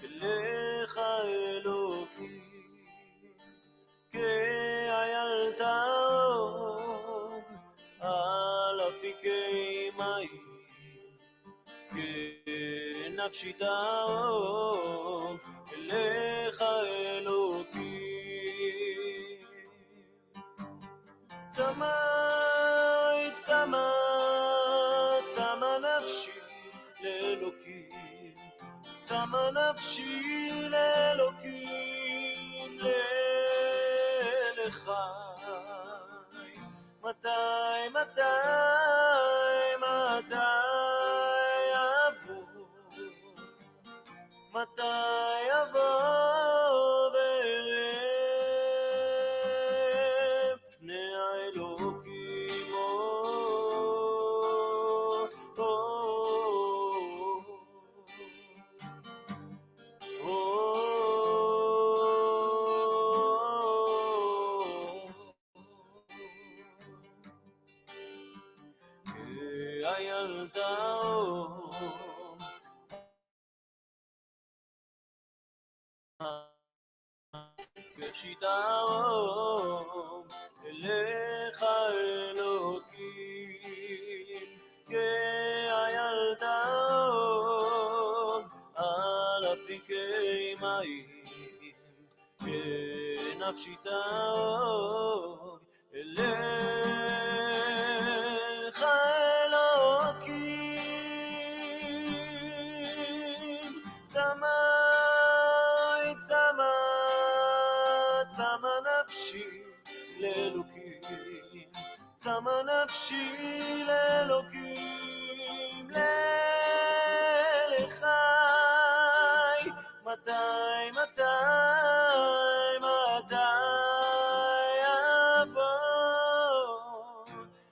אליך אלוקים, כילדה על אפיקי מים, כנפשי תאום, אליך אלוקים. צמא נפשי לאלוקים, צמא נפשי לאלוקים, לאלוהי. מתי יבוא וראה פני האלוקים. כשיתאום אליך אלוקים, כילדה על אפיקי מים, כנפשי תאום אליך אלוקים. צמא נפשי לאלוקים, צמא נפשי לאלוקים, לאלוהי.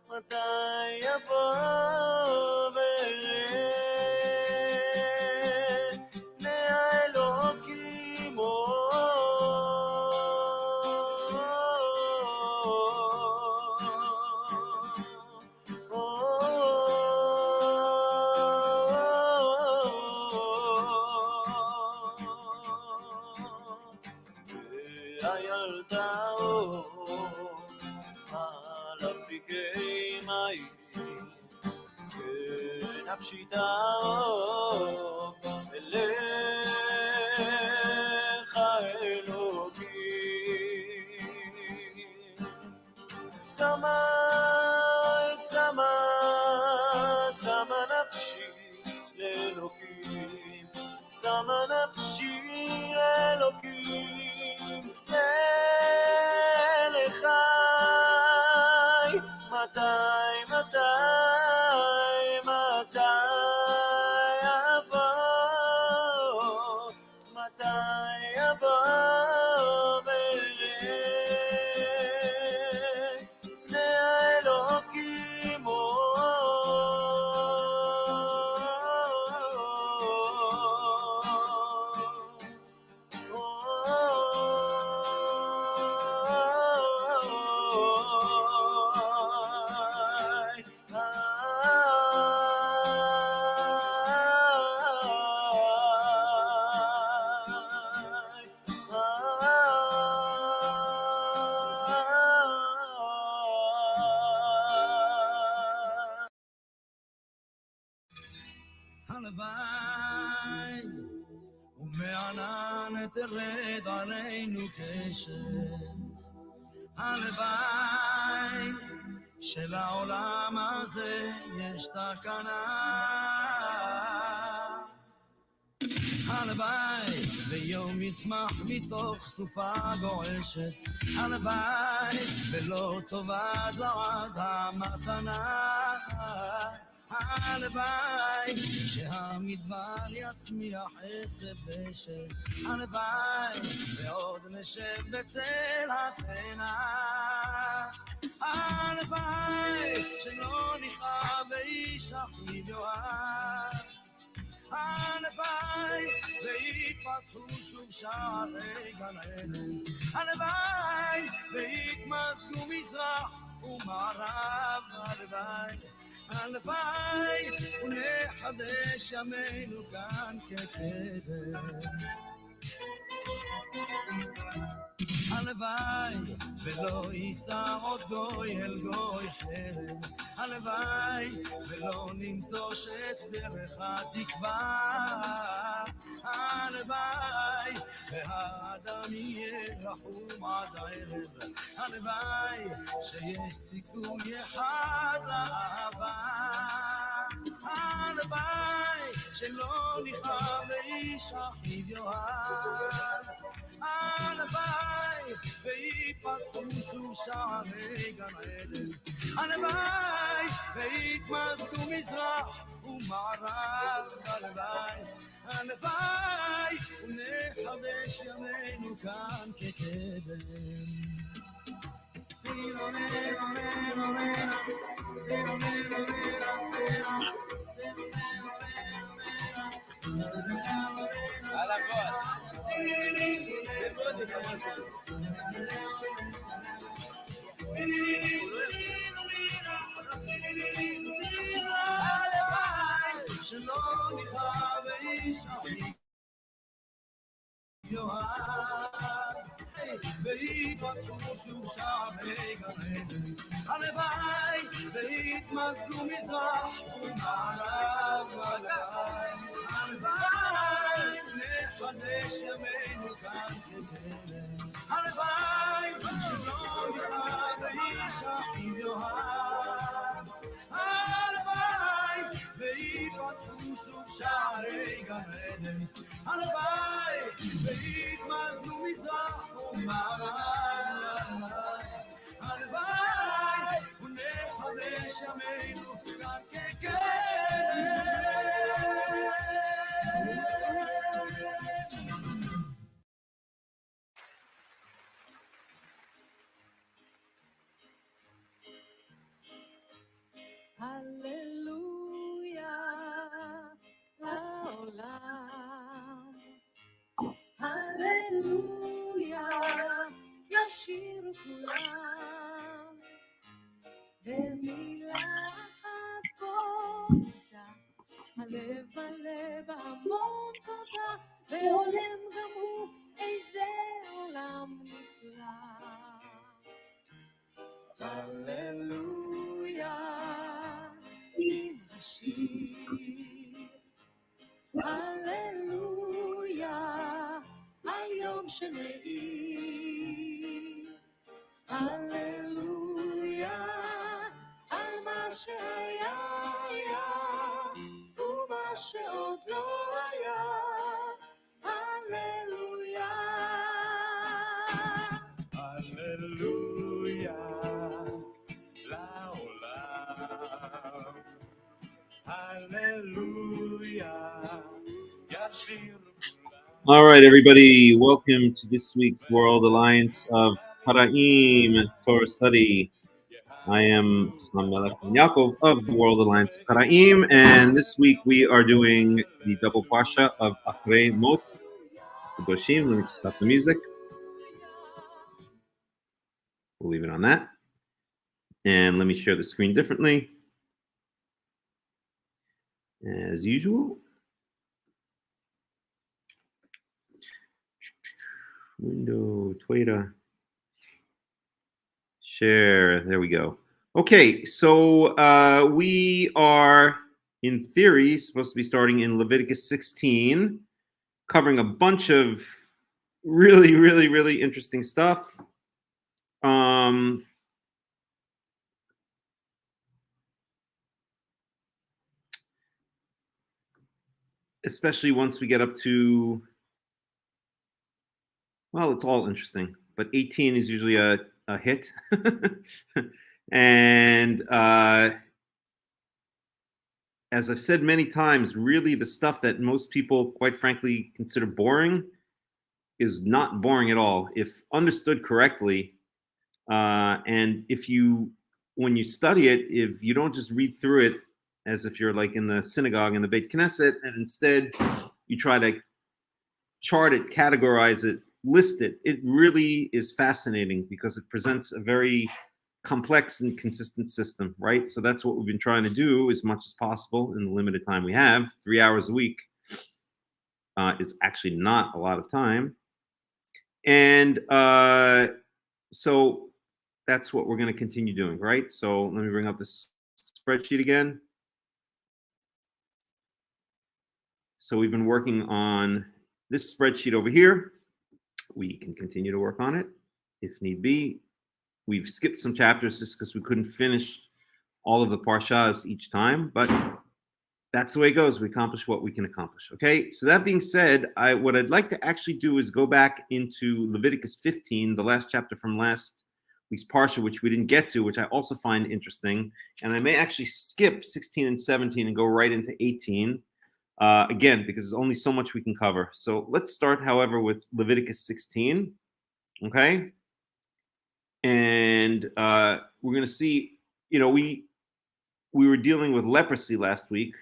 מתי יבוא וראה פני האלוקים. הילדה על אפיקי מים, כנפשי תאום אליך אלוקים. צמא נפשי לאלוקים, צמא נפשי לאלוקים, לאלוהי. מתי יבוא וראה פני האלוקים. הלוואי ומענן תרד עלינו קשת, הלוואי שלעולם הזה יש תקנה, הלוואי ויום יצמח מתוך סופה גועשת, הלוואי ולא תאבד לעד המתנה, הלוואי שהמדבר יצמיח עשב דשא, הלוואי ועוד נשב בצל התאנה, הלוואי שלא נכאב ואיש אחיו יאהב, הלוואי ויפתחו שוב שערי גן עדן, הלוואי ויתמזגו מזרח ומערב, הלוואי הלוואי ונחדש ימינו כאן כקדם. הלוואי ולא יישא עוד גוי אל גוי חרב. הלוואי ולא ננטוש את דרך התקווה. הלוואי והאדם יהיה רחום עד הערב. הלוואי שיש סיכוי אחד לאהבה. הלוואי שלא נכאב ואיש אחיו יאהב. הלוואי ויפתחו שוב שערי גן עדן. הלוואי ויתמזגו מזרח ומערב. הלוואי, הלוואי ונחדש ימינו כאן כקדם. שלא נכאב ואיש אחיו יאהב. ויפתחו שוב שערי גן עדן. הלוואי ויתמזגו מזרח ומערב. הלוואי נחדש ימינו כאן כקדם. הלוואי שלא נכאב ואיש אחיו יאהב. הלוואי ויפתחו שוב שערי גן עדן. הלוואי ויתמזגו מזרח ומערב. הלוואי ונחדש ימינו כאן כקדם. הללויה לעולם, הללויה ישירו כולם, במילה אחת תודה, הלב מלא בהמון תודה, והולם גם הוא איזה עולם נפלא. הללויה עם השיר, הללויה על יום שמאיר, הללויה על מה שהיה היה ומה שעוד לא היה. הללויה, הללויה לעולם, hallelujah, yashir. All right, everybody, welcome to this week's World Alliance of Qara'im Torah Study. I am Hakham Melech and Yaakov of the World Alliance of Qara'im, and this week we are doing the double parsha of Achrei Mot, Kedoshim. Let me just stop the music. We'll leave it on that. And let me share the screen differently. As usual. Window, Twitter, share. There we go. Okay, so we are, in theory, supposed to be starting in Leviticus 16, covering a bunch of really, really, really interesting stuff. Especially once we get up to, well, it's all interesting, but 18 is usually a hit. And as I've said many times, really the stuff that most people, quite frankly, consider boring is not boring at all. If understood correctly, and when you study it, if you don't just read through it as if you're like in the synagogue in the Beit Knesset, and instead you try to chart it, categorize it, list it, it really is fascinating because it presents a very complex and consistent system, right? So that's what we've been trying to do as much as possible in the limited time we have. 3 hours a week is actually not a lot of time. And so that's what we're going to continue doing, right? So let me bring up this spreadsheet again. So we've been working on this spreadsheet over here. We can continue to work on it if need be. We've skipped some chapters just because we couldn't finish all of the parshas each time, but that's the way it goes. We accomplish what we can accomplish. Okay. So that being said, what I'd like to actually do is go back into Leviticus 15, the last chapter from last week's parsha, which we didn't get to, which I also find interesting. And I may actually skip 16 and 17 and go right into 18. Again, because there's only so much we can cover. So let's start, however, with Leviticus 16. Okay. And we're going to see, we were dealing with leprosy last week,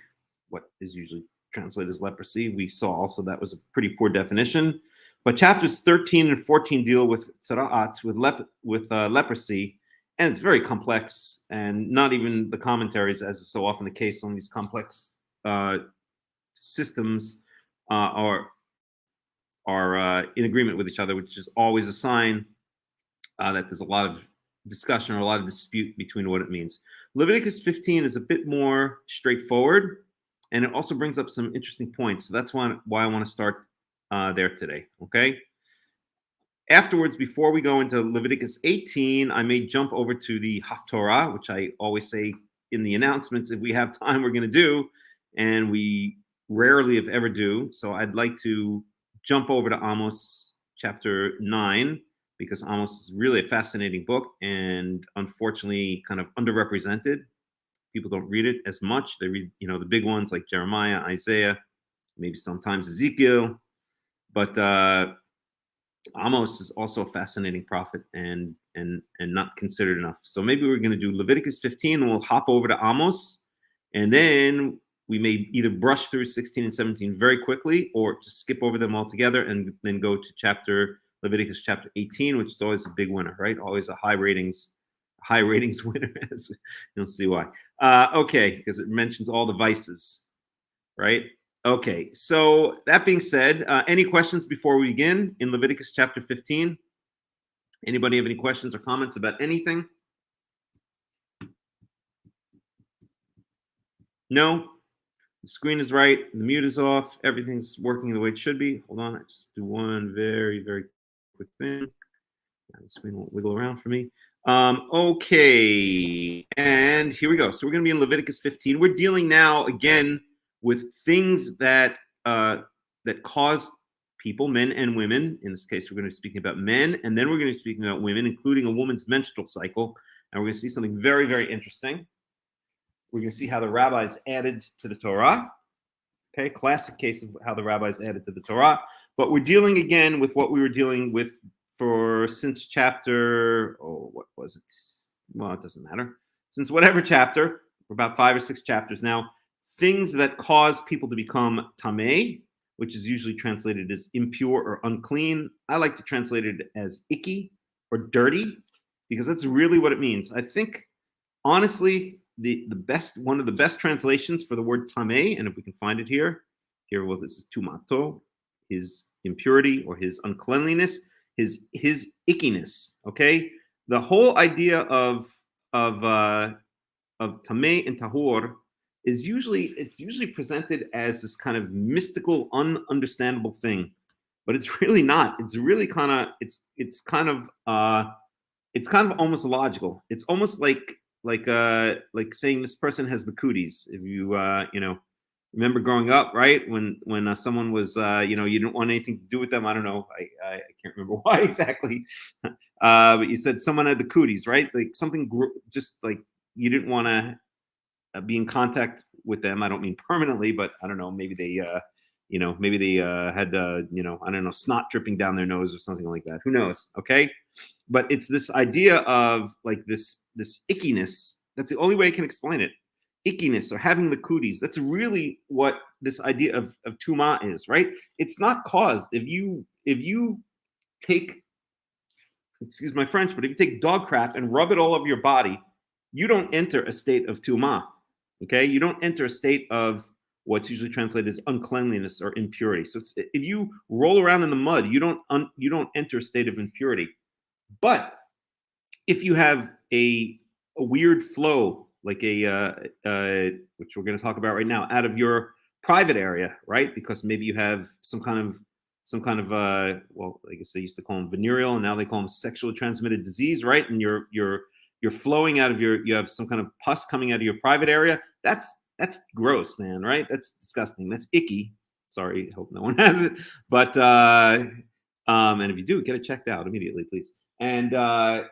what is usually translated as leprosy. We saw also that was a pretty poor definition. But chapters 13 and 14 deal with tzara'at, with leprosy, and it's very complex, and not even the commentaries, as is so often the case on these complex systems, are in agreement with each other, which is always a sign that there's a lot of discussion or a lot of dispute between what it means. Leviticus 15 is a bit more straightforward, and it also brings up some interesting points. So that's why I want to start there today, okay? Afterwards, before we go into Leviticus 18, I may jump over to the Haftarah, which I always say in the announcements, if we have time, we're going to do, and we rarely if ever do. So I'd like to jump over to Amos chapter 9, because Amos is really a fascinating book and unfortunately kind of underrepresented. People don't read it as much. They read, the big ones like Jeremiah, Isaiah, maybe sometimes Ezekiel. But Amos is also a fascinating prophet and not considered enough. So maybe we're going to do Leviticus 15, and we'll hop over to Amos, and then we may either brush through 16 and 17 very quickly, or just skip over them altogether and then go to Leviticus chapter 18, which is always a big winner, right? Always a high ratings winner. You'll see why. Okay, because it mentions all the vices, right? Okay, so that being said, any questions before we begin in Leviticus chapter 15? Anybody have any questions or comments about anything? No? The screen is right, the mute is off, everything's working the way it should be. Hold on, I just do one very, very quick thing. The screen won't wiggle around for me. Okay, and here we go. So we're going to be in Leviticus 15. We're dealing now again with things that cause people, men and women. In this case, we're going to be speaking about men, and then we're going to be speaking about women, including a woman's menstrual cycle. And we're going to see something very, very interesting. We're going to see how the rabbis added to the Torah. Okay, classic case of how the rabbis added to the Torah. But we're dealing again with what we were dealing with since chapter, what was it? Well, it doesn't matter. Since whatever chapter, for about 5 or 6 chapters now, things that cause people to become tameh, which is usually translated as impure or unclean. I like to translate it as icky or dirty, because that's really what it means. I think, honestly, one of the best translations for the word tameh, and if we can find it here, well, this is tumato, his impurity or his uncleanliness, his ickiness. Okay, the whole idea of tameh and tahor is usually presented as this kind of mystical, ununderstandable thing, but it's really not. It's really kind of it's kind of almost illogical. It's almost like saying this person has the cooties. If you remember growing up, right? When someone was you didn't want anything to do with them. I don't know. I can't remember why exactly. But you said someone had the cooties, right? Like something just like you didn't want to be in contact with them. I don't mean permanently, but I don't know. Maybe they had I don't know, snot dripping down their nose or something like that. Who knows? Okay. But it's this idea of like this ickiness. That's the only way I can explain it. Ickiness or having the cooties. That's really what this idea of tumah is, right? It's not caused. If you take excuse my French, but if you take dog crap and rub it all over your body, you don't enter a state of tumah. Okay, you don't enter a state of what's usually translated as uncleanliness or impurity. So if you roll around in the mud, you don't enter a state of impurity. But if you have a weird flow, like which we're going to talk about right now, out of your private area, right? Because maybe you have some kind of well, I guess they used to call them venereal, and now they call them sexually transmitted disease, right? And you're flowing out of you have some kind of pus coming out of your private area. That's gross, man, right? That's disgusting. That's icky. Sorry, I hope no one has it. But and if you do, get it checked out immediately, please. And there's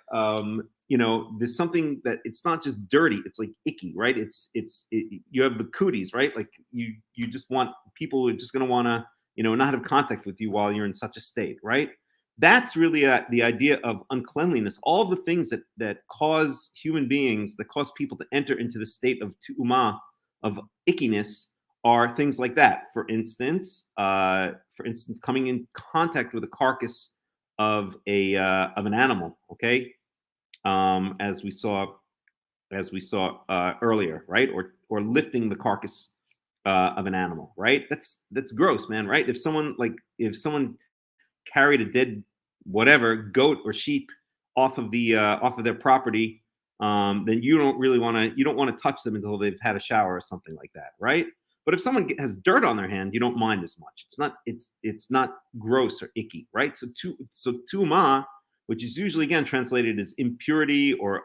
something that it's not just dirty, it's like icky, right? You have the cooties, right? Like you just want people are just going to want to not have contact with you while you're in such a state, right? That's really the idea of uncleanliness. All the things that cause human beings, that cause people to enter into the state of tu'umah, of ickiness, are things like that. For instance, coming in contact with the carcass of an animal, okay, as we saw earlier, right? Or lifting the carcass of an animal, right? That's gross, man, right? If someone carried a dead whatever goat or sheep off of their property, then you don't want to touch them until they've had a shower or something like that, right? But if someone has dirt on their hand, you don't mind as much. It's not gross or icky, right? So tu'umah, which is usually again translated as impurity or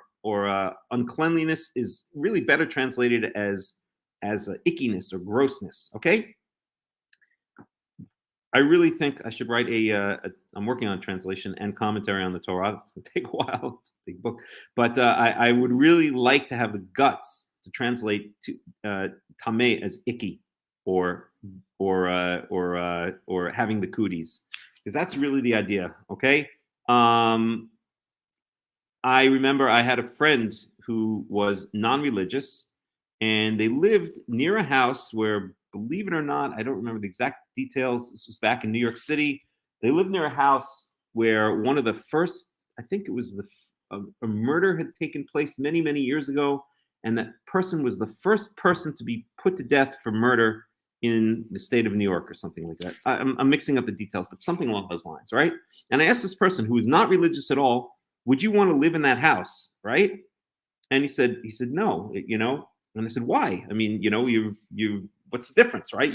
uncleanliness, is really better translated as ickiness or grossness. Okay. I really think I should write I'm working on translation and commentary on the Torah. It's going to take a while. It's a big book. But I would really like to have the guts to translate tameh as icky or having the cooties, because that's really the idea. Okay. I remember I had a friend who was non-religious, and they lived near a house where, believe it or not, I don't remember the exact details. This was back in New York City. They lived near a house where one of the first, I think it was a murder had taken place many, many years ago. And that person was the first person to be put to death for murder in the state of New York or something like that. I'm mixing up the details, but something along those lines, right? And I asked this person who was not religious at all, would you want to live in that house, right? And he said no, And I said, why? I mean, you what's the difference, right?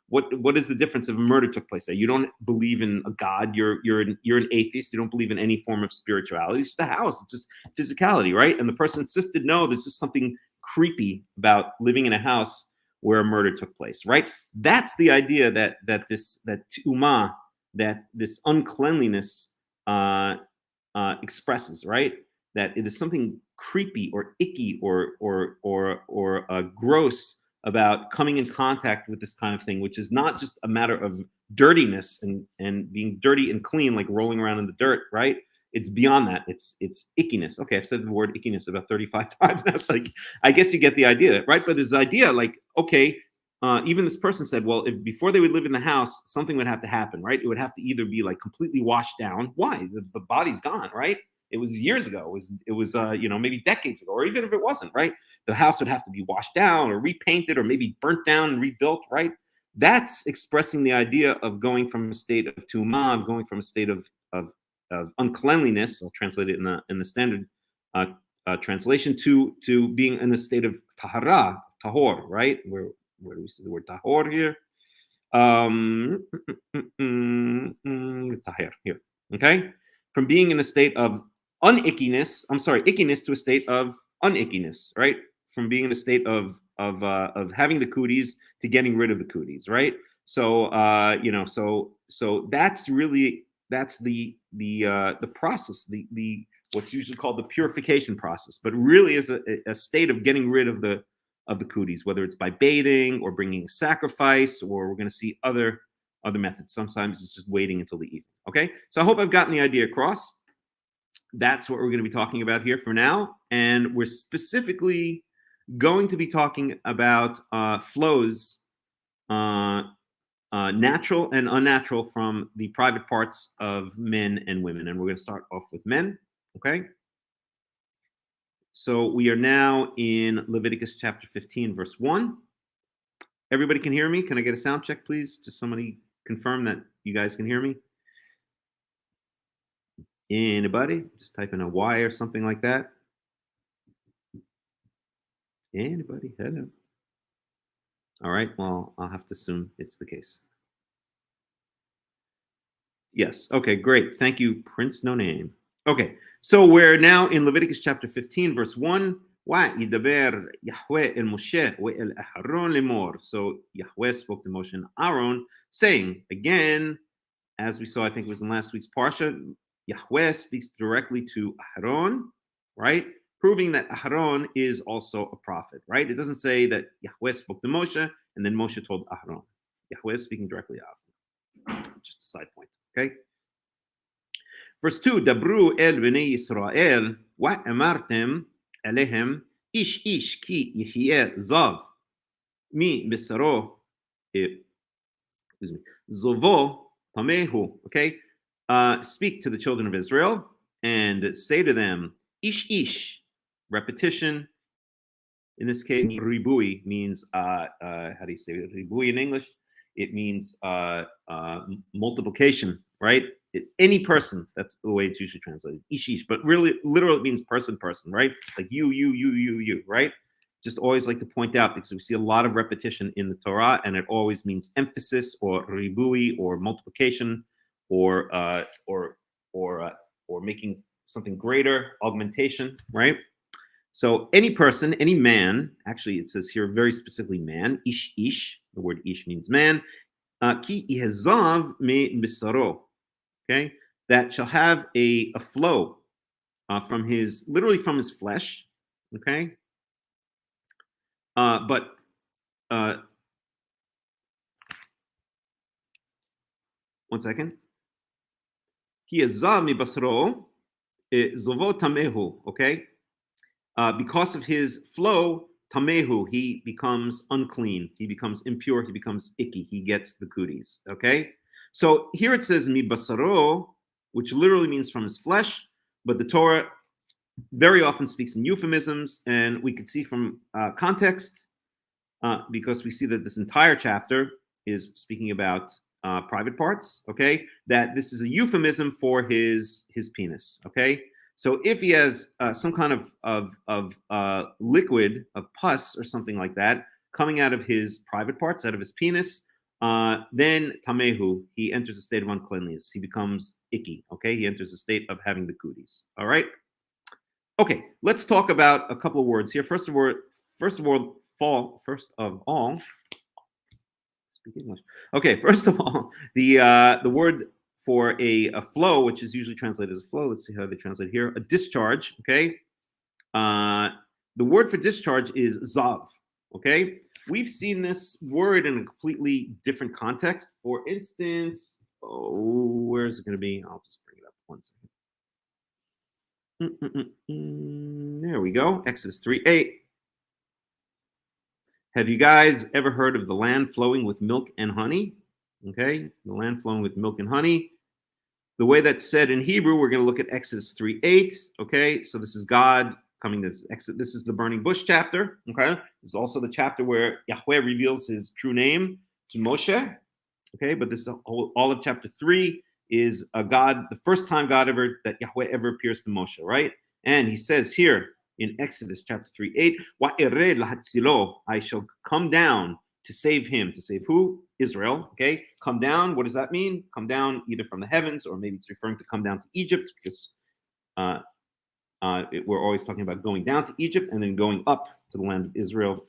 What is the difference if a murder took place there? You don't believe in a God. You're an atheist. You don't believe in any form of spirituality. It's the house. It's just physicality, right? And the person insisted, no, there's just something creepy about living in a house where a murder took place, right? That's the idea that tu'umah, that this uncleanliness expresses, right? That it is something creepy or icky or gross about coming in contact with this kind of thing, which is not just a matter of dirtiness and being dirty and clean, like rolling around in the dirt, right? It's beyond that. It's ickiness. Okay, I've said the word ickiness about 35 times now. It's like, I guess you get the idea, right? But there's the idea, like, okay, even this person said, well, if before they would live in the house, something would have to happen, right? It would have to either be like completely washed down. Why? The body's gone, right? It was years ago. It was maybe decades ago, or even if it wasn't, right? The house would have to be washed down or repainted or maybe burnt down and rebuilt, right? That's expressing the idea of going from a state of tu'umah, going from a state of uncleanliness. I'll translate it in the standard translation to being in a state of tahor, right? Where do we see the word tahor here? Tahir here, okay? From being in a state of ickiness to a state of unickiness, right? From being in a state of having the cooties to getting rid of the cooties, right? So so that's the process, the what's usually called the purification process, but really is a state of getting rid of the cooties, whether it's by bathing or bringing sacrifice, or we're going to see other methods. Sometimes it's just waiting until the evening. Okay, so I hope I've gotten the idea across. That's what we're going to be talking about here for now, and we're specifically going to be talking about flows natural and unnatural from the private parts of men and women. And we're going to start off with men. Okay. So we are now in Leviticus chapter 15, verse 1. Everybody can hear me? Can I get a sound check, please? Just somebody confirm that you guys can hear me. Anybody? Just type in a Y or something like that. Anybody? Hello. All right. Well, I'll have to assume it's the case. Yes. Okay, great. Thank you, Prince No Name. Okay. So we're now in Leviticus chapter 15, verse 1. وَيِدَبَرْ يَهْوَهْ el Moshe وَel Aharon lemor. So Yahweh spoke to Moshe and Aaron, saying, again, as we saw, I think it was in last week's Parsha, Yahweh speaks directly to Aharon, right? Proving that Aharon is also a prophet, right? It doesn't say that Yahweh spoke to Moshe and then Moshe told Aharon. Yahweh is speaking directly to Aharon. Just a side point, okay? Verse 2, Dabru el bnei Yisrael wa amartem alehem ish ish ki yihye zav mi besaro zovo tamehu. Okay, speak to the children of Israel and say to them, ish ish, repetition. In this case, ribui means how do you say it? Ribui in English? It means multiplication, right? Any person, that's the way it's usually translated, ishish, but really, literally it means person, right? Like you, right? Just always like to point out because we see a lot of repetition in the Torah, and it always means emphasis or ribui or multiplication or making something greater, augmentation, right? So any person, any man, actually it says here very specifically man, ish, the word ish means man, ki ihezav me bisaro. Okay, that shall have a flow from his, literally from his flesh. Okay, but one second. Ki yazav mi basaro zovo tamehu. Okay, because of his flow, tamehu, he becomes unclean, he becomes impure, he becomes icky, he gets the cooties. Okay. So here it says mi basaro, which literally means from his flesh, but the Torah very often speaks in euphemisms, and we could see from context, because we see that this entire chapter is speaking about private parts, okay, that this is a euphemism for his penis, okay? So if he has some kind of liquid, of pus or something like that, coming out of his private parts, out of his penis, then tamehu, he enters a state of uncleanliness. He becomes icky. Okay, he enters a state of having the cooties. All right. Okay, let's talk about a couple of words here. First of all, speak English. Okay, first of all, the word for a flow, which is usually translated as a flow. Let's see how they translate here. A discharge. Okay. The word for discharge is zav. Okay. We've seen this word in a completely different context. For instance, where is it going to be? I'll just bring it up 1 second. There we go. Exodus 3:8. Have you guys ever heard of the land flowing with milk and honey? Okay, the land flowing with milk and honey. The way that's said in Hebrew, we're going to look at Exodus 3:8. Okay, so this is God coming to Exodus. This is the burning bush chapter. Okay, this is also the chapter where Yahweh reveals his true name to Moshe. Okay, but this all of chapter 3 is God, the first time Yahweh ever appears to Moshe, right? And he says here in Exodus chapter 3:8, "Wa'ered lahatzilo," I shall come down to save him. To save who? Israel. Okay, come down. What does that mean? Come down either from the heavens, or maybe it's referring to come down to Egypt, because we're always talking about going down to Egypt and then going up to the land of Israel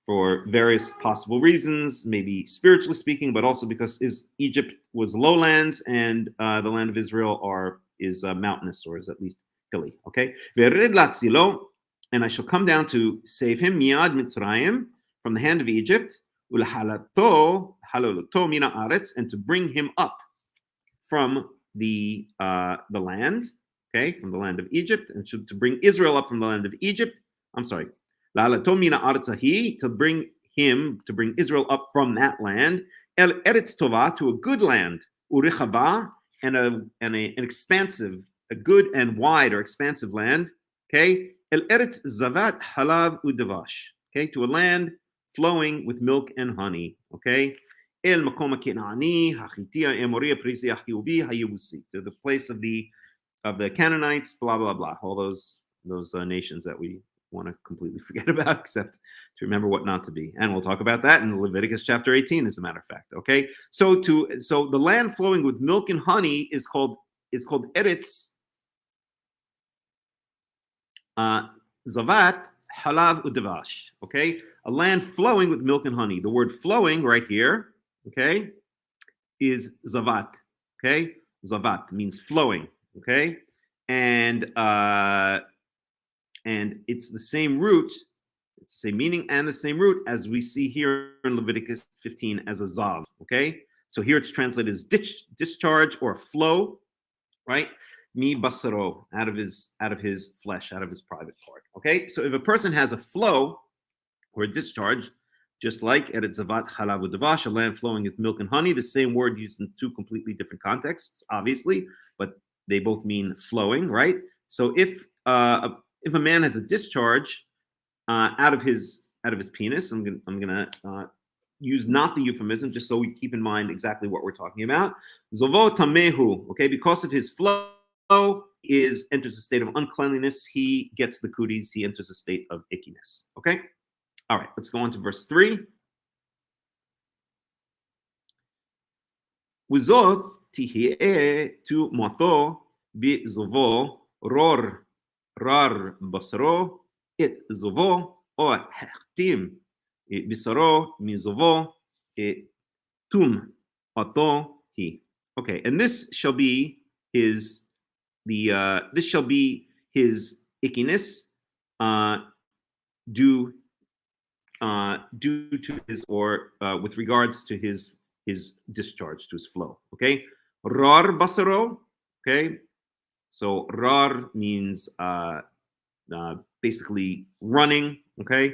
for various possible reasons, maybe spiritually speaking, but also because Egypt was lowlands and the land of Israel is mountainous, or is at least hilly. Okay, and I shall come down to save him, miad Mitzrayim, from the hand of Egypt, and to bring him up from the land, okay, from the land of Egypt, and to bring Israel up from the land of Egypt. I'm sorry, to bring him, to bring Israel up from that land, el eretz tova, to a good land, urichava, and an expansive, a good and wide or expansive land, okay, el eretz zavat halav udavash, okay, to a land flowing with milk and honey, okay, el makom haKenani, hachitia, Amoria, Perisia, Hiuvi, Hayebusi, to the place of the Canaanites, blah blah blah, all those nations that we want to completely forget about, except to remember what not to be. And we'll talk about that in Leviticus chapter 18, as a matter of fact. Okay, so the land flowing with milk and honey is called eretz zavat halav udavash. Okay, a land flowing with milk and honey. The word flowing right here, okay, is zavat. Okay, zavat means flowing. Okay, and it's the same root, it's the same meaning and the same root as we see here in Leviticus 15 as a zav. Okay, so here it's translated as discharge or flow, right? Mi basaro, out of his flesh, out of his private part. Okay, so if a person has a flow or a discharge, just like eretz zavat halav udavash, a land flowing with milk and honey, the same word used in two completely different contexts, obviously, but they both mean flowing, right? So if a man has a discharge out of his penis, I'm gonna use not the euphemism, just so we keep in mind exactly what we're talking about. Zovo tamehu, okay, because of his flow, enters a state of uncleanliness. He gets the cooties. He enters a state of ickiness. Okay, all right. Let's go on to verse 3. Uzoth tihie tu matho bi zovo ror rar basaro et zovo or hechtim bisaro mizovo tum atho he. Okay, and this shall be his ickiness due to his, or with regards to his discharge, to his flow. Okay, rar basaro. Okay, so rar means basically running. Okay,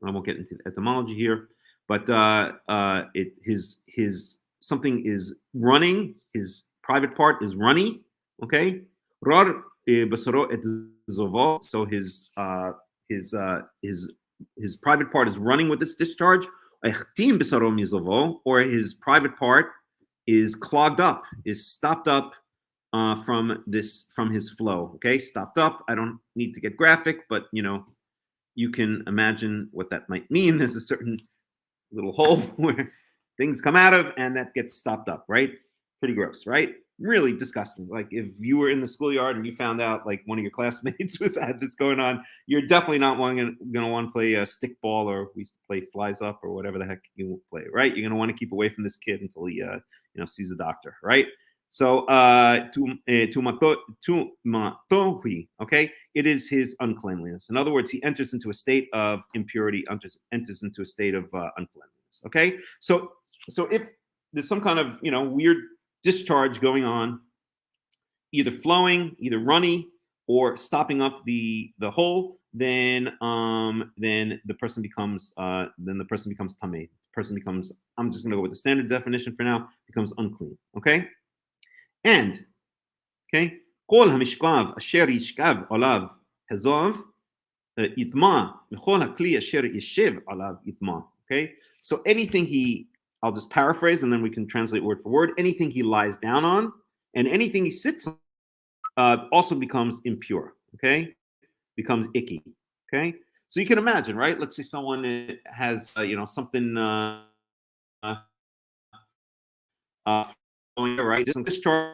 I won't get into the etymology here, but his something is running. His private part is runny. Okay, rar basaro et zovo. So his private part is running with this discharge. Echtim bisaro mizovo, or his private part is clogged up, is stopped up from his flow. Okay, stopped up. I don't need to get graphic, but you can imagine what that might mean. There's a certain little hole where things come out of, and that gets stopped up, right? Pretty gross, right? Really disgusting. Like if you were in the schoolyard and you found out like one of your classmates had this going on, you're definitely not going to want to play a stickball, or we used to play flies up, or whatever the heck you play, right? You're going to want to keep away from this kid until he sees a doctor, right? So tumatohi, okay, it is his uncleanliness. In other words, he enters into a state of impurity, enters into a state of uncleanliness. Okay, so if there's some kind of weird discharge going on, either flowing, either runny, or stopping up the hole, then the person becomes tameh. The person becomes, I'm just going to go with the standard definition for now, becomes unclean. Okay, and okay, kol hamishkav asher yishkav olav hazav itma v'chol hakli asher yishev olav itma. Okay, so anything I'll just paraphrase and then we can translate word for word. Anything he lies down on and anything he sits on also becomes impure, okay? Becomes icky, okay? So you can imagine, right? Let's say someone has, something, right? Just discharge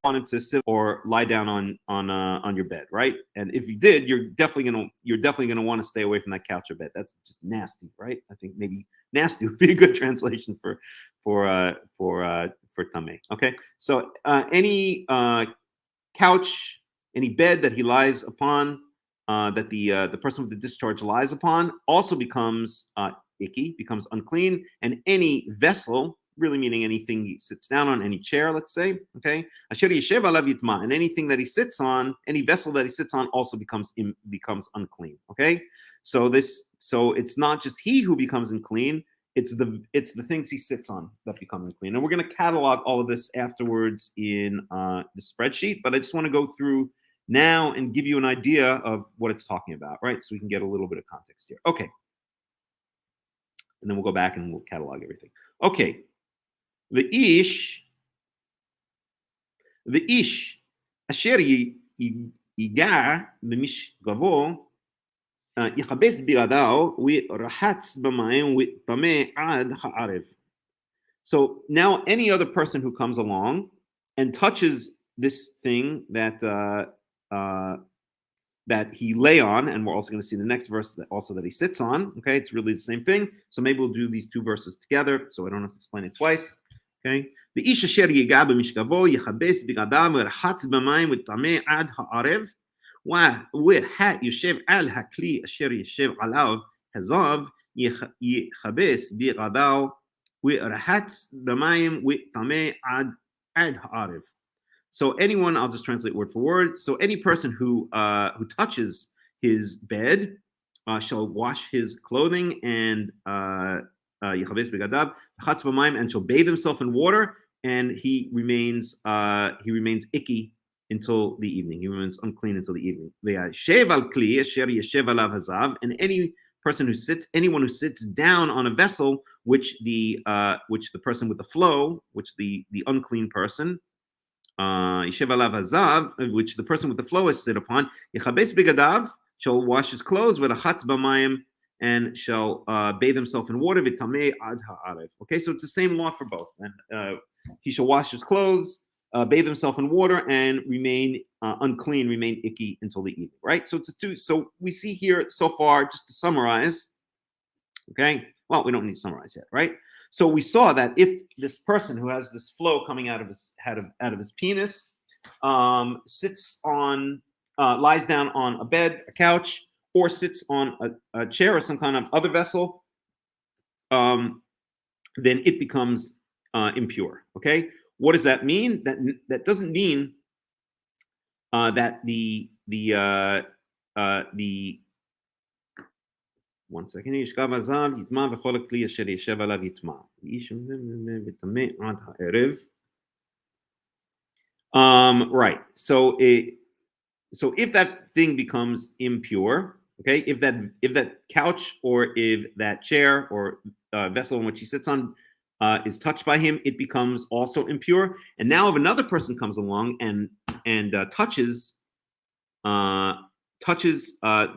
on him to sit or lie down on your bed, right? And if you did, you're definitely gonna want to stay away from that couch or bed. That's just nasty, right? I think maybe nasty would be a good translation for tameh. Okay, so any couch, any bed that he lies upon, that the person with the discharge lies upon, also becomes icky, becomes unclean, and any vessel really meaning anything he sits down on, any chair, let's say. Okay, asher yeshev alav yitma, and anything that he sits on, any vessel that he sits on, also becomes unclean. Okay, so it's not just he who becomes unclean. It's the things he sits on that become unclean. And we're going to catalog all of this afterwards in the spreadsheet. But I just want to go through now and give you an idea of what it's talking about, right? So we can get a little bit of context here. Okay. And then we'll go back and we'll catalog everything. Okay. The ish asher yigar b'mishgavo יכבס בגדיו ורחץ במים וטמא עד הערב. So now any other person who comes along and touches this thing that he lay on, and we're also going to see the next verse that he sits on. Okay, it's really the same thing. So maybe we'll do these two verses together, so I don't have to explain it twice. Okay, ואיש אשר ייגע במשכבו יכבס בגדיו ורחץ במים וטמא עד הערב. יושב על הכלי אשר יושב עליו הזב יכבס בגדיו ורחץ במים וטמא עד הערב. So anyone, I'll just translate word for word. So any person who touches his bed shall wash his clothing and יכבס בגדיו ורחץ במים, and shall bathe himself in water, and he remains icky until the evening. He remains unclean until the evening. And anyone who sits down on a vessel which the person with the flow, which the unclean person, which the person with the flow is sit upon, shall wash his clothes with a chatz b'mayim, and shall bathe himself in water. Okay, so it's the same law for both. And he shall wash his clothes, bathe himself in water, and remain unclean, remain icky until the evening, right? So so we see here so far, just to summarize, okay? Well, we don't need to summarize yet, right? So we saw that if this person who has this flow coming out of his penis lies down on a bed, a couch, or sits on a chair or some kind of other vessel, then it becomes impure, okay? What does that mean? That doesn't mean that the one second. Right. So if that thing becomes impure, okay, if that couch or if that chair or vessel in which he sits on is touched by him, it becomes also impure. And now if another person comes along and touches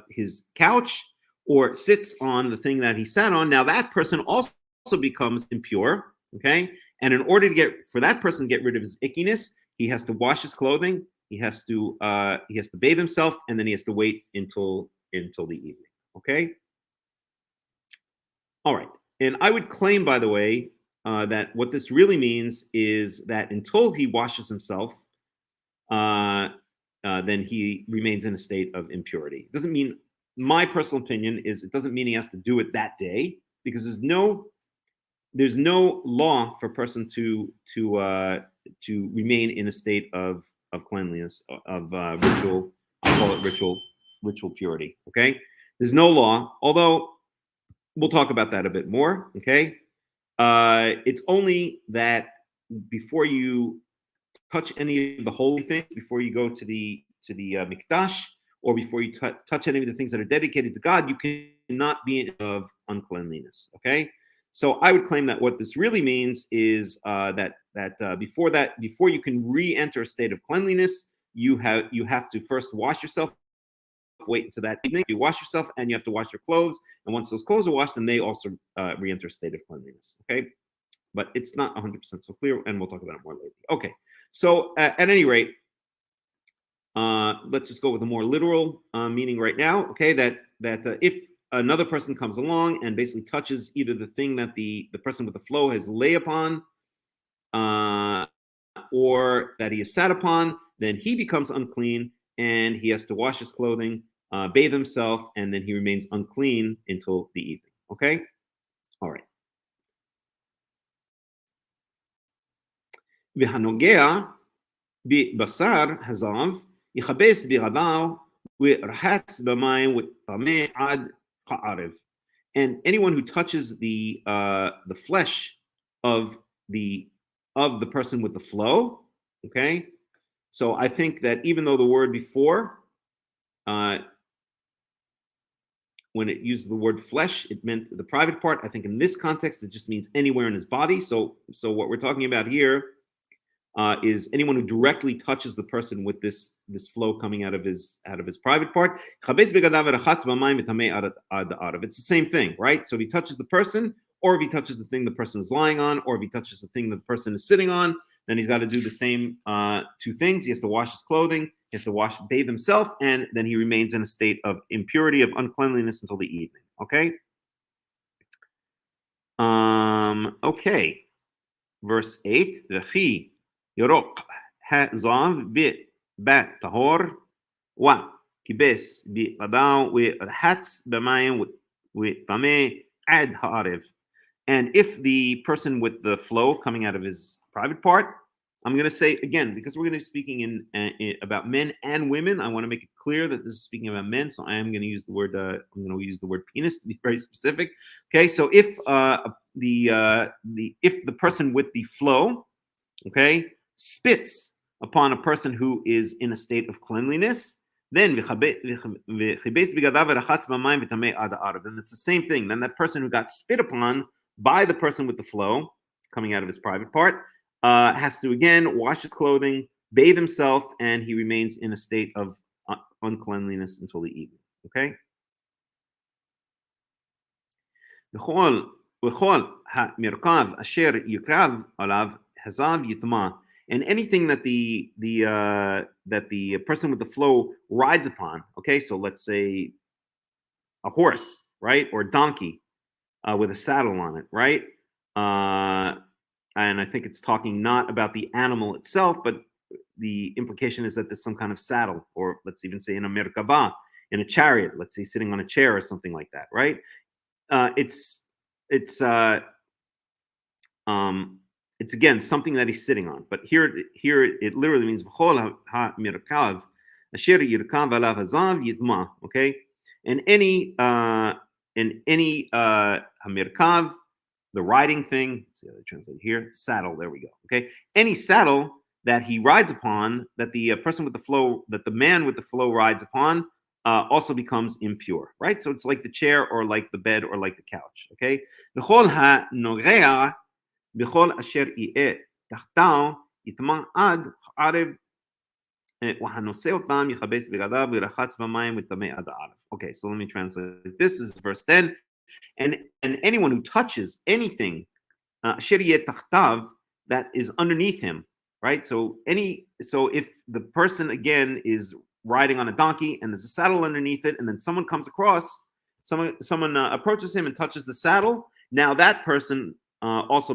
his couch or sits on the thing that he sat on, now that person also becomes impure. Okay, and in order for that person to get rid of his ickiness, he has to wash his clothing, he has to bathe himself, and then he has to wait until the evening. Okay. All right. And I would claim, by the way, that what this really means is that until he washes himself, then he remains in a state of impurity. It doesn't mean, my personal opinion is, it doesn't mean he has to do it that day, because there's no law for a person to remain in a state of cleanliness, of ritual. I call it ritual purity. Okay, there's no law, although we'll talk about that a bit more. Okay. It's only that before you touch any of the holy things, before you go to the mikdash, or before you touch any of the things that are dedicated to God, you cannot be of uncleanliness. Okay, so I would claim that what this really means is that before you can re-enter a state of cleanliness, you have to first wash yourself. Wait until that evening. You wash yourself, and you have to wash your clothes. And once those clothes are washed, then they also re-enter a state of cleanliness. Okay, but it's not 100% so clear, and we'll talk about it more later. Okay, so at any rate, let's just go with a more literal meaning right now. Okay, that if another person comes along and basically touches either the thing that the person with the flow has lay upon, or that he has sat upon, then he becomes unclean, and he has to wash his clothing, bathe himself, and then he remains unclean until the evening. Okay? All right. והנוגע בבשר הזב יכבס בגדיו ורחץ במים וטמא עד הערב. And anyone who touches the flesh of the person with the flow, okay? So I think that even though the word before, when it used the word flesh, it meant the private part. I think in this context, it just means anywhere in his body. So what we're talking about here is anyone who directly touches the person with this flow coming out of his private part. It's the same thing, right? So if he touches the person, or if he touches the thing the person is lying on, or if he touches the thing that the person is sitting on, then he's got to do the same two things. He has to wash his clothing, he has to bathe himself, and then he remains in a state of impurity, of uncleanliness until the evening. Okay. Okay. Verse 8. يرق هزاف بات طهور وكبس بقضاء ورحتس بماء وطمع عد هارف. And if the person with the flow coming out of his private part, I'm going to say again, because we're going to be speaking in about men and women, I want to make it clear that this is speaking about men. So I am going to use the word penis to be very specific. Okay, so if the person with the flow, okay, spits upon a person who is in a state of cleanliness, then it's the same thing. Then that person who got spit upon by the person with the flow coming out of his private part has to again wash his clothing, bathe himself, and he remains in a state of uncleanliness until the evening. Okay. And anything that the person with the flow rides upon, okay, so let's say a horse, right, or a donkey with a saddle on it, right, and I think it's talking not about the animal itself, but the implication is that there's some kind of saddle, or let's even say in a merkava, in a chariot, let's say sitting on a chair or something like that, right? It's again something that he's sitting on, but here it literally means okay, and any hamirkav, the riding thing. Let's see how they translate here. Saddle. There we go. Okay, any saddle that he rides upon, that the person with the flow, that the man with the flow rides upon, also becomes impure, right? So it's like the chair, or like the bed, or like the couch. Okay. בכל אשר יהיה תחתיו יטמע עד ערב והנושא אותם יכבס בגדיו ורחץ במים וטמא עד הערב. Okay, so let me translate. This is verse 10. And anyone who touches anything אשר יהיה תחתיו, that is underneath him, right? So if the person again is riding on a donkey and there's a saddle underneath it, and then someone comes across, someone approaches him and touches the saddle, now that person also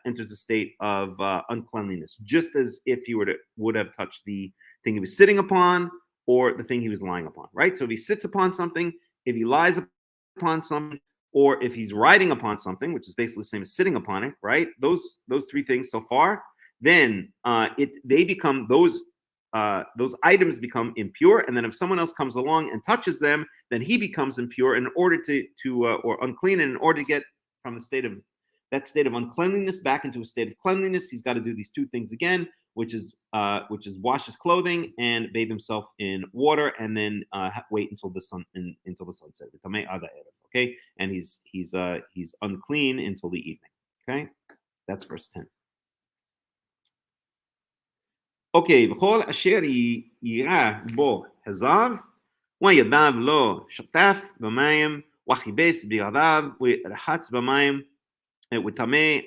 enters a state of uncleanliness, just as if he would have touched the thing he was sitting upon or the thing he was lying upon, right? So if he sits upon something, if he lies upon something, or if he's riding upon something, which is basically the same as sitting upon it, right? Those three things so far, then those items become impure, and then if someone else comes along and touches them, then he becomes impure in order or unclean, and in order to get from the state of uncleanliness back into a state of cleanliness, he's got to do these two things again, which is wash his clothing and bathe himself in water, and then wait until the sunset. Okay, and he's unclean until the evening. Okay, that's verse 10. Okay, v'chol asher yira bo hazav וידיו לא שטף במים וכיבס בגדיו ורחץ במים וטמא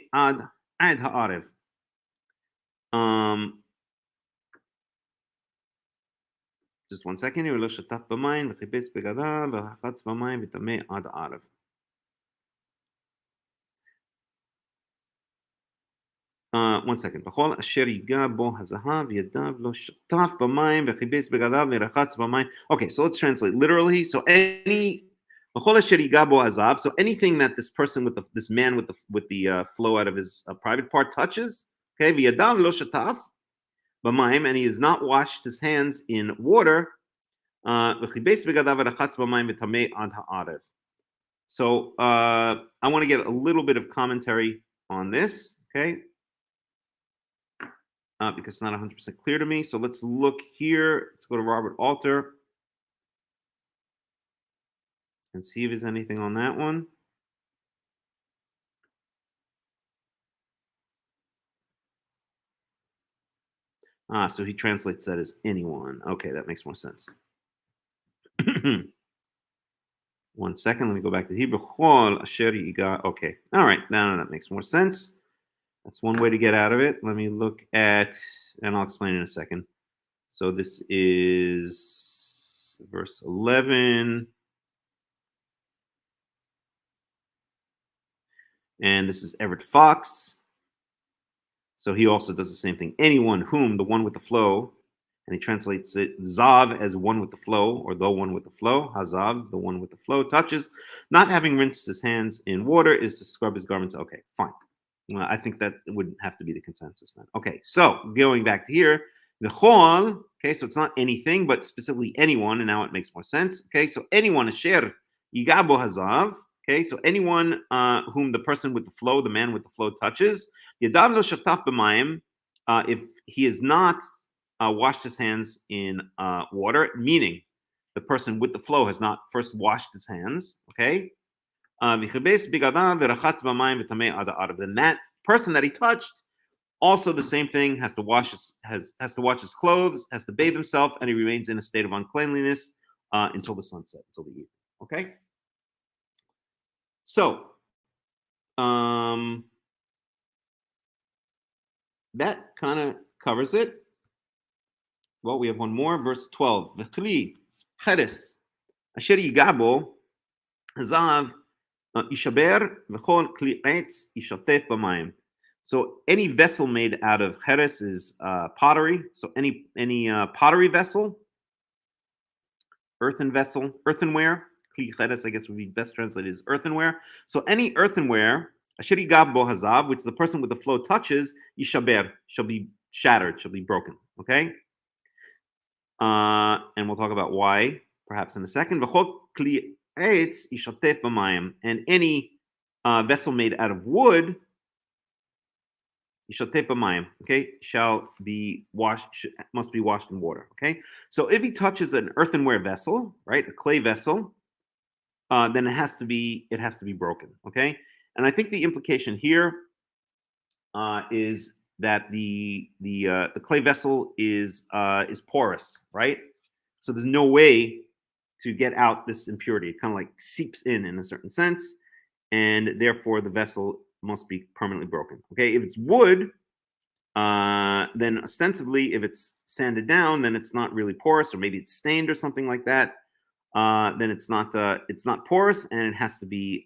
עד הערב. Just one second here. לא שטף במים וכיבס בגדיו ורחץ במים וטמא עד הערב. One second. בכל אשר ייגע בו הזהב ידיו לא שטף במים וכיבס בגדיו ורחץ במים. Okay, so let's translate literally. So בכל אשר ייגע בו הזהב. So anything that this person this man with the flow out of his private part touches, Okay, v'yadav lo shataf b'mayim, and he has not washed his hands in water. V'chibes b'gadav v'rachatz b'mayim v'tamei ad ha'arev. So I want to get a little bit of commentary on this, okay? Because it's not 100% clear to me. So let's look here. Let's go to Robert Alter and see if there's anything on that one. So he translates that as anyone. Okay, that makes more sense. 1 second, let me go back to Hebrew. Okay, all right, now that makes more sense. That's one way to get out of it. Let me look at, and I'll explain in a second. So this is verse 11. And this is Everett Fox. So he also does the same thing. Anyone whom, the one with the flow, and he translates it Zav as one with the flow, or the one with the flow. Hazav, the one with the flow, touches, not having rinsed his hands in water, is to scrub his garments. Okay, fine. Well, I think that would have to be the consensus then. Okay, so going back to here, Nechol, okay, so it's not anything, but specifically anyone, and now it makes more sense. Okay, so anyone, Asher, Yigabo Hazav, okay, so anyone whom the person with the flow, the man with the flow touches, Yadav lo shataf b'mayim, if he has not washed his hands in water, meaning the person with the flow has not first washed his hands, okay? Then that person that he touched, also the same thing, has to wash his clothes, has to bathe himself, and he remains in a state of uncleanliness until the sunset, until the evening. Okay. So that kind of covers it. Well, we have one more, verse 12. V'chli cheres asher yigabo hazav ishaber v'chol kli etz ishatef b'mayim. So any vessel made out of cheres is pottery. So any pottery vessel, earthenware. Kli cheres, I guess, would be best translated as earthenware. So any earthenware, asher yigabo hazav, which the person with the flow touches, ishaber, shall be shattered, shall be broken. Okay. And we'll talk about why perhaps in a second. And any vessel made out of wood, okay, shall be washed, must be washed in water. Okay, so if he touches an earthenware vessel, right, a clay vessel, then it has to be broken. Okay, and I think the implication here is that the clay vessel is porous, right? So there's no way to get out this impurity. It kind of like seeps in a certain sense, and therefore the vessel must be permanently broken. Okay, if it's wood, then ostensibly, if it's sanded down, then it's not really porous, or maybe it's stained or something like that. Then it's not porous, and it has to be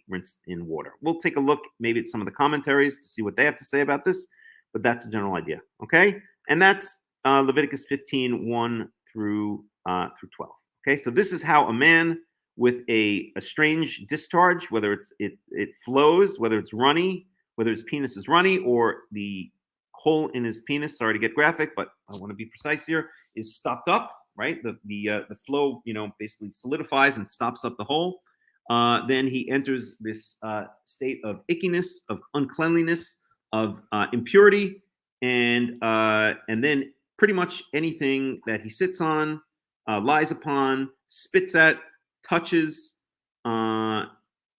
rinsed in water. We'll take a look maybe at some of the commentaries to see what they have to say about this, but that's a general idea. Okay, and that's Leviticus 15, 1 through 12. Okay, so this is how a man with a strange discharge, whether it flows, whether it's runny, whether his penis is runny, or the hole in his penis, sorry to get graphic, but I want to be precise here, is stopped up. Right, the flow, basically solidifies and stops up the hole. Then he enters this state of ickiness, of uncleanliness, of impurity, and then pretty much anything that he sits on, lies upon, spits at, touches, or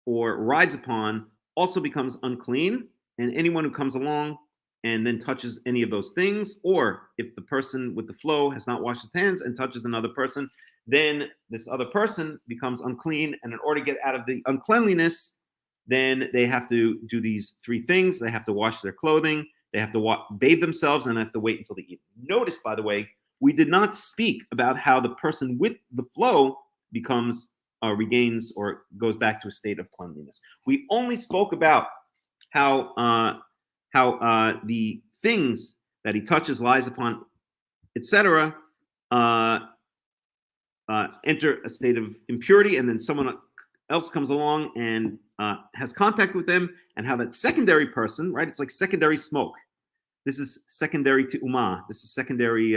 rides upon also becomes unclean. And anyone who comes along and then touches any of those things, or if the person with the flow has not washed his hands and touches another person, then this other person becomes unclean. And in order to get out of the uncleanliness, then they have to do these three things. They have to wash their clothing, they have to bathe themselves, and they have to wait until the evening. Notice, by the way, we did not speak about how the person with the flow becomes, regains, or goes back to a state of cleanliness. We only spoke about how the things that he touches, lies upon, etc., enter a state of impurity, and then someone else comes along and has contact with them, and how that secondary person, right? It's like secondary smoke. This is secondary to umah. This is secondary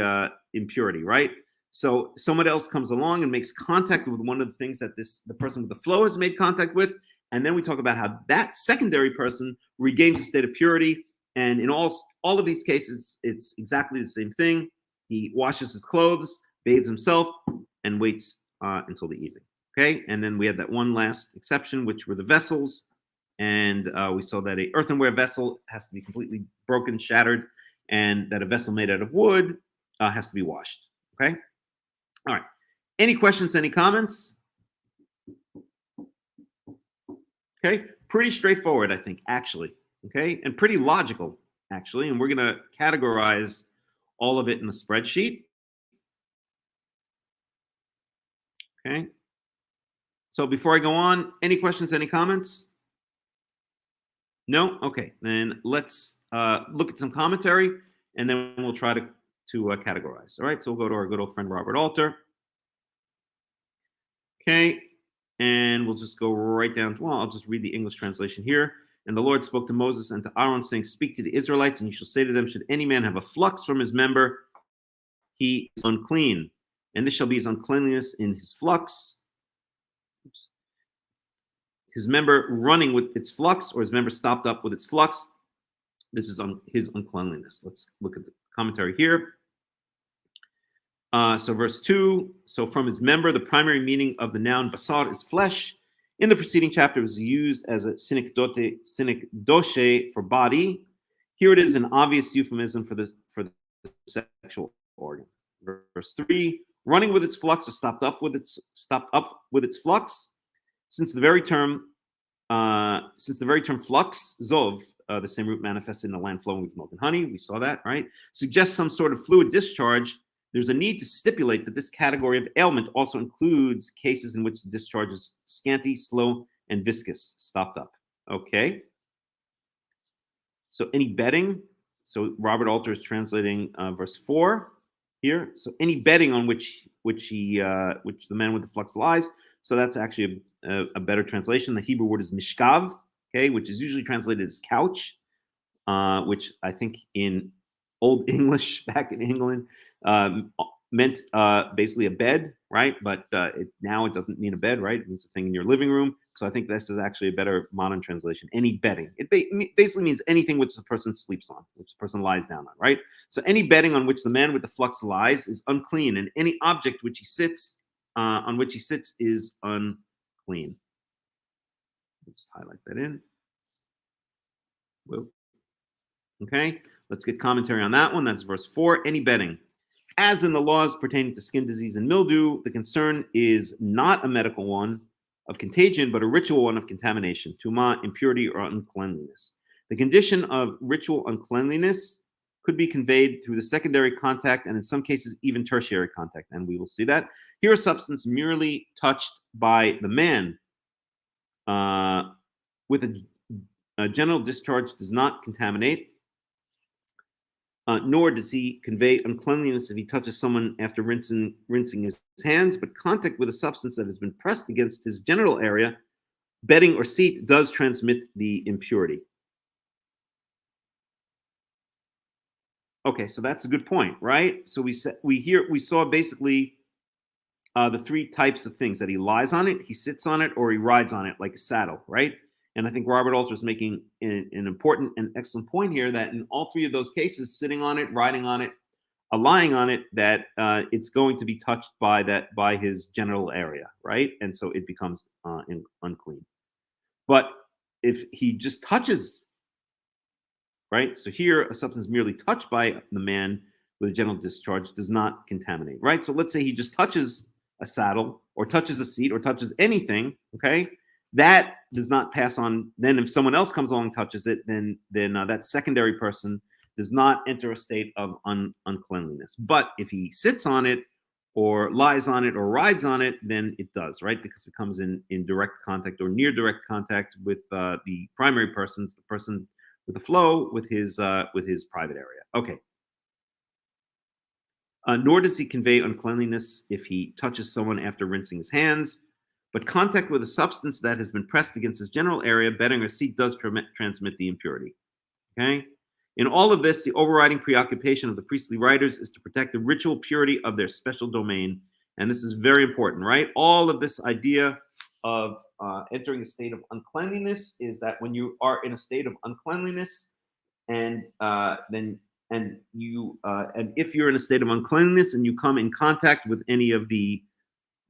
impurity, right? So someone else comes along and makes contact with one of the things that the person with the flow has made contact with, and then we talk about how that secondary person regains a state of purity. And in all of these cases, it's exactly the same thing. He washes his clothes, bathes himself, and waits until the evening. Okay, and then we had that one last exception, which were the vessels. And we saw that an earthenware vessel has to be completely broken, shattered, and that a vessel made out of wood has to be washed. Okay? All right. Any questions, any comments? Okay, pretty straightforward, I think, actually. Okay, and pretty logical, actually. And we're going to categorize all of it in the spreadsheet. Okay. So before I go on, any questions, any comments? No? Okay, then let's look at some commentary, and then we'll try to categorize. All right, so we'll go to our good old friend Robert Alter. Okay, and we'll just go right down to, well, I'll just read the English translation here. And the Lord spoke to Moses and to Aaron, saying, speak to the Israelites, and you shall say to them, should any man have a flux from his member, he is unclean. And this shall be his uncleanliness in his flux. Oops. His member running with its flux, or his member stopped up with its flux. This is his uncleanliness. Let's look at the commentary here. So verse 2, so from his member, the primary meaning of the noun basar is flesh. In the preceding chapter, it was used as a synekdoshe for body. Here it is an obvious euphemism for the sexual organ. Verse 3, running with its flux, or stopped up with its flux. Since the very term flux, zov, the same root manifested in the land flowing with milk and honey, we saw that, right? Suggests some sort of fluid discharge. There's a need to stipulate that this category of ailment also includes cases in which the discharge is scanty, slow, and viscous, stopped up. Okay. So any bedding. So Robert Alter is translating verse 4 here. So any bedding on which the man with the flux lies. So that's actually a better translation. The Hebrew word is mishkav, okay, which is usually translated as couch, which I think in Old English back in England meant basically a bed, right? But now it doesn't mean a bed, right? It means a thing in your living room. So I think this is actually a better modern translation. Any bedding. It basically means anything which the person sleeps on, which the person lies down on, right? So any bedding on which the man with the flux lies is unclean, and any object which he sits on which he sits is unclean. I'll just highlight that in. Whoa. Okay, let's get commentary on that one. That's verse 4. Any bedding. As in the laws pertaining to skin disease and mildew, the concern is not a medical one of contagion, but a ritual one of contamination, tumah, impurity, or uncleanliness. The condition of ritual uncleanliness could be conveyed through the secondary contact, and in some cases, even tertiary contact, and we will see that. Here, a substance merely touched by the man with a genital discharge does not contaminate, nor does he convey uncleanliness if he touches someone after rinsing his hands, but contact with a substance that has been pressed against his genital area, bedding or seat, does transmit the impurity. Okay, so that's a good point, right? So we saw basically the three types of things: that he lies on it, he sits on it, or he rides on it like a saddle, right? And I think Robert Alter is making an important and excellent point here, that in all three of those cases, sitting on it, riding on it, lying on it, that it's going to be touched by his genital area, right? And so it becomes unclean. But if he just touches, right? So here, a substance merely touched by the man with a genital discharge does not contaminate, right? So let's say he just touches a saddle, or touches a seat, or touches anything, okay? That does not pass on. Then if someone else comes along and touches it, then that secondary person does not enter a state of uncleanliness. But if he sits on it, or lies on it, or rides on it, then it does, right? Because it comes in direct contact or near direct contact with the primary persons, the person with the flow, with his private area. Okay. Nor does he convey uncleanliness if he touches someone after rinsing his hands. but contact with a substance that has been pressed against his general area, bedding, or seat does transmit the impurity. Okay? In all of this, the overriding preoccupation of the priestly writers is to protect the ritual purity of their special domain. And this is very important, right? All of this idea of entering a state of uncleanliness is that when you are in a state of uncleanliness, and if you're in a state of uncleanliness and you come in contact with any of the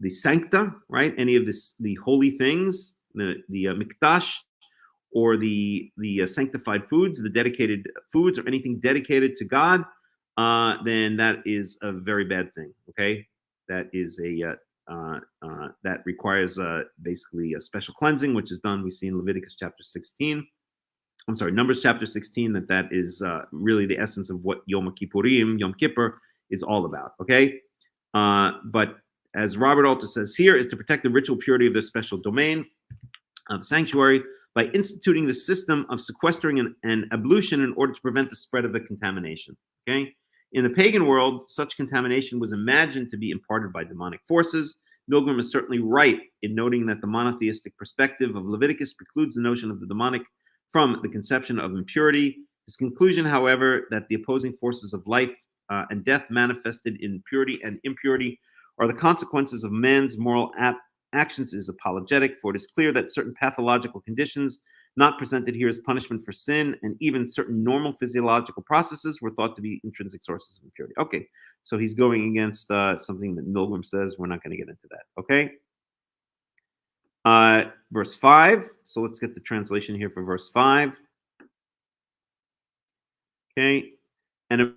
sancta, right? Any of the holy things, the mikdash, or the sanctified foods, the dedicated foods, or anything dedicated to God, then that is a very bad thing. Okay, that is that requires basically a special cleansing, which is done. We see in Leviticus chapter 16. I'm sorry, Numbers chapter 16. That is really the essence of what Yom Kippurim, Yom Kippur, is all about. Okay, but as Robert Alter says here, is to protect the ritual purity of their special domain of the sanctuary by instituting the system of sequestering an ablution in order to prevent the spread of the contamination. Okay, in the pagan world, such contamination was imagined to be imparted by demonic forces. Milgram is certainly right in noting that the monotheistic perspective of Leviticus precludes the notion of the demonic from the conception of impurity. His conclusion, however, that the opposing forces of life and death manifested in purity and impurity are the consequences of man's moral actions is apologetic, for it is clear that certain pathological conditions not presented here as punishment for sin, and even certain normal physiological processes were thought to be intrinsic sources of impurity. Okay, so he's going against something that Milgram says. We're not going to get into that. Okay. Verse 5. So let's get the translation here for verse 5. Okay. And a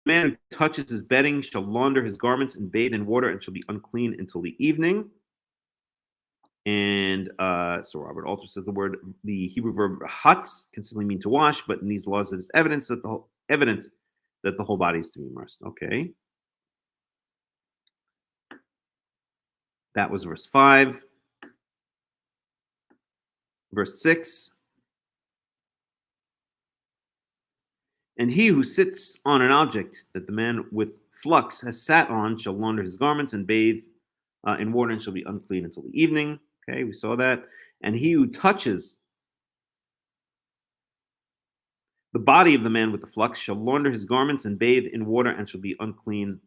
man who touches his bedding shall launder his garments and bathe in water and shall be unclean until the evening. And so Robert Alter says the Hebrew verb hatz can simply mean to wash, but in these laws it is evident that the whole body is to be immersed. Okay. That was verse 5. Verse 6. And he who sits on an object that the man with flux has sat on shall launder his garments and bathe in water and shall be unclean until the evening. Okay, we saw that. And he who touches the body of the man with the flux shall launder his garments and bathe in water and shall be unclean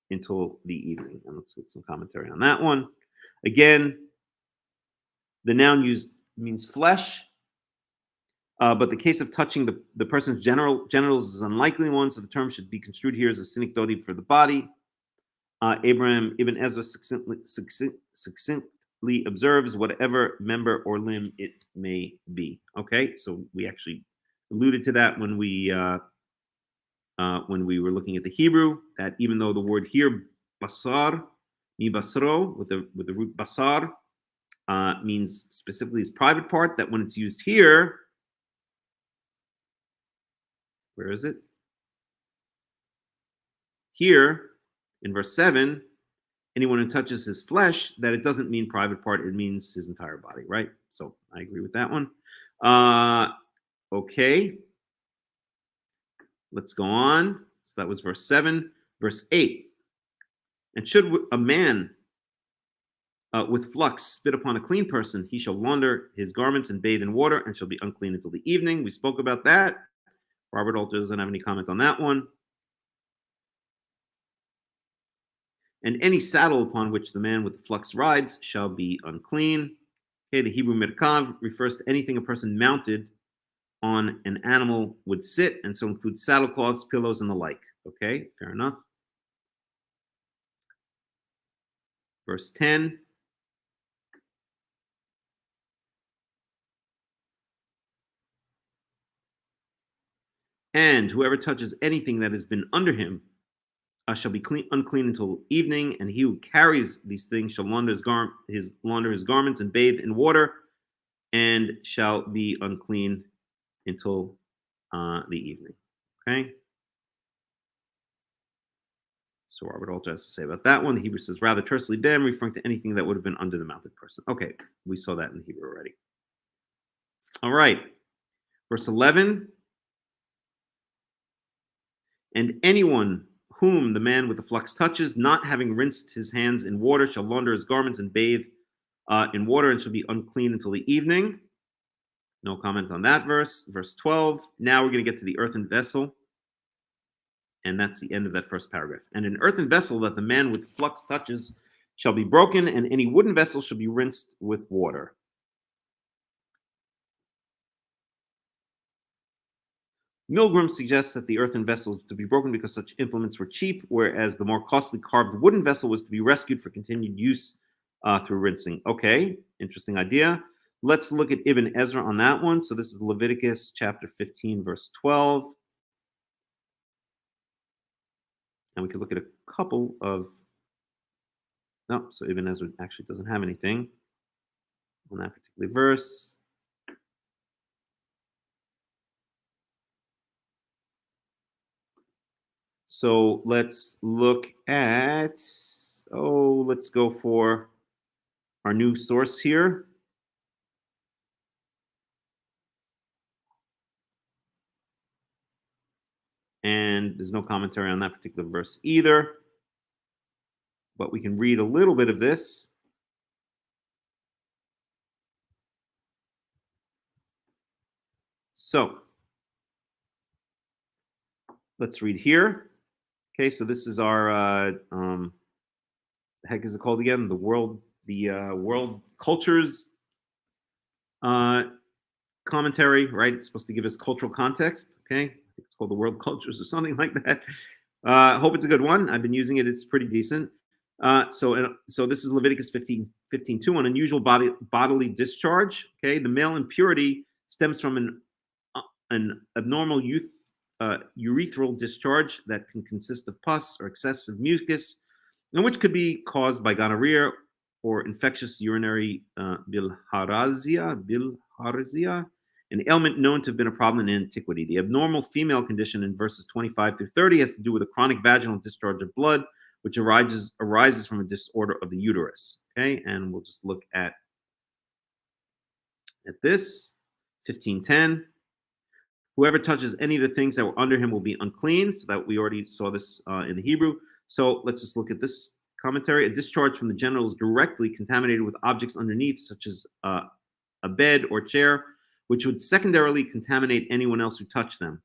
until the evening. And let's get some commentary on that one. Again, the noun used means flesh, but the case of touching the person's genitals is an unlikely one, so the term should be construed here as a synecdoche for the body. Abraham Ibn Ezra succinctly observes whatever member or limb it may be. Okay, so we actually alluded to that when we were looking at the Hebrew, that even though the word here basar, mi basro, with the root basar, means specifically his private part, that when it's used here, where is it? Here, in verse 7, anyone who touches his flesh, that it doesn't mean private part, it means his entire body, right? So I agree with that one. Okay. Let's go on. So that was verse 7. Verse 8. And should a man with flux spit upon a clean person, he shall launder his garments and bathe in water and shall be unclean until the evening. We spoke about that. Robert Alter doesn't have any comment on that one. And any saddle upon which the man with the flux rides shall be unclean. Okay, the Hebrew Merkav refers to anything a person mounted on an animal would sit, and so includes saddlecloths, pillows, and the like. Okay, fair enough. Verse 10. And whoever touches anything that has been under him shall be unclean until evening, and he who carries these things shall launder his garments and bathe in water, and shall be unclean until the evening. Okay. So Robert Alter has to say about that one. The Hebrew says rather tersely bem, referring to anything that would have been under the mounted person. Okay, we saw that in the Hebrew already. All right, verse 11. And anyone whom the man with the flux touches, not having rinsed his hands in water, shall launder his garments and bathe in water and shall be unclean until the evening. No comment on that verse. Verse 12. Now we're going to get to the earthen vessel. And that's the end of that first paragraph. And an earthen vessel that the man with flux touches shall be broken, and any wooden vessel shall be rinsed with water. Milgram suggests that the earthen vessel is to be broken because such implements were cheap, whereas the more costly carved wooden vessel was to be rescued for continued use through rinsing. Okay, interesting idea. Let's look at Ibn Ezra on that one. So this is Leviticus chapter 15, verse 12. And we could look at a couple of... No, so Ibn Ezra actually doesn't have anything on that particular verse. So let's look at, let's go for our new source here. And there's no commentary on that particular verse either. But we can read a little bit of this. So let's read here. Okay, so this is our the heck is it called again? The world cultures commentary, right? It's supposed to give us cultural context. Okay, I think it's called the world cultures or something like that. Hope it's a good one. I've been using it. It's pretty decent. So this is Leviticus 15:2 on unusual bodily discharge. Okay, the male impurity stems from an abnormal urethral discharge that can consist of pus or excessive mucus, and which could be caused by gonorrhea or infectious urinary bilharzia, an ailment known to have been a problem in antiquity. The abnormal female condition in verses 25 through 30 has to do with a chronic vaginal discharge of blood, which arises from a disorder of the uterus. Okay, and we'll just look at this 15:10. Whoever touches any of the things that were under him will be unclean. So that we already saw this in the Hebrew. So let's just look at this commentary. A discharge from the genitals directly contaminated with objects underneath, such as a bed or chair, which would secondarily contaminate anyone else who touched them.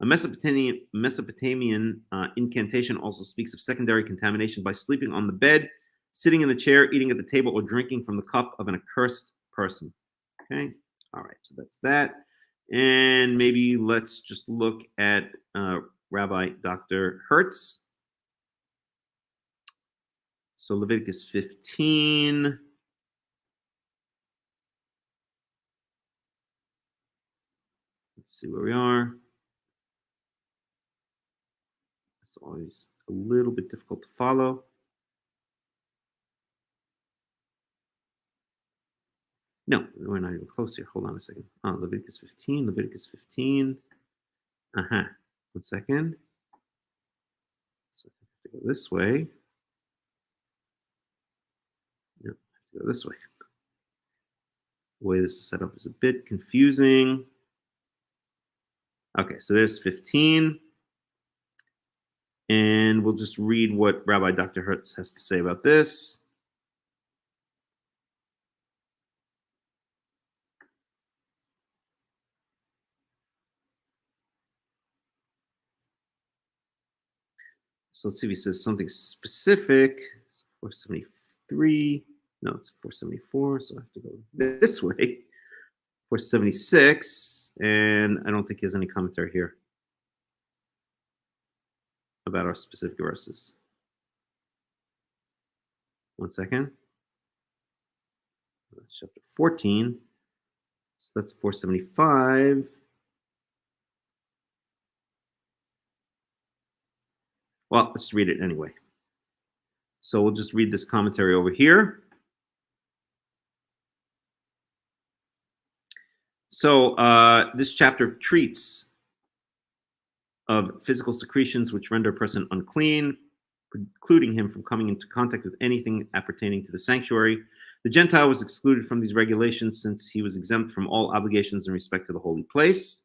A Mesopotamian incantation also speaks of secondary contamination by sleeping on the bed, sitting in the chair, eating at the table, or drinking from the cup of an accursed person. Okay, all right, so that's that. And maybe let's just look at Rabbi Dr. Hertz. So Leviticus 15. Let's see where we are. It's always a little bit difficult to follow. No, we're not even close here. Hold on a second. Leviticus 15, Leviticus 15. One second. So I have to go this way. No, I have to go this way. The way this is set up is a bit confusing. Okay, so there's 15. And we'll just read what Rabbi Dr. Hertz has to say about this. So let's see if he says something specific. 473. No, it's 474. So I have to go this way. 476. And I don't think he has any commentary here about our specific verses. One second. That's chapter 14. So that's 475. Well, let's read it anyway. So we'll just read this commentary over here. So this chapter treats of physical secretions which render a person unclean, precluding him from coming into contact with anything appertaining to the sanctuary. The Gentile was excluded from these regulations since he was exempt from all obligations in respect to the holy place.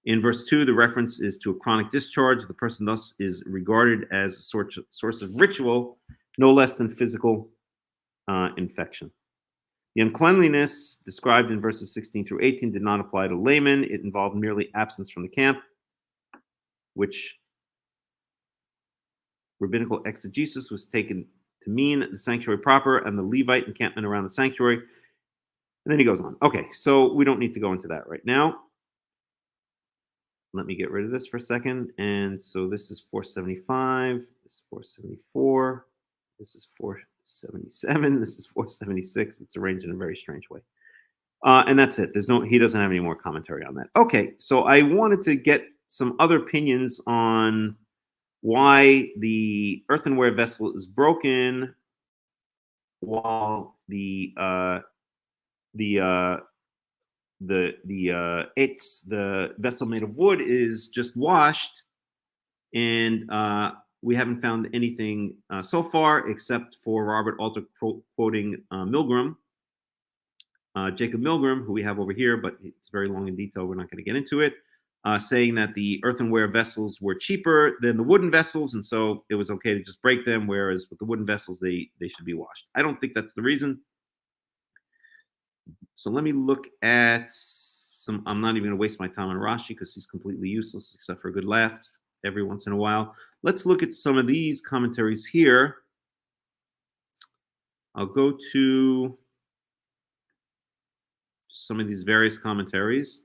In verse 2, the reference is to a chronic discharge. The person thus is regarded as a source of ritual, no less than physical infection. The uncleanliness described in verses 16 through 18 did not apply to laymen. It involved merely absence from the camp, which rabbinical exegesis was taken to mean the sanctuary proper and the Levite encampment around the sanctuary. And then he goes on. Okay, so we don't need to go into that right now. Let me get rid of this for a second. And so this is 475, this is 474, this is 477, this is 476. It's arranged in a very strange way. And that's it. He doesn't have any more commentary on that. Okay, so I wanted to get some other opinions on why the earthenware vessel is broken while the vessel made of wood is just washed, and we haven't found anything so far except for Robert Alter quoting Milgram, Jacob Milgram, who we have over here, but it's very long in detail. We're not going to get into it. Saying that the earthenware vessels were cheaper than the wooden vessels, and so it was okay to just break them, whereas with the wooden vessels, they should be washed. I don't think that's the reason. So let me look at some. I'm not even going to waste my time on Rashi because he's completely useless except for a good laugh every once in a while. Let's look at some of these commentaries here. I'll go to some of these various commentaries.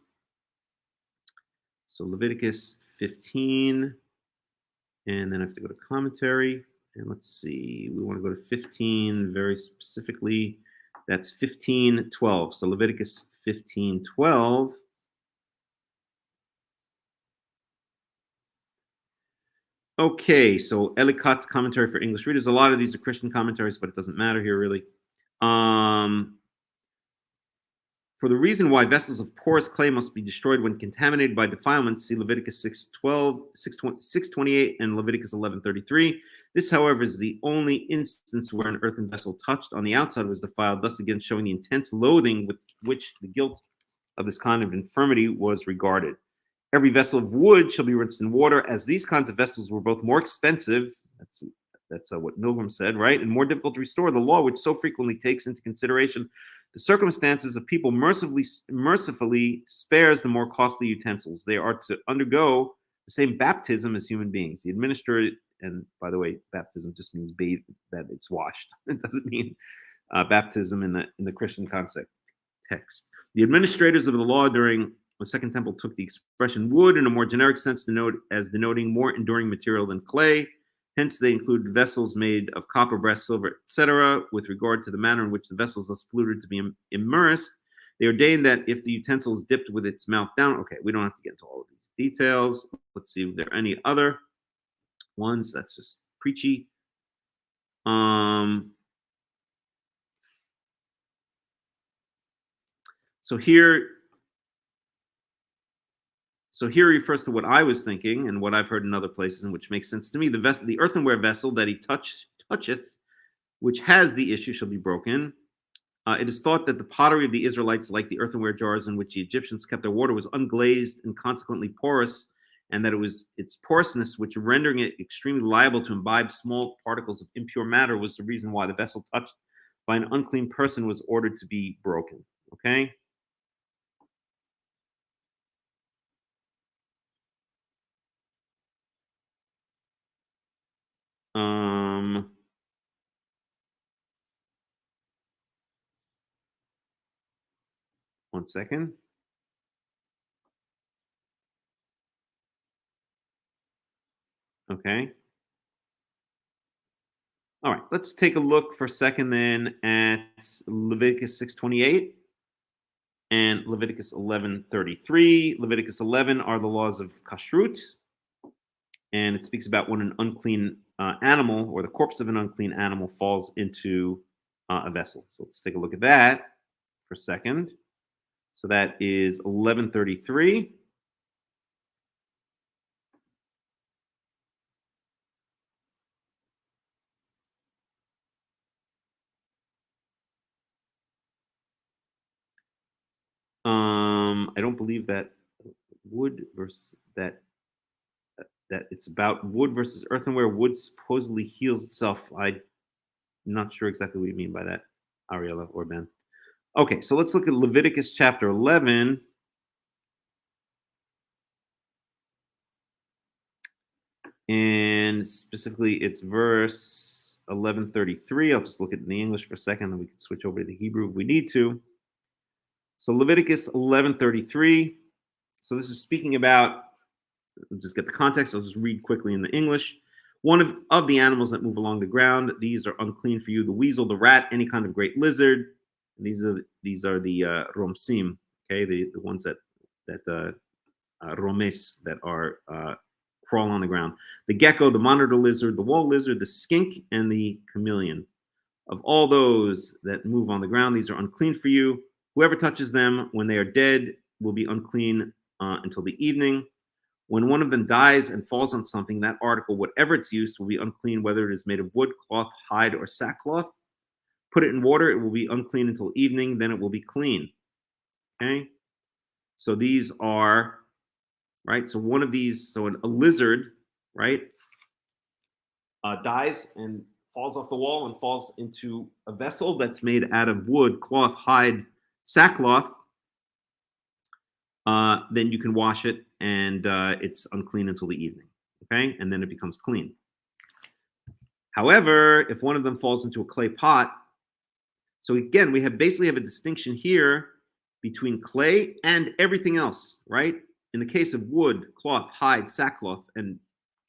So Leviticus 15, and then I have to go to commentary. And let's see, we want to go to 15 very specifically. That's 15:12. So Leviticus 15:12. Okay, so Ellicott's commentary for English readers. A lot of these are Christian commentaries, but it doesn't matter here really. For the reason why vessels of porous clay must be destroyed when contaminated by defilement, see Leviticus 6:12, 6:28, and Leviticus 11:33. This, however, is the only instance where an earthen vessel touched on the outside was defiled, thus again showing the intense loathing with which the guilt of this kind of infirmity was regarded. Every vessel of wood shall be rinsed in water, as these kinds of vessels were both more expensive, that's what Milgram said, right, and more difficult to restore. The law, which so frequently takes into consideration the circumstances of people, mercifully spares the more costly utensils. They are to undergo the same baptism as human beings. The administrator, and by the way, baptism just means bathe, that it's washed. It doesn't mean baptism in the Christian concept text. The administrators of the law during the Second Temple took the expression wood in a more generic sense as denoting more enduring material than clay. Hence, they include vessels made of copper, brass, silver, etc. With regard to the manner in which the vessel is thus polluted to be immersed, they ordained that if the utensil is dipped with its mouth down, okay, we don't have to get into all of these details. Let's see if there are any other ones. That's just preachy. So here he refers to what I was thinking and what I've heard in other places, and which makes sense to me. The earthenware vessel that he toucheth, which has the issue, shall be broken. It is thought that the pottery of the Israelites, like the earthenware jars in which the Egyptians kept their water, was unglazed and consequently porous, and that it was its porousness which, rendering it extremely liable to imbibe small particles of impure matter, was the reason why the vessel touched by an unclean person was ordered to be broken. Okay? One second. Okay. All right, let's take a look for a second then at Leviticus 6:28 and Leviticus 11:33. Leviticus 11 are the laws of kashrut, and it speaks about when an unclean animal or the corpse of an unclean animal falls into a vessel. So let's take a look at that for a second. So that is 11:33. I don't believe that wood versus that it's about wood versus earthenware. Wood supposedly heals itself. I'm not sure exactly what you mean by that, Ariella or Ben. Okay, so let's look at Leviticus chapter 11. And specifically, it's verse 1133. I'll just look at it in the English for a second, then we can switch over to the Hebrew if we need to. So Leviticus 1133. So this is speaking about, I'll just get the context. I'll just read quickly in the English. One of the animals that move along the ground, these are unclean for you: the weasel, the rat, any kind of great lizard. And these are the romsim, okay, the ones that romes, that are crawl on the ground. The gecko, the monitor lizard, the wall lizard, the skink, and the chameleon. Of all those that move on the ground, these are unclean for you. Whoever touches them when they are dead will be unclean until the evening. When one of them dies and falls on something, that article, whatever its use, will be unclean, whether it is made of wood, cloth, hide, or sackcloth. Put it in water, it will be unclean until evening, then it will be clean. Okay? So these are, right? So one of these, so a lizard, right, dies and falls off the wall and falls into a vessel that's made out of wood, cloth, hide, sackcloth. Then you can wash it, and it's unclean until the evening. Okay, and then it becomes clean. However, if one of them falls into a clay pot, so again, we basically have a distinction here between clay and everything else, right? In the case of wood, cloth, hide, sackcloth, and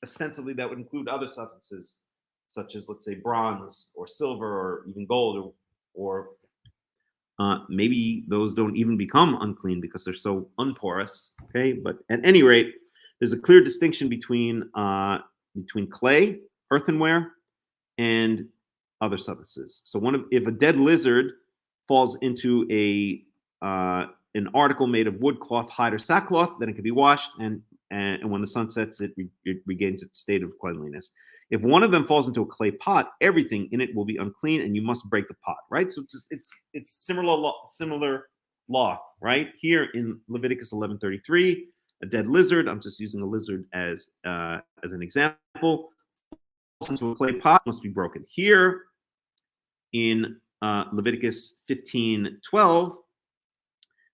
ostensibly that would include other substances, such as, let's say, bronze or silver or even gold, or maybe those don't even become unclean because they're so unporous. Okay, but at any rate, there's a clear distinction between clay, earthenware, and other substances. So if a dead lizard falls into an article made of wood, cloth, hide, or sackcloth, then it can be washed, and when the sun sets, it regains its state of cleanliness. If one of them falls into a clay pot, everything in it will be unclean, and you must break the pot. Right? So it's similar law. Right here in Leviticus 11:33, a dead lizard. I'm just using a lizard as an example. Falls into a clay pot, must be broken. Here in Leviticus 15:12.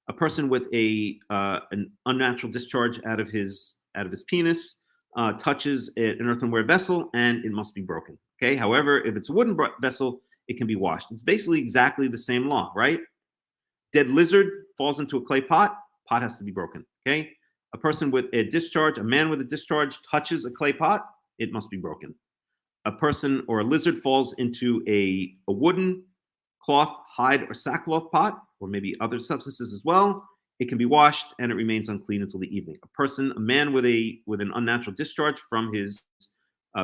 A person with an unnatural discharge out of his penis touches an earthenware vessel, and it must be broken. Okay. However, if it's a wooden vessel, it can be washed. It's basically exactly the same law, right? Dead lizard falls into a clay pot, pot has to be broken. Okay. A person with a discharge, a man with a discharge, touches a clay pot, it must be broken. A person or a lizard falls into a wooden, cloth, hide, or sackcloth pot, or maybe other substances as well, it can be washed and it remains unclean until the evening. A man with an unnatural discharge from his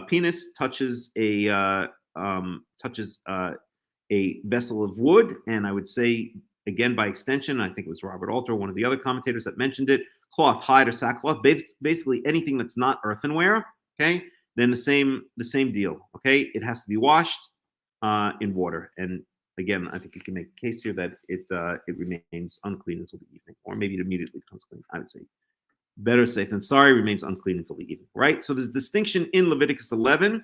penis touches a vessel of wood, and I would say, again, by extension, I think it was Robert Alter, one of the other commentators, that mentioned it, cloth, hide, or sackcloth, basically anything that's not earthenware. Okay, then the same deal. Okay, it has to be washed in water. And again, I think you can make a case here that it remains unclean until the evening, or maybe it immediately becomes clean. I would say better safe than sorry, remains unclean until the evening, right? So there's distinction in Leviticus 11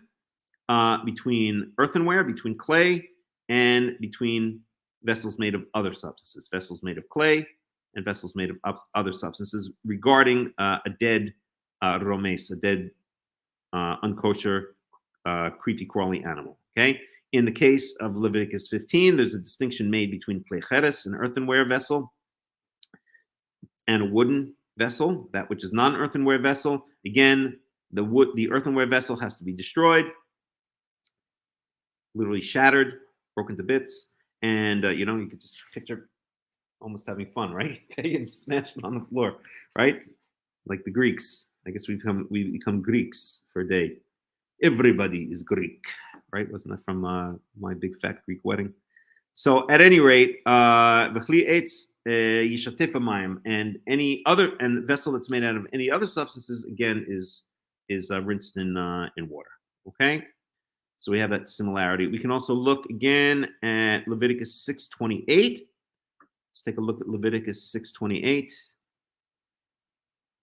between earthenware, between clay, and between vessels made of other substances, vessels made of clay and vessels made of other substances, regarding a dead romes, a dead unkosher, creepy, crawly animal, okay? In the case of Leviticus 15, there's a distinction made between plecheres, an earthenware vessel, and a wooden vessel, that which is not an earthenware vessel. Again, the earthenware vessel has to be destroyed, literally shattered, broken to bits, and you could just picture almost having fun, right? Getting smashed on the floor, right? Like the Greeks. I guess we become Greeks for a day. Everybody is Greek, right? Wasn't that from my big fat Greek wedding? So at any rate, v'chli eitz yishatef b'mayim, and any other vessel that's made out of any other substances, again, is rinsed in water. Okay, so we have that similarity. We can also look again at Leviticus 6:28. Let's take a look at Leviticus 6:28.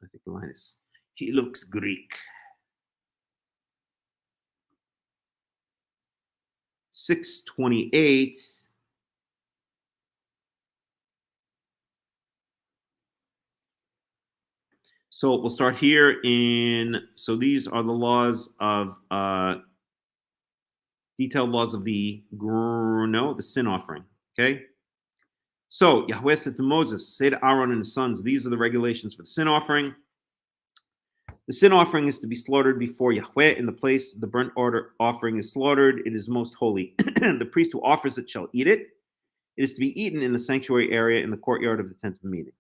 I think Linus. He looks Greek. 628. So we'll start here so these are the laws of, detailed laws of the sin offering, okay? So Yahweh said to Moses, say to Aaron and his sons, these are the regulations for the sin offering. The sin offering is to be slaughtered before Yahweh in the place the burnt offering is slaughtered. It is most holy. The priest who offers it shall eat it. It is to be eaten in the sanctuary area in the courtyard of the tent of meeting.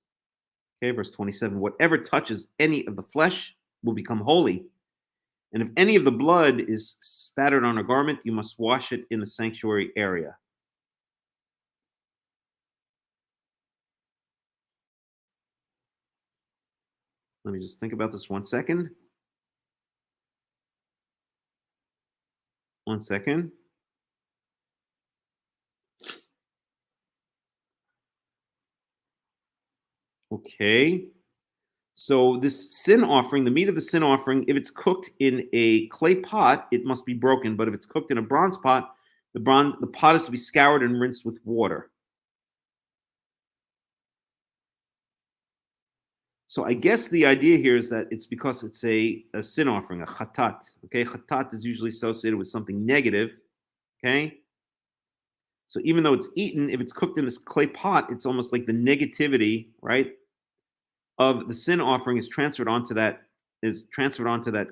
Okay, verse 27. Whatever touches any of the flesh will become holy. And if any of the blood is spattered on a garment, you must wash it in the sanctuary area. Let me just think about this 1 second. 1 second. Okay. So this sin offering, the meat of the sin offering, if it's cooked in a clay pot, it must be broken. But if it's cooked in a bronze pot, the pot is to be scoured and rinsed with water. So I guess the idea here is that it's because it's a sin offering, a chatat. Okay, chatat is usually associated with something negative. Okay. So even though it's eaten, if it's cooked in this clay pot, it's almost like the negativity, right, of the sin offering is transferred onto that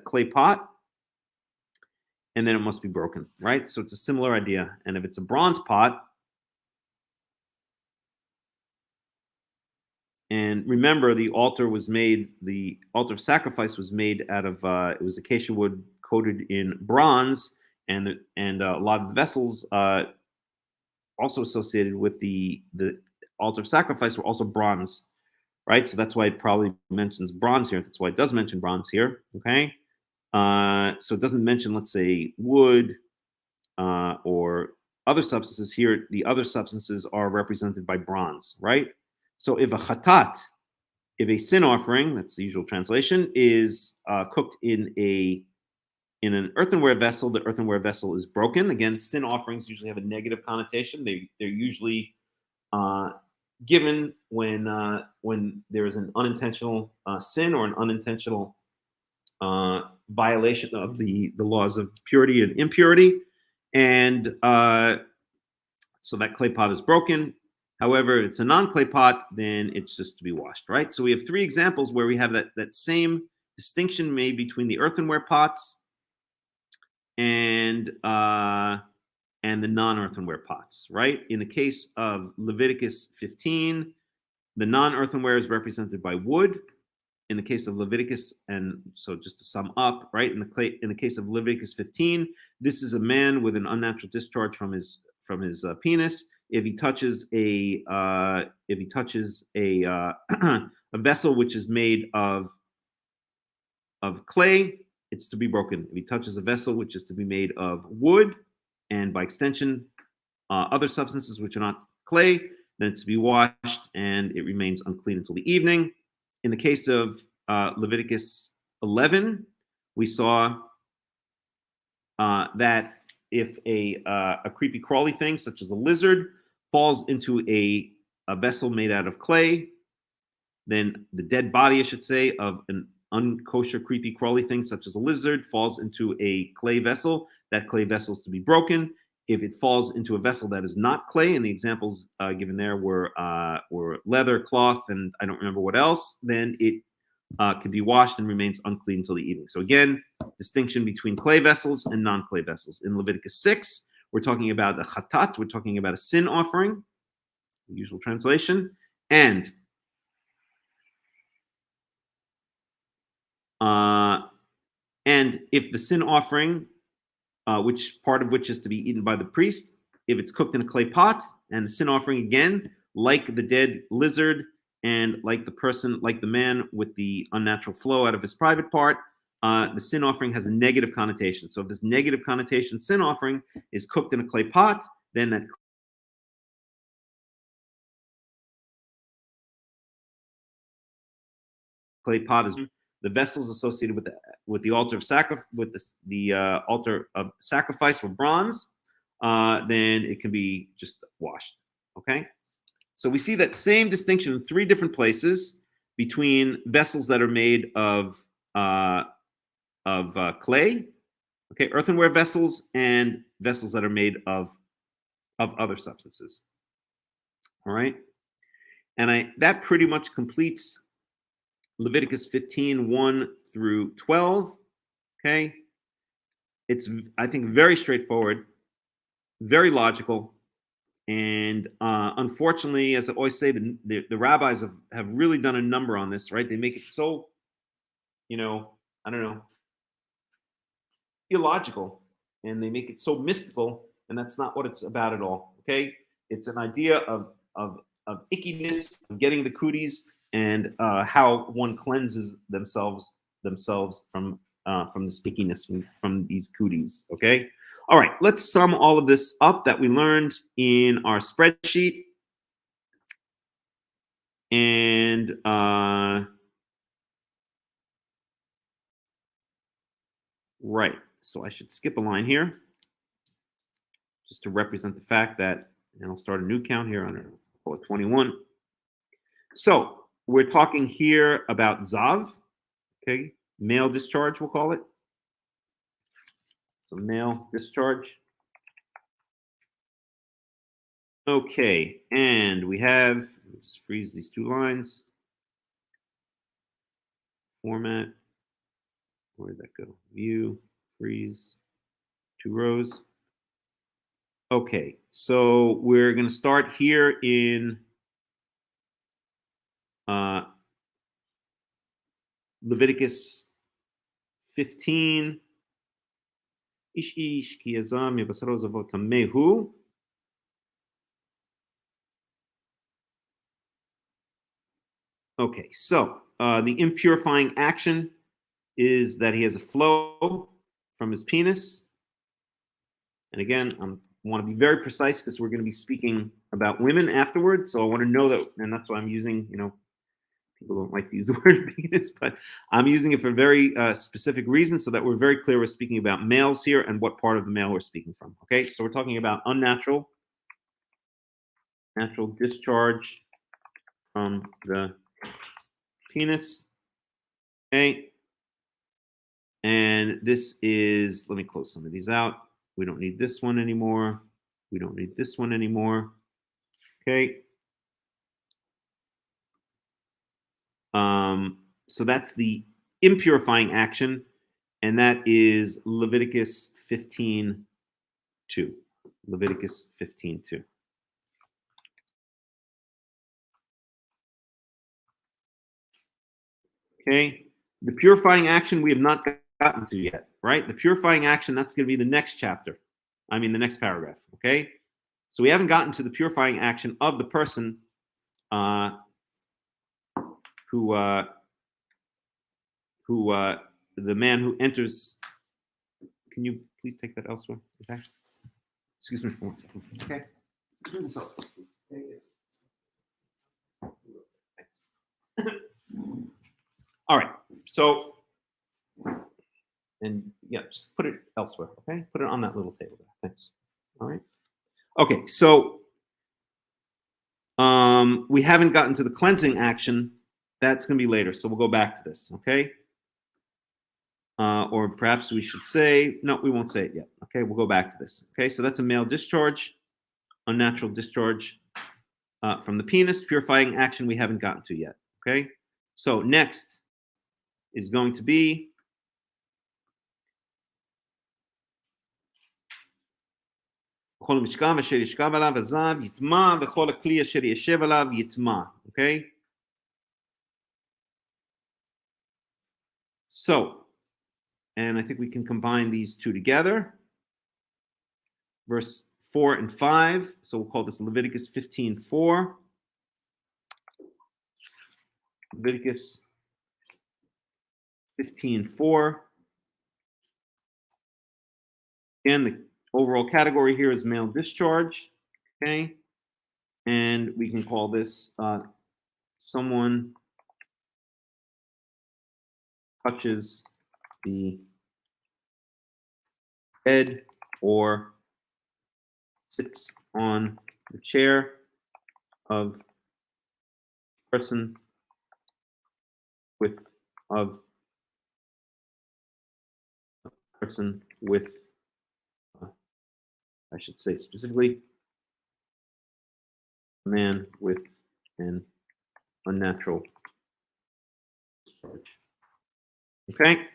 clay pot, and then it must be broken, right? So it's a similar idea. And if it's a bronze pot, and remember, the altar of sacrifice was made out of it was acacia wood coated in bronze, and a lot of the vessels also associated with the altar of sacrifice were also bronze, right? So that's why it probably mentions bronze here. That's why it does mention bronze here. Okay, so it doesn't mention, let's say, wood or other substances here. The other substances are represented by bronze, right? So if a sin offering, that's the usual translation, is cooked in an earthenware vessel, the earthenware vessel is broken. Again, sin offerings usually have a negative connotation. They're usually given when there is an unintentional sin or an unintentional violation of the laws of purity and impurity, and so that clay pot is broken. However, if it's a non-clay pot, then it's just to be washed, right? So we have 3 examples where we have that same distinction made between the earthenware pots and the non-earthenware pots, right? In the case of Leviticus 15, the non-earthenware is represented by wood. In the case of Leviticus, and so just to sum up, right? In the case of Leviticus 15, this is a man with an unnatural discharge from his penis. If he touches a a vessel which is made of clay, it's to be broken. If he touches a vessel which is to be made of wood, and by extension, other substances which are not clay, then it's to be washed, and it remains unclean until the evening. In the case of Leviticus 11, we saw that if a creepy crawly thing, such as a lizard, falls into a vessel made out of clay, then the dead body, I should say, of an unkosher, creepy crawly thing, such as a lizard, falls into a clay vessel. That clay vessel is to be broken. If it falls into a vessel that is not clay, and the examples given there were leather, cloth, and I don't remember what else, then it can be washed and remains unclean until the evening. So again, distinction between clay vessels and non-clay vessels. In Leviticus 6, we're talking about a chatat, we're talking about a sin offering, the usual translation, and if the sin offering, which part of which is to be eaten by the priest, if it's cooked in a clay pot, and the sin offering, again, like the dead lizard and like the man with the unnatural flow out of his private part, the sin offering has a negative connotation. So if this negative connotation sin offering is cooked in a clay pot, then that clay pot is the vessels associated with the altar of sacrifice, with the altar of sacrifice were bronze, then it can be just washed. Okay, so we see that same distinction in 3 different places between vessels that are made of clay, okay, earthenware vessels, and vessels that are made of other substances. All right, and that pretty much completes Leviticus 15, 1 through 12. Okay, it's, I think, very straightforward, very logical, and unfortunately, as I always say, the rabbis have really done a number on this, right? They make it so, I don't know, illogical, and they make it so mystical, and that's not what it's about at all. Okay, it's an idea of ickiness, of getting the cooties, and how one cleanses themselves from the stickiness from these cooties. Okay, all right, let's sum all of this up that we learned in our spreadsheet, and right. So I should skip a line here just to represent the fact that, and I'll start a new count here on call it 21. So we're talking here about Zav, okay, male discharge, we'll call it. So male discharge. Okay, and we have, let me just freeze these 2 lines. Format, where did that go? View, freeze, 2 rows. Okay, so we're going to start here in Leviticus 15. Ish ish ki yazam yebasaro zavot tamehu. Okay, so the impurifying action is that he has a flow from his penis. And again, I want to be very precise because we're going to be speaking about women afterwards. So I want to know that, and that's why I'm using, people don't like to use the word penis, but I'm using it for a very specific reason so that we're very clear we're speaking about males here and what part of the male we're speaking from. Okay, so we're talking about natural discharge from the penis. Okay, and this is, let me close some of these out. We don't need this one anymore. We don't need this one anymore. Okay. So that's the impurifying action, and that is Leviticus 15:2. Leviticus 15:2. Okay. The purifying action we have not gotten to yet, right? The purifying action, that's going to be the next chapter. I mean, the next paragraph. Okay. So we haven't gotten to the purifying action of the person who the man who enters. Can you please take that elsewhere? Okay. Excuse me for 1 second. Okay. Do this elsewhere, please. Thanks. All right. So, and yeah, just put it elsewhere. Okay. Put it on that little table there. Thanks. All right. Okay. So, we haven't gotten to the cleansing action. That's going to be later. So we'll go back to this. Okay. Or perhaps we should say, no, we won't say it yet. Okay, we'll go back to this. Okay, so that's a male discharge, unnatural discharge from the penis, purifying action we haven't gotten to yet. Okay, so next is going to be okay, so, and I think we can combine these 2 together. Verse 4 and 5. So we'll call this Leviticus 15:4. Leviticus 15:4. Again, the overall category here is male discharge. Okay. And we can call this someone touches the bed or sits on the chair of person with I should say specifically, a man with an unnatural discharge. Okay?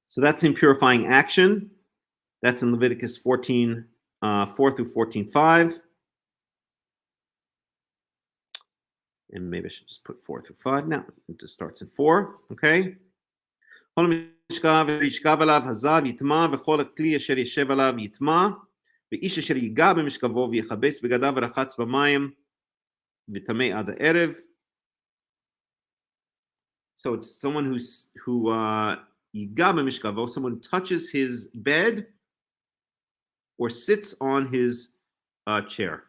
So that's impurifying action. That's in Leviticus 14, 4 through 14:5. And maybe I should just put 4 through 5 now. It just starts in 4. Okay? כל המשכב וישכב עליו הזב יטמע וכל הכלי אשר ישב עליו יטמע ואיש אשר ייגע במשכבו ויכבס בגדיו ורחץ במים וטמא עד הערב. So it's someone who ייגע במשכבו, someone who touches his bed or sits on his chair.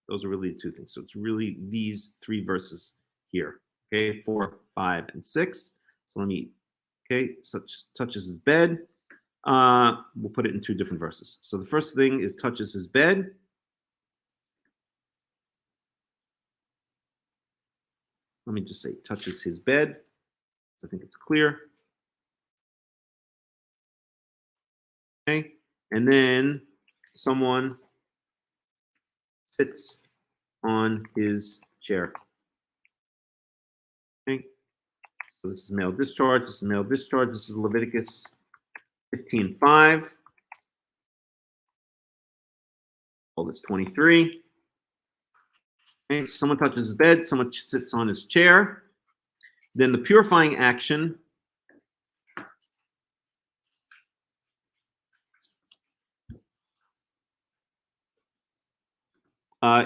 Those are really the two things. So it's really these three verses here. Okay, 4, 5, and 6. So let me, okay, such touches his bed. We'll put it in 2 different verses. So the first thing is touches his bed. Let me just say touches his bed. So I think it's clear. Okay, and then someone sits on his chair. Okay, so this is male discharge. This is male discharge. This is Leviticus 15:5. All this 23. Okay, someone touches his bed. Someone sits on his chair. Then the purifying action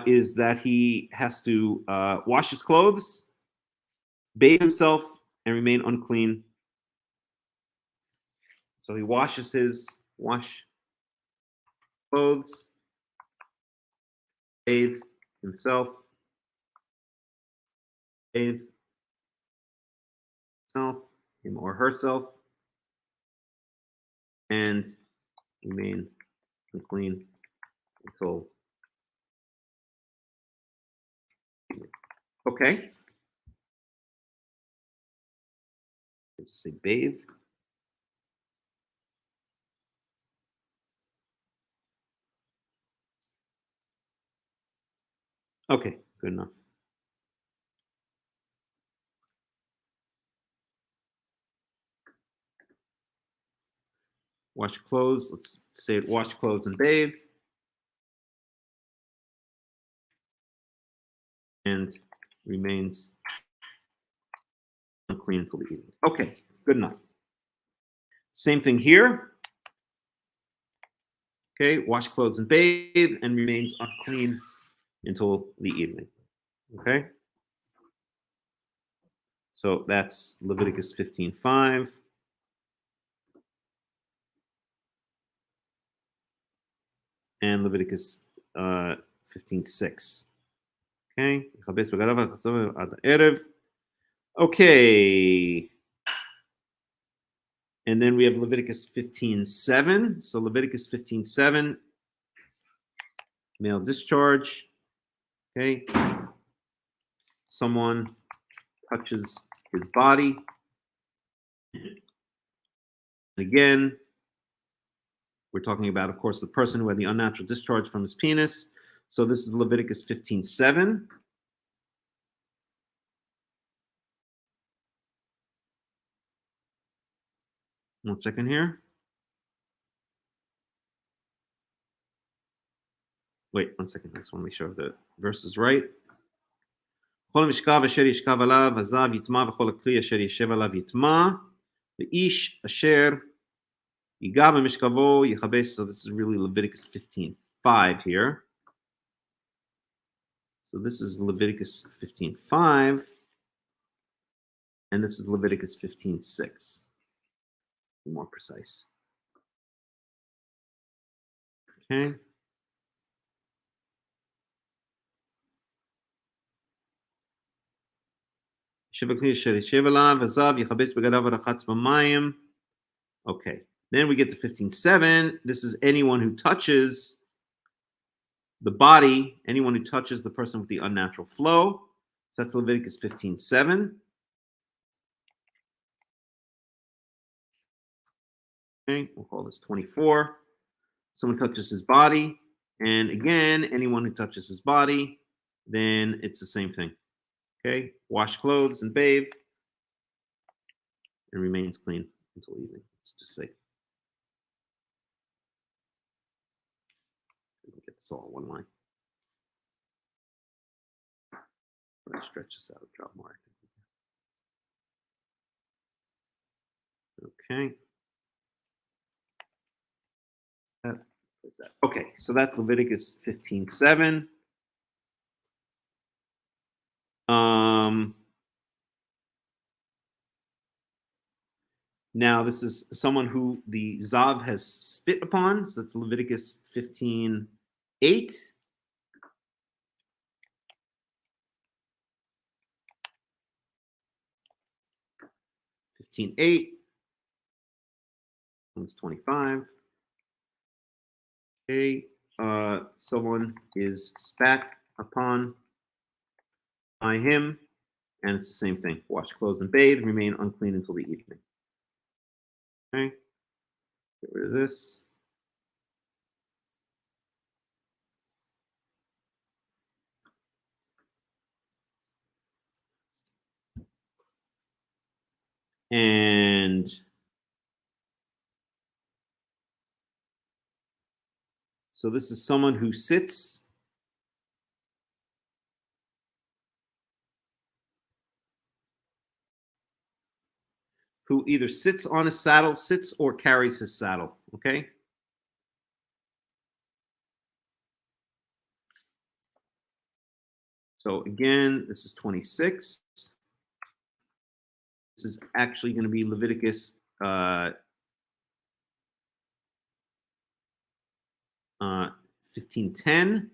is that he has to wash his clothes, bathe himself, and remain unclean. So he washes his clothes, bathe himself, him or herself, and remain unclean until. Okay. Just say bathe. Okay, good enough. Wash clothes. Let's say it, wash clothes and bathe. And remains unclean until the evening. Okay, good enough. Same thing here. Okay, wash clothes and bathe and remains unclean until the evening. Okay? So that's Leviticus 15:5. And Leviticus 15:6. Okay. Okay. And then we have Leviticus 15:7. So Leviticus 15:7, male discharge. Okay. Someone touches his body. Again, we're talking about, of course, the person who had the unnatural discharge from his penis. So this is Leviticus 15:7. One second here. Wait, 1 second. I just want to make sure the verse is right. כל המשכב אשר ישכב עליו הזב יטמע וכל הכלי אשר ישב עליו יטמע ואיש אשר ייגע במשכבו יכבס. So this is really Leviticus 15:5 here. So this is Leviticus 15:5 and this is Leviticus 15:6. Be more precise. Okay. Okay. Then we get to 15:7. This is anyone who touches the body, anyone who touches the person with the unnatural flow. So that's Leviticus 15:7. Okay, we'll call this 24. Someone touches his body, and again, anyone who touches his body, then it's the same thing. Okay, wash clothes and bathe, and remains clean until evening. Let's just say. We can get this all in one line. Let's stretch this out, drop more. Okay. Okay, so that's Leviticus 15:7. Now this is someone who the Zav has spit upon, so that's Leviticus 15:8. One's 25. Okay, someone is spat upon by him, and it's the same thing. Wash clothes and bathe, remain unclean until the evening. Okay, get rid of this. And so this is someone who sits who either sits on his saddle, sits or carries his saddle, okay? So again, this is 26. This is actually going to be Leviticus 15:10.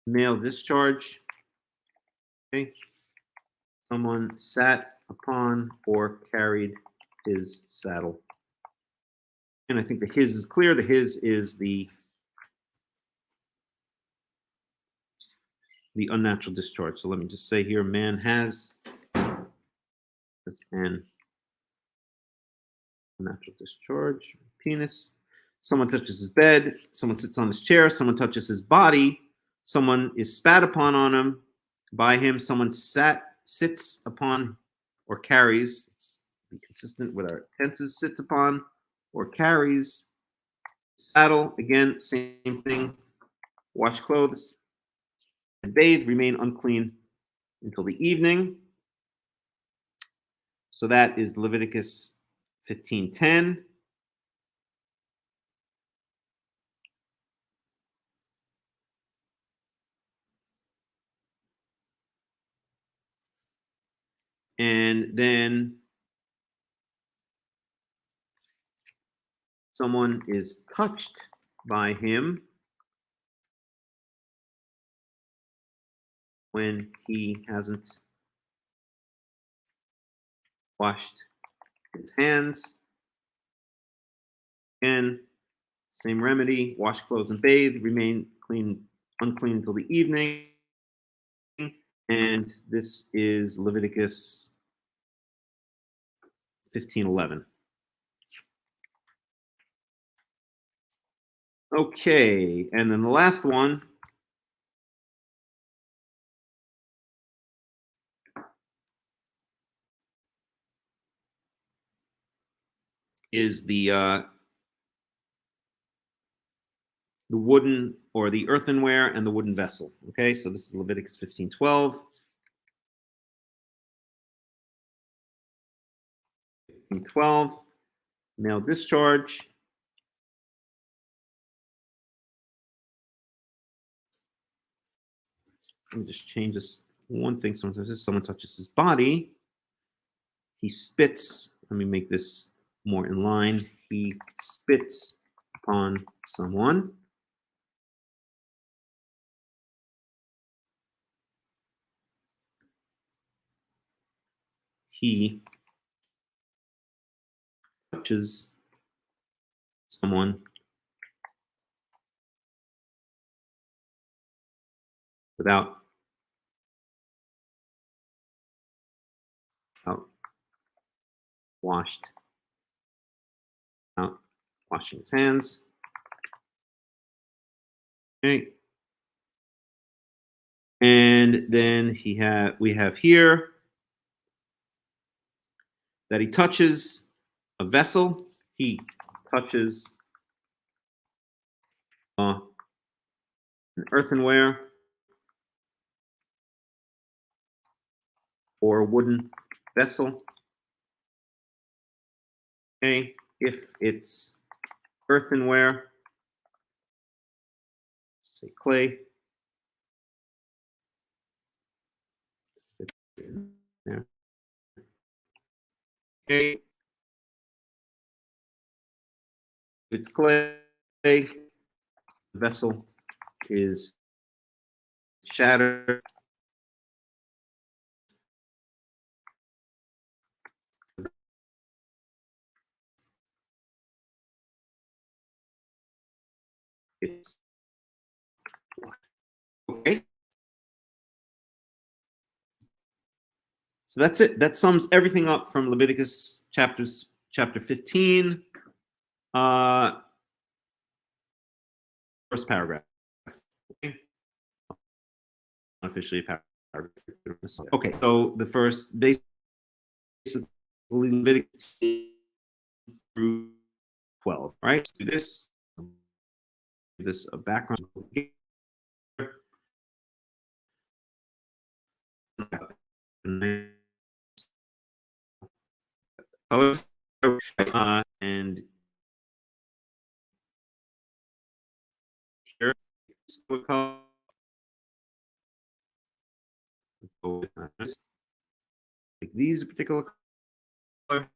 Male discharge. Okay. Someone sat upon or carried his saddle. And I think the his is clear. The his is the unnatural discharge. So let me just say here, man has an unnatural discharge, penis. Someone touches his bed. Someone sits on his chair. Someone touches his body. Someone is spat upon on him, by him. Someone sits upon or carries. Let's be consistent with our tenses. Sits upon or carries. Saddle, again, same thing. Wash clothes and bathe, remain unclean until the evening. So that is Leviticus 15:10. And then someone is touched by him when he hasn't washed his hands. Again, same remedy, wash clothes and bathe, remain unclean until the evening. And this is Leviticus 15:11. Okay, and then the last one is the wooden or the earthenware and the wooden vessel. Okay, so this is Leviticus 15:12. 15:12, male discharge. Let me just change this one thing. Someone touches his body. He spits. Let me make this more in line. He spits upon someone. He touches someone without washing his hands. Okay. And then we have here that he touches a vessel. He touches an earthenware or a wooden vessel. Okay, if it's earthenware, say clay. There. Okay. If it's clay, the vessel is shattered. It's okay. So that's it. That sums everything up from Leviticus chapter 15. First paragraph. Officially paragraph. Okay, so the first basically Leviticus through 12, right? Do this. Give this a background. And here like these particular color.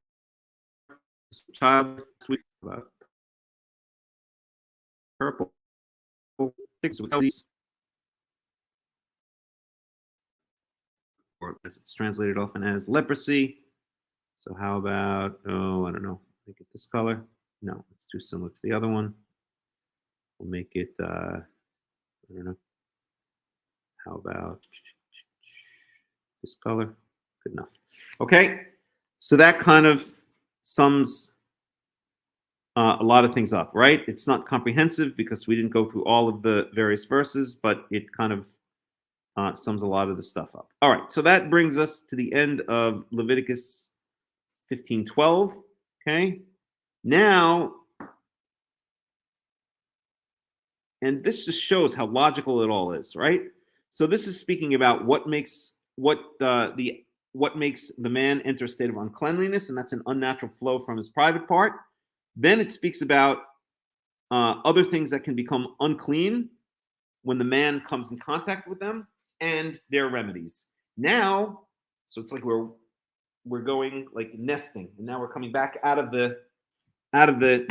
Child sweet purple. Things with these, or as it's translated often as leprosy. So how about, I don't know, make it this color. No, it's too similar to the other one. We'll make it, I don't know. How about this color? Good enough. Okay, so that kind of sums a lot of things up, right? It's not comprehensive because we didn't go through all of the various verses, but it kind of sums a lot of the stuff up. All right, so that brings us to the end of Leviticus 15:12. Okay, now, and this just shows how logical it all is, right? So this is speaking about what makes the man enter a state of uncleanliness, and that's an unnatural flow from his private part. Then it speaks about other things that can become unclean when the man comes in contact with them, and their remedies. Now, so it's like we're going like nesting, and now we're coming back out of the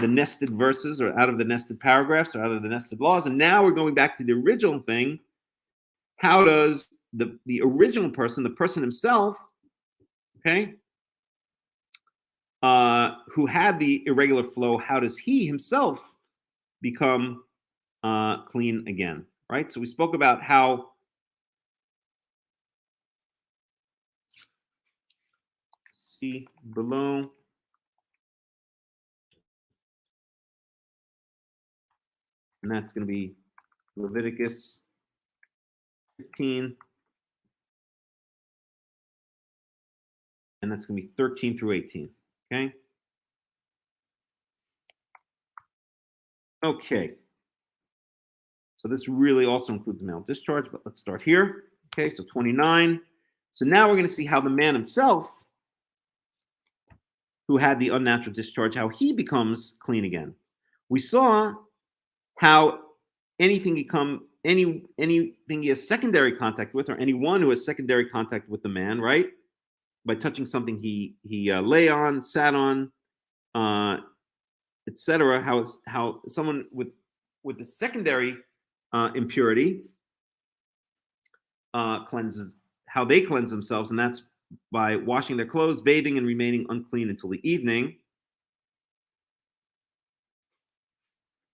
nested verses, or out of the nested paragraphs, or out of the nested laws, and now we're going back to the original thing. How does the original person, the person himself, okay, who had the irregular flow, how does he himself become clean again, right? So we spoke about how see below. And that's going to be Leviticus 15. And that's going to be 13 through 18. Okay. Okay. So this really also includes the male discharge, but let's start here. Okay, so 29. So now we're going to see how the man himself, who had the unnatural discharge, how he becomes clean again. We saw how anything he has secondary contact with, or anyone who has secondary contact with the man, right? By touching something he lay on, sat on, etc. How someone with the secondary impurity cleanses, how they cleanse themselves, and that's by washing their clothes, bathing, and remaining unclean until the evening.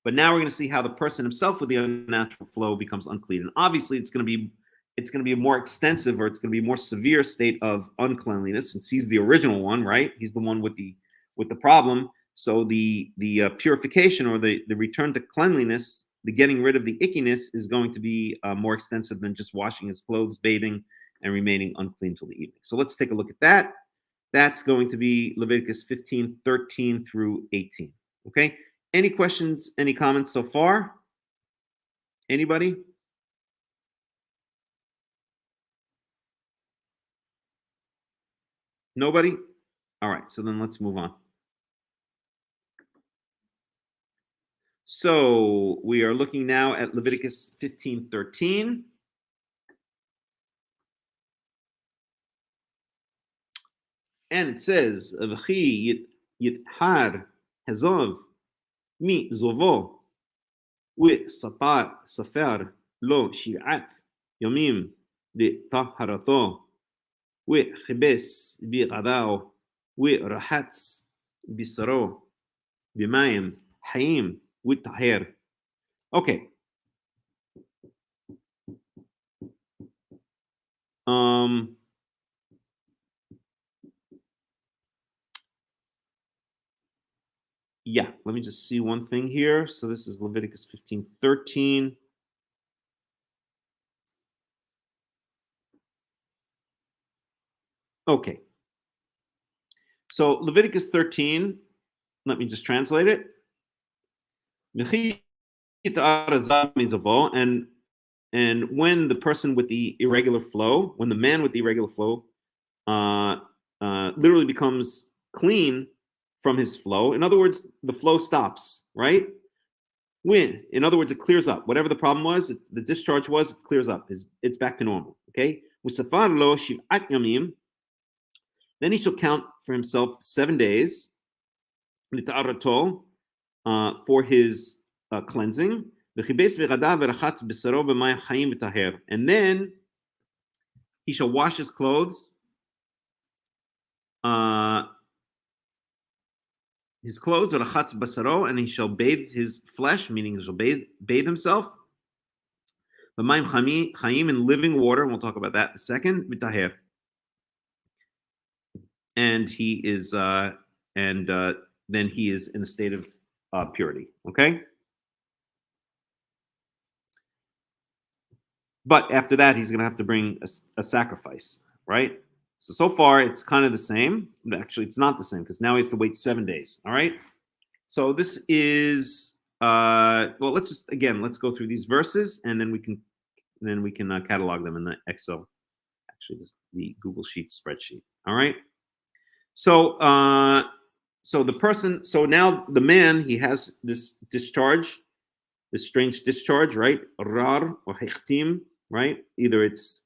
But now we're going to see how the person himself with the unnatural flow becomes unclean, and obviously it's going to be a more extensive, or it's going to be a more severe state of uncleanliness, since he's the original one, right? He's the one with the problem. So the purification, or the return to cleanliness, the getting rid of the ickiness, is going to be more extensive than just washing his clothes, bathing, and remaining unclean till the evening. So let's take a look at that. That's going to be Leviticus 15:13 through 18. Okay. Any questions? Any comments so far? Anybody? Nobody? All right. So then let's move on. So we are looking now at Leviticus 15:13. And it says, "V'chi yithar hazov mi zovo safer lo shi'at yomim litaharato chibes bi'gadao rahatz bisaro b'mayim hayim v'taher." Okay. Yeah, let me just see one thing here. So this is Leviticus 15:13. Okay. So Leviticus 13, let me just translate it. And when the person with the irregular flow, when the man with the irregular flow literally becomes clean from his flow, in other words, the flow stops, right? When, in other words, it clears up. Whatever the problem was, the discharge was, it clears up. It's back to normal, okay? Then he shall count for himself 7 days for his cleansing. And then he shall wash his clothes, and he shall bathe his flesh, meaning he shall bathe himself. In living water, and we'll talk about that in a second. And he is, then he is in a state of purity. Okay. But after that, he's going to have to bring a sacrifice, right? So far, it's kind of the same. Actually, it's not the same, because now he has to wait 7 days. All right. So this is well. Let's go through these verses, and then we can catalog them in the Excel. Actually, the Google Sheet spreadsheet. All right. So the person. So now the man, he has this discharge, this strange discharge, right? Rar or hechtim, right? Either it's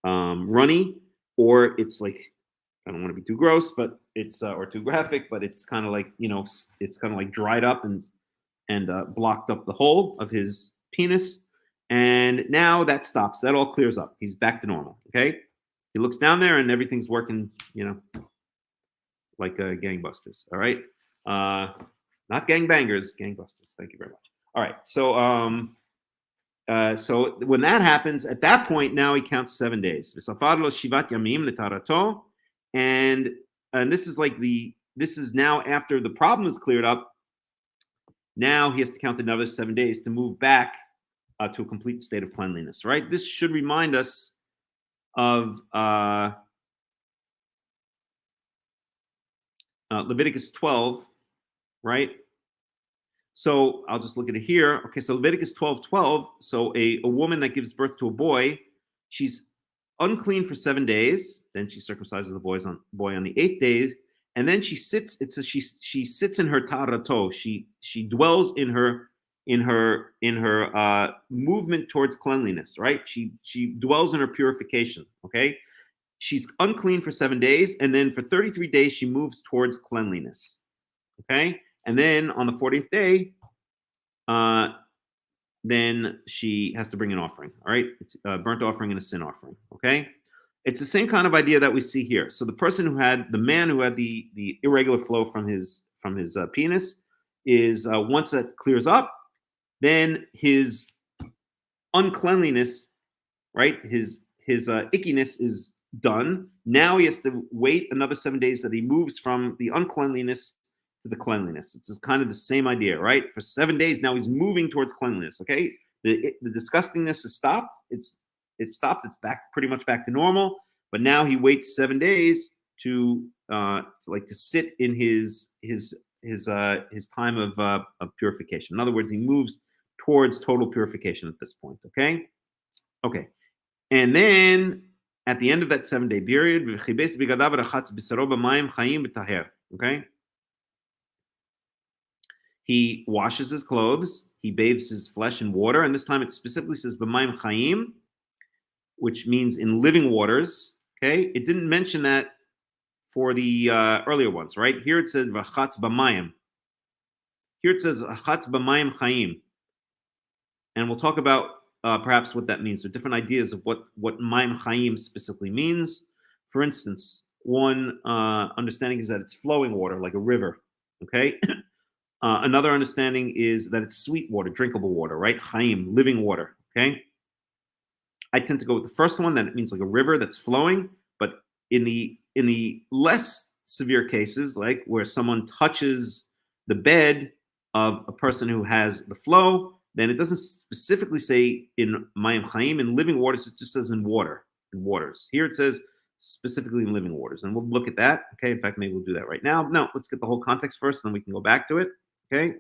runny, or it's like, I don't want to be too gross, but it's or too graphic, but it's kind of like, it's kind of like dried up and blocked up the hole of his penis. And now that stops. That all clears up. He's back to normal. Okay. He looks down there and everything's working, like gangbusters. All right. Not gangbangers, gangbusters. Thank you very much. All right. So so when that happens, at that point, now he counts 7 days. And this is now after the problem is cleared up. Now he has to count another 7 days to move back to a complete state of cleanliness, right? This should remind us of Leviticus 12, right? So I'll just look at it here. Okay, so Leviticus 12:12. So a woman that gives birth to a boy, she's unclean for 7 days. Then she circumcises the boy on the 8th day, and then she sits. It says she sits in her tarato. She dwells in her movement towards cleanliness, right? She dwells in her purification. Okay, she's unclean for 7 days, and then for 33 days she moves towards cleanliness. Okay, and then on the 40th day, then she has to bring an offering. All right, it's a burnt offering and a sin offering. Okay, it's the same kind of idea that we see here. So the man who had the irregular flow from his penis is once that clears up, then his uncleanliness, right? His ickiness is done. Now he has to wait another 7 days that he moves from the uncleanliness to the cleanliness. It's kind of the same idea, right? For 7 days now he's moving towards cleanliness. Okay, the disgustingness is stopped. It's stopped. It's back pretty much back to normal. But now he waits 7 days to sit in his time of purification. In other words, he moves towards total purification at this point. Okay. And then at the end of that 7 day period, okay, he washes his clothes, he bathes his flesh in water, and this time it specifically says b'mayim chayim, which means in living waters. Okay, it didn't mention that for the earlier ones, right? Here it says v'chatz b'mayim. Here it says v'chatz b'mayim chayim, and we'll talk about perhaps what that means. There are different ideas of what mayim chayim specifically means. For instance, one understanding is that it's flowing water, like a river. Okay. Another understanding is that it's sweet water, drinkable water, right? Chayim, living water. Okay. I tend to go with the first one, that it means like a river that's flowing. But in the less severe cases, like where someone touches the bed of a person who has the flow, then it doesn't specifically say in mayim chayim, in living waters, it just says in waters. Here it says specifically in living waters, and we'll look at that. Okay, in fact, maybe we'll do that right now. No, let's get the whole context first, and then we can go back to it. Okay.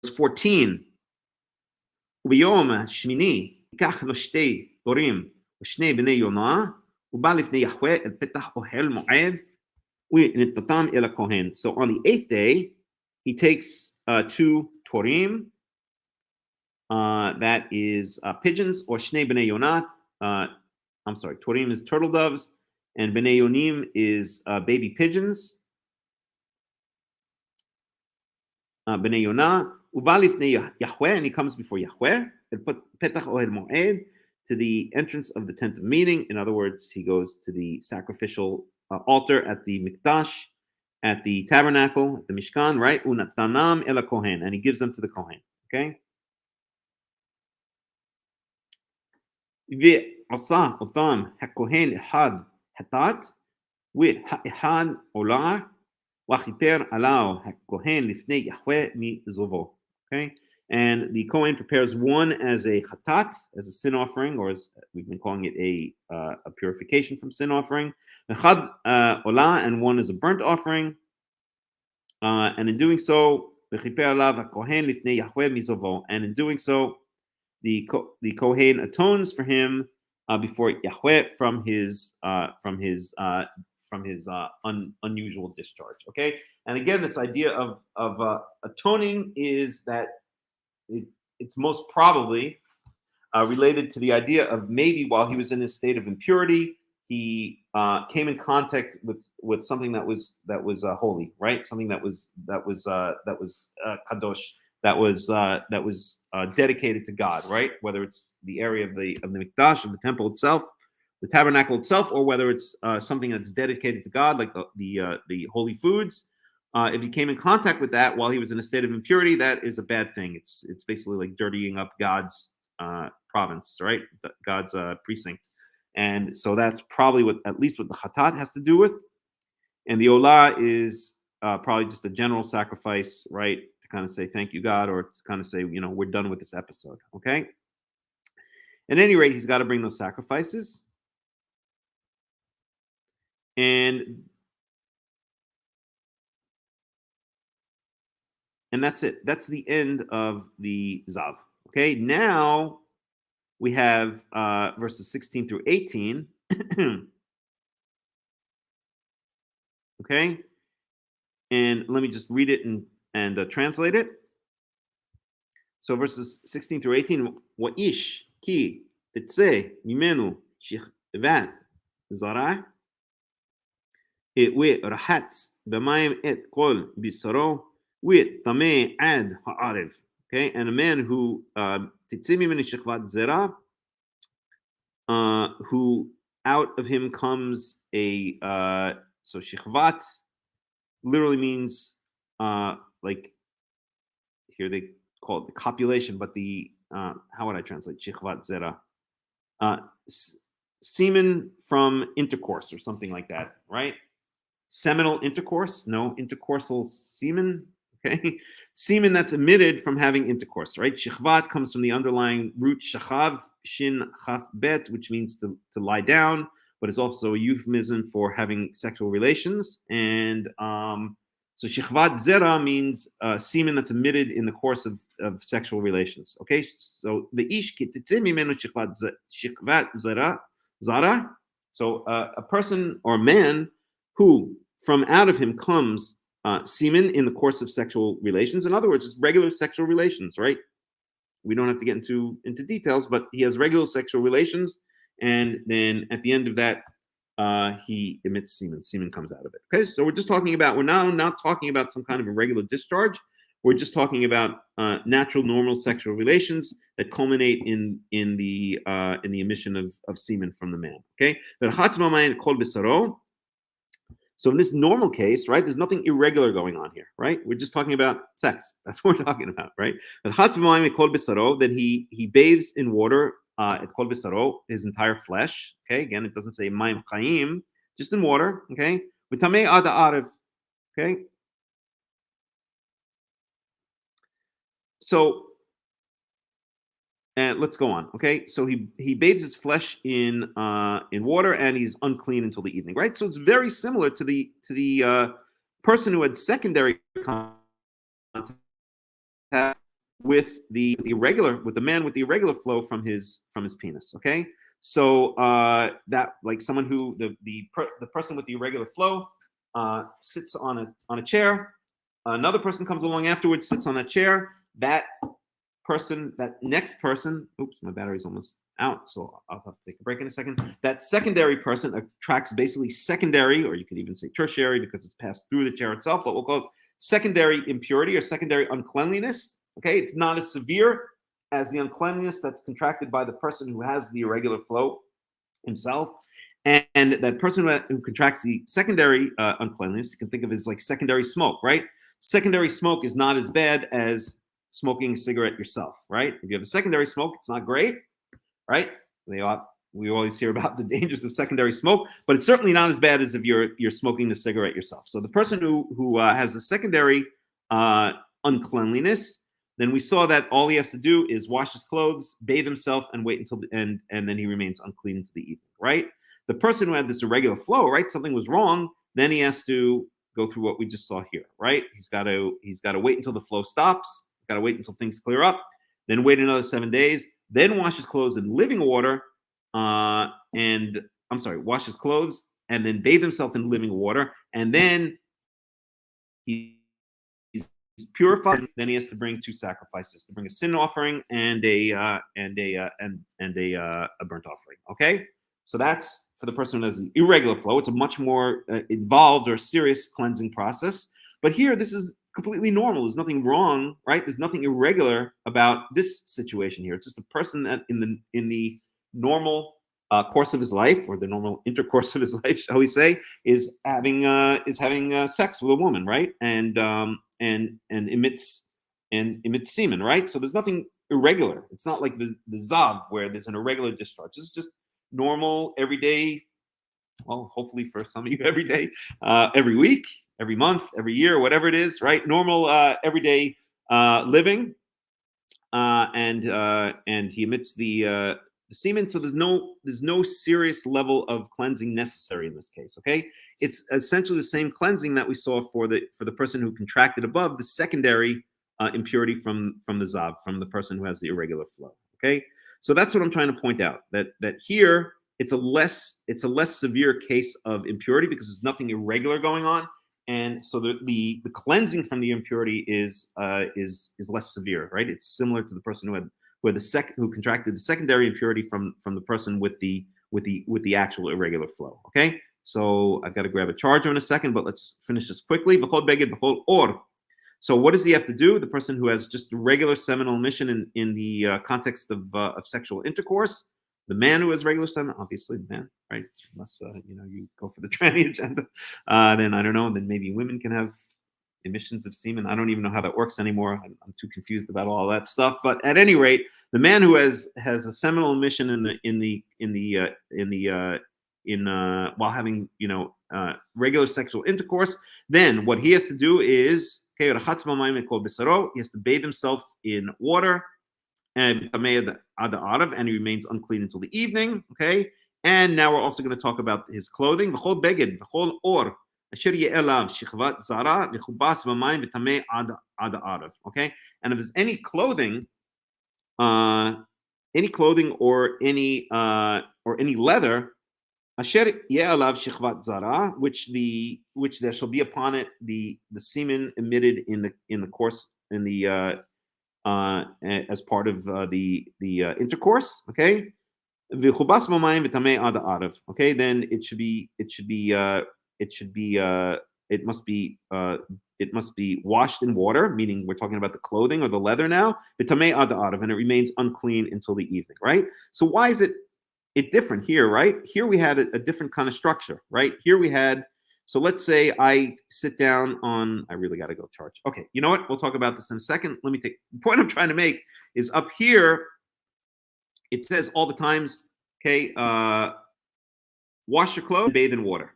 Verse 14. וביום השמיני ייקח לו שתי תורים ושני בני יונה ובא לפני יהוה אל פתח אוהל מועד ונתתם אל הכהן. So on the 8th day, he takes 2 torim, that is pigeons, or shnei bnei yonah. I'm sorry, torim is turtle doves, and bnei yonim is baby pigeons. Bnei yonah, uba lifnei Yahweh, and he comes before Yahweh, petach ohel moed, to the entrance of the tent of meeting. In other words, he goes to the sacrificial altar at the mikdash, at the tabernacle, at the Mishkan, right? Unatanam el kohen, and he gives them to the kohen. Okay. ועשה אותם הכהן אחד חטאת ואחד עולה וכיפר עליו הכהן לפני יהוה מזובו. Okay. And the Kohen prepares one as a chatat, as a sin offering, or as we've been calling it a purification from sin offering. Echad olah, and one is a burnt offering. And in doing so, v'chiper alav hakohen lifnei Yahweh mizovo. And in doing so, the Kohen atones for him before Yahweh from his unusual discharge. Okay, and again, this idea of atoning is that it's most probably related to the idea of maybe while he was in his state of impurity, he came in contact with something that was holy, right? Something that was kadosh, that was dedicated to God, right? Whether it's the area of the mikdash, of the temple itself, the tabernacle itself, or whether it's something that's dedicated to God, like the holy foods. If he came in contact with that while he was in a state of impurity, that is a bad thing. It's basically like dirtying up God's province, right? God's precinct. And so that's probably at least what the chatat has to do with. And the olah is probably just a general sacrifice, right? To kind of say, thank you, God, or to kind of say, we're done with this episode, okay? At any rate, he's got to bring those sacrifices. And that's it. That's the end of the Zav. Okay, now we have verses 16 through 18. Okay, and let me just read it and translate it. So verses 16 through 18. Wa'ish ki titze mimenu shichvat zara ורחץ במים את כל בשרו, וטמא עד הערב. Okay, and a man who תצא ממנו שכבת זרע, who out of him comes a so shechvat literally means like here they call it the copulation, but the how would I translate shechvat zera? Semen from intercourse or something like that, right? Seminal intercourse? No, intercoursal semen. Okay, semen that's emitted from having intercourse, right? Shechvat comes from the underlying root shachav, shin chaf bet, which means to lie down, but it's also a euphemism for having sexual relations. And so shechvat zera means semen that's emitted in the course of sexual relations. Okay, so the ish kititze mimenu shechvat zara. So a person or a man who from out of him comes semen in the course of sexual relations. In other words, it's regular sexual relations, right? We don't have to get into details, but he has regular sexual relations, and then at the end of that, he emits semen. Semen comes out of it. Okay, so we're just talking about, we're now not talking about some kind of irregular discharge. We're just talking about natural, normal sexual relations that culminate in the emission of semen from the man. Okay, so in this normal case, right, there's nothing irregular going on here, right? We're just talking about sex. That's what we're talking about, right? Then he bathes in water at kol besaro, his entire flesh. Okay, again, it doesn't say mayim chayim, just in water. Okay, v'tamei ad ha'arev. Okay, so and let's go on. Okay, so he bathes his flesh in water, and he's unclean until the evening. Right. So it's very similar to the person who had secondary contact with the man with the irregular flow from his penis. Okay, so that like someone who the person with the irregular flow sits on a chair. Another person comes along afterwards, sits on that chair. That next person, oops, my battery's almost out, so I'll have to take a break in a second. That secondary person attracts basically secondary, or you could even say tertiary because it's passed through the chair itself, but we'll call it secondary impurity or secondary uncleanliness. Okay, it's not as severe as the uncleanliness that's contracted by the person who has the irregular flow himself. And that person who contracts the secondary uncleanliness, you can think of as like secondary smoke, right? Secondary smoke is not as bad as smoking a cigarette yourself, right? If you have a secondary smoke, it's not great, right? We always hear about the dangers of secondary smoke, but it's certainly not as bad as if you're smoking the cigarette yourself. So the person who has a secondary uncleanliness, then we saw that all he has to do is wash his clothes, bathe himself, and wait until the end, and then he remains unclean into the evening, right? The person who had this irregular flow, right? Something was wrong, then he has to go through what we just saw here, right? He's got to wait until the flow stops. Got to wait until things clear up, then wait another 7 days, then wash his clothes in living water, wash his clothes and then bathe himself in living water, and then he's purified. And then he has to bring 2 sacrifices: to bring a sin offering and a burnt offering. Okay, so that's for the person who has an irregular flow. It's a much more involved or serious cleansing process. But here, this is completely normal. There's nothing wrong, right? There's nothing irregular about this situation here. It's just a person that in the normal course of his life, or the normal intercourse of his life, shall we say, is having sex with a woman, right? And emits semen, right? So there's nothing irregular. It's not like the zav where there's an irregular discharge. This is just normal, everyday. Well, hopefully for some of you, every day, every week, every month, every year, whatever it is, right? Normal, everyday living, and he emits the semen. So there's no serious level of cleansing necessary in this case. Okay, it's essentially the same cleansing that we saw for the person who contracted above, the secondary impurity from the zav, from the person who has the irregular flow. Okay, so that's what I'm trying to point out. That here it's a less severe case of impurity because there's nothing irregular going on. And so the cleansing from the impurity is less severe, right? It's similar to the person who contracted the secondary impurity from the person with the actual irregular flow. Okay, So I've got to grab a charger in a second, but let's finish this quickly. V'chol beged v'chol or. So what does he have to do? The person who has just regular seminal emission in the context of sexual intercourse, the man who has regular semen, obviously the man, right? Unless you go for the tranny agenda, then I don't know. Then maybe women can have emissions of semen. I don't even know how that works anymore. I'm too confused about all that stuff. But at any rate, the man who has a seminal emission while having regular sexual intercourse, then what he has to do is he has to bathe himself in water and he remains unclean until the evening. Okay, and now we're also going to talk about his clothing. Okay, and if there's any clothing or any leather, which there shall be upon it the semen emitted in the course as part of the intercourse. Okay, okay, then it must be washed in water, meaning we're talking about the clothing or the leather now, and it remains unclean until the evening, right? So why is it different here, right? Here we had a different kind of structure, right? Here we had, so let's say I sit down on, I really got to go charge. Okay, you know what? We'll talk about this in a second. The point I'm trying to make is up here, it says all the times, okay, wash your clothes, bathe in water.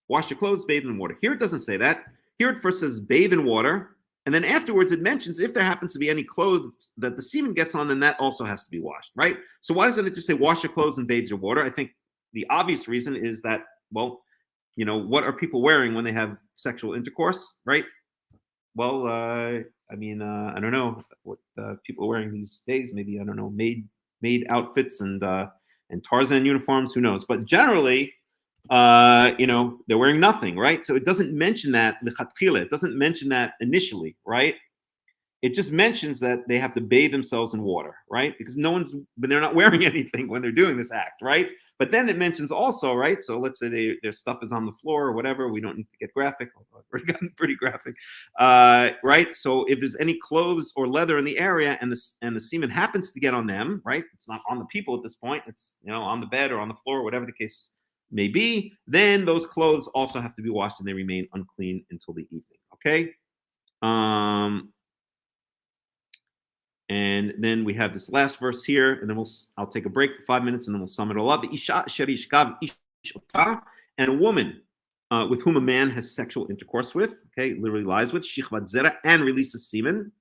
Wash your clothes, bathe in water. Here it doesn't say that. Here it first says bathe in water, and then afterwards it mentions if there happens to be any clothes that the semen gets on, then that also has to be washed, right? So why doesn't it just say wash your clothes and bathe your water? I think the obvious reason is that, well, what are people wearing when they have sexual intercourse, right? Well, I don't know what people are wearing these days. Maybe, I don't know, maid outfits and Tarzan uniforms. Who knows? But generally, they're wearing nothing, right? So it doesn't mention that lechatchila. It doesn't mention that initially, right? It just mentions that they have to bathe themselves in water, right? Because they're not wearing anything when they're doing this act, right? But then it mentions also, right? So let's say their stuff is on the floor or whatever. We don't need to get graphic, although I've already gotten pretty graphic, right? So if there's any clothes or leather in the area and the semen happens to get on them, right? It's not on the people at this point. It's on the bed or on the floor, whatever the case may be. Then those clothes also have to be washed and they remain unclean until the evening. Okay. And then we have this last verse here, and then I'll take a break for 5 minutes, and then we'll sum it all up. And a woman with whom a man has sexual intercourse with, okay, literally lies with, shichvat zera, and releases semen,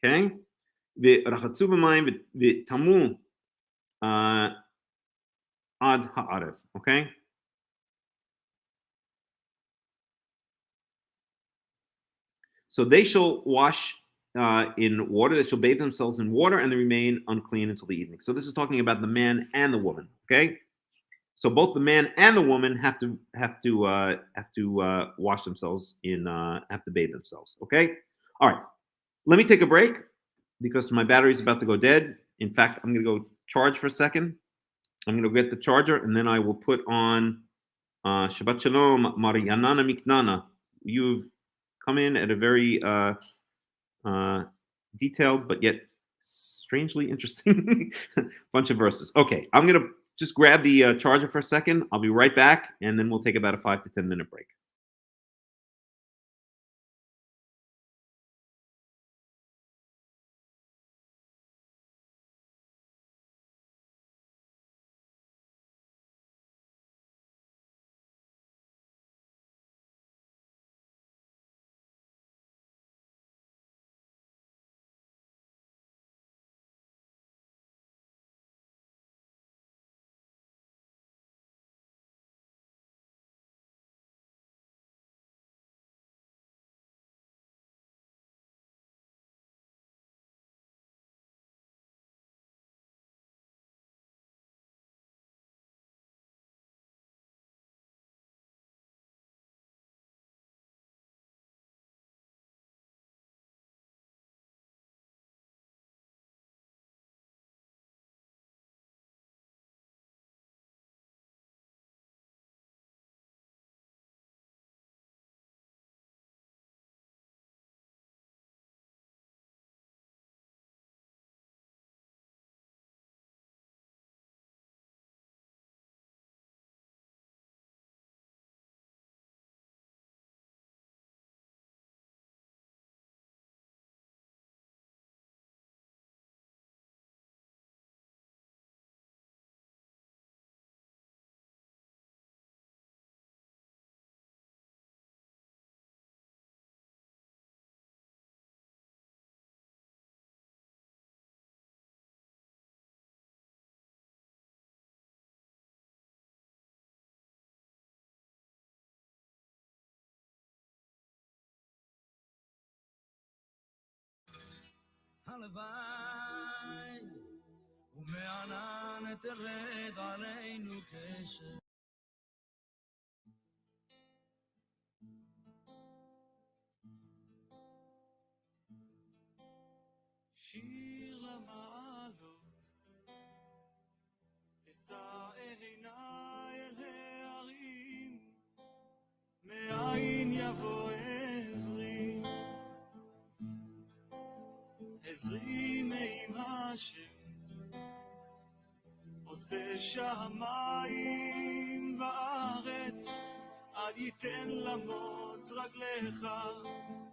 okay, tamu ad ha'arev, okay. So they shall wash in water. They shall bathe themselves in water, and they remain unclean until the evening. So this is talking about the man and the woman. Okay, so both the man and the woman have to wash themselves have to bathe themselves. Okay, all right. Let me take a break because my battery is about to go dead. In fact, I'm going to go charge for a second. I'm going to get the charger, and then I will put on Shabbat Shalom, Marianana Miknana. You've come in at a very detailed but yet strangely interesting bunch of verses. Okay, I'm gonna just grab the charger for a second. I'll be right back, and then we'll take about a 5 to 10 minute break. הלוואי ומענן תרד עלינו קשר. שיר למעלות, אשא עיניי אל ההרים, מאין יבוא עזרי, עזרי מעם השם, עושה שמיים וארץ, אל ייתן למות רגליך,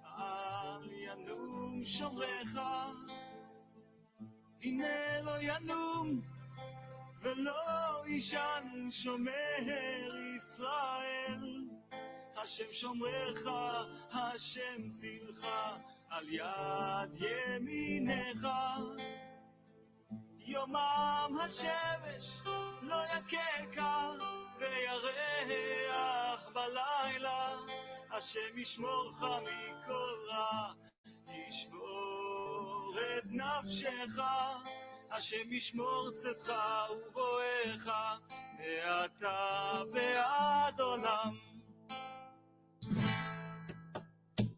אל ינום שומרך, הנה לא ינום ולא ישן שומר ישראל, השם שומרך, השם צילך, על יד ימינך. יומם השמש לא יככה וירח בלילה, השם ישמורך מכל רע, ישמור את נפשך, השם ישמור צאתך ובואך מעתה ועד עולם.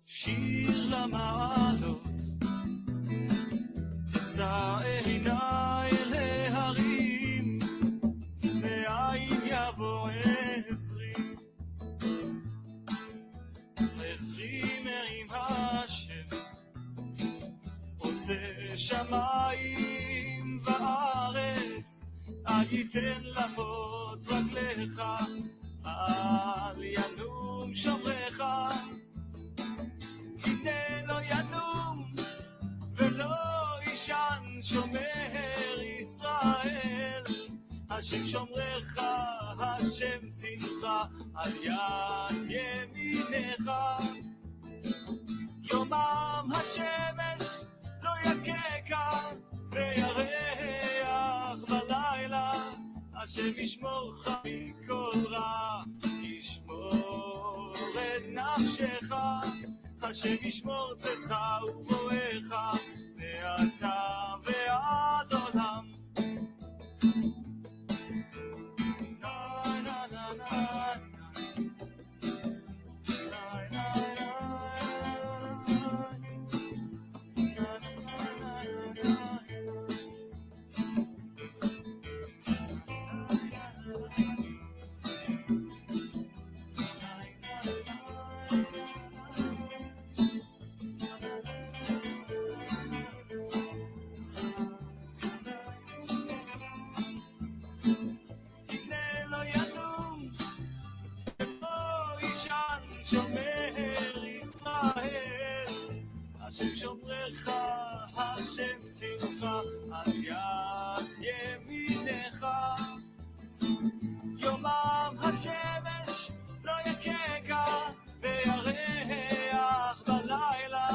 שיר למעלות, אשא עיניי אל ההרים, מאין יבוא עזרי, עזרי מעם השם, עושה שמיים וארץ, אל ייתן למות רגליך, אל ינום שומרך, הנה לא ינום ולא ישן שומר ישראל, השם שומרך, השם צילך, על יד ימינך. יומם השמש לא יככה וירח בלילה, השם ישמורך מכל רע, ישמור את נפשך, השם ישמור צאתך ובואך מעתה ועד עולם. שומר ישראל, השם שומרך, השם צילך, על יד ימינך. יומם השמש לא יככה וירח בלילה,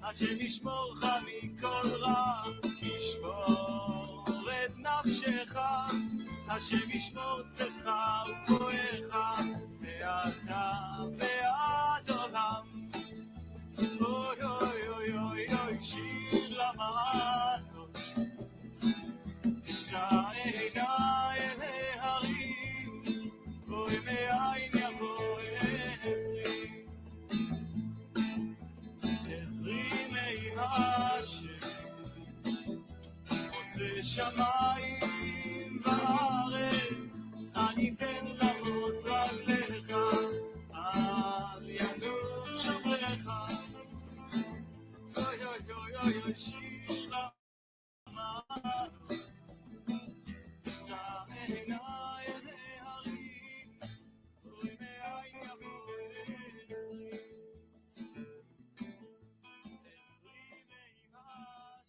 השם ישמורך מכל רע, ישמור את נפשך, השם ישמור צאתך ובואך מעתה ועד עולם. אוי אוי אוי אוי אוי, שיר למעלות, אשא עיניי אל ההרים, אוי מאין יבוא עזרי, עזרי מעם השם, עושה שמיים וארץ, אל ייתן למות רגליך, אל ינום שומרך. אוי אוי אוי אוי אוי, שיר למעלות, אשא עיניי אל ההרים, אוי מאין יבוא עזרי, עזרי מעם השם.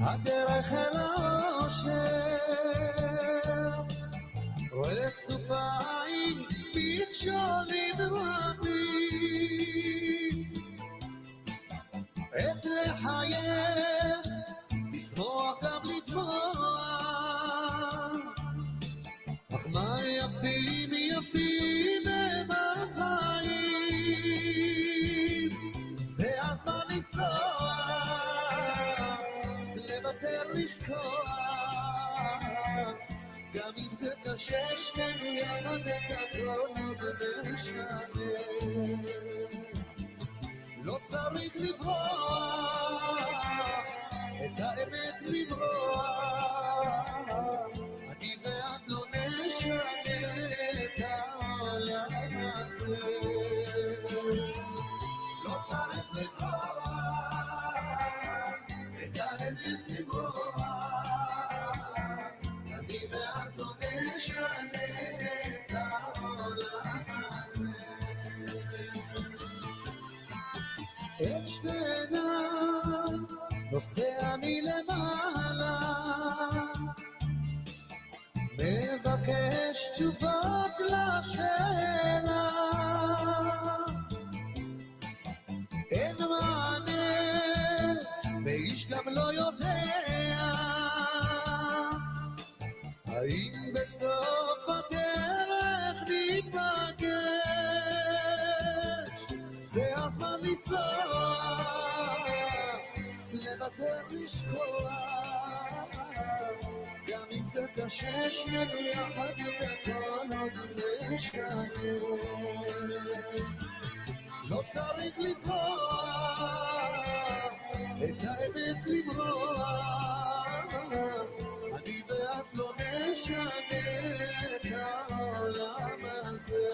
הדרך אל האושר, רואה כסופיים מכשולים רבים, עת לחייך, לשמוח גם לטבוע, אך מה יפים יפים הם החיים, זה הזמן לסלוח, לוותר לשכוח, גם אם זה קשה שנינו יחד את הכל עוד נשנה, לא צריך לברוח, את האמת לברוח, אני ואת לא נשנה את העולם הזה, לא צריך לברוח, את האמת לברוח, אני ואת לא נשנה את העולם הזה. את שתי עיניי נוסע מלמעלה, מבקש תשובות לשאלה, אין מענה ואיש גם לא יודע האם בסוף הדרך ניפגש, זה הזמן לסלוח, לוותר לשכוח, גם אם זה קשה שנינו יחד את הכל עוד נשנה, לא צריך לברוח, את האמת לברוח, אני ואת לא נשנה את העולם הזה,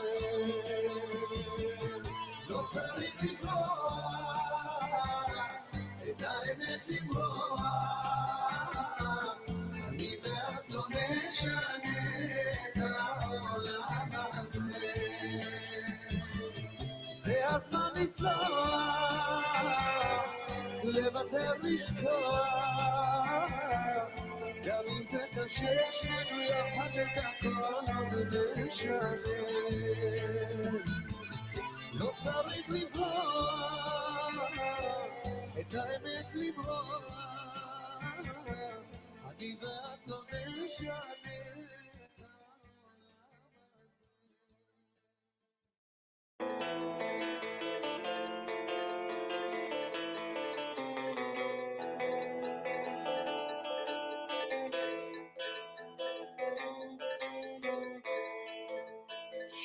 לא צריך לברוח, את האמת לברוח, אני ואת לא נשנה את העולם הזה, זה הזמן לסלוח, לוותר לשכוח, גם אם זה קשה שנינו יחד את הכל עוד נשנה, לא צריך לברוח, את האמת לברוח, אני ואת לא נשנה את העולם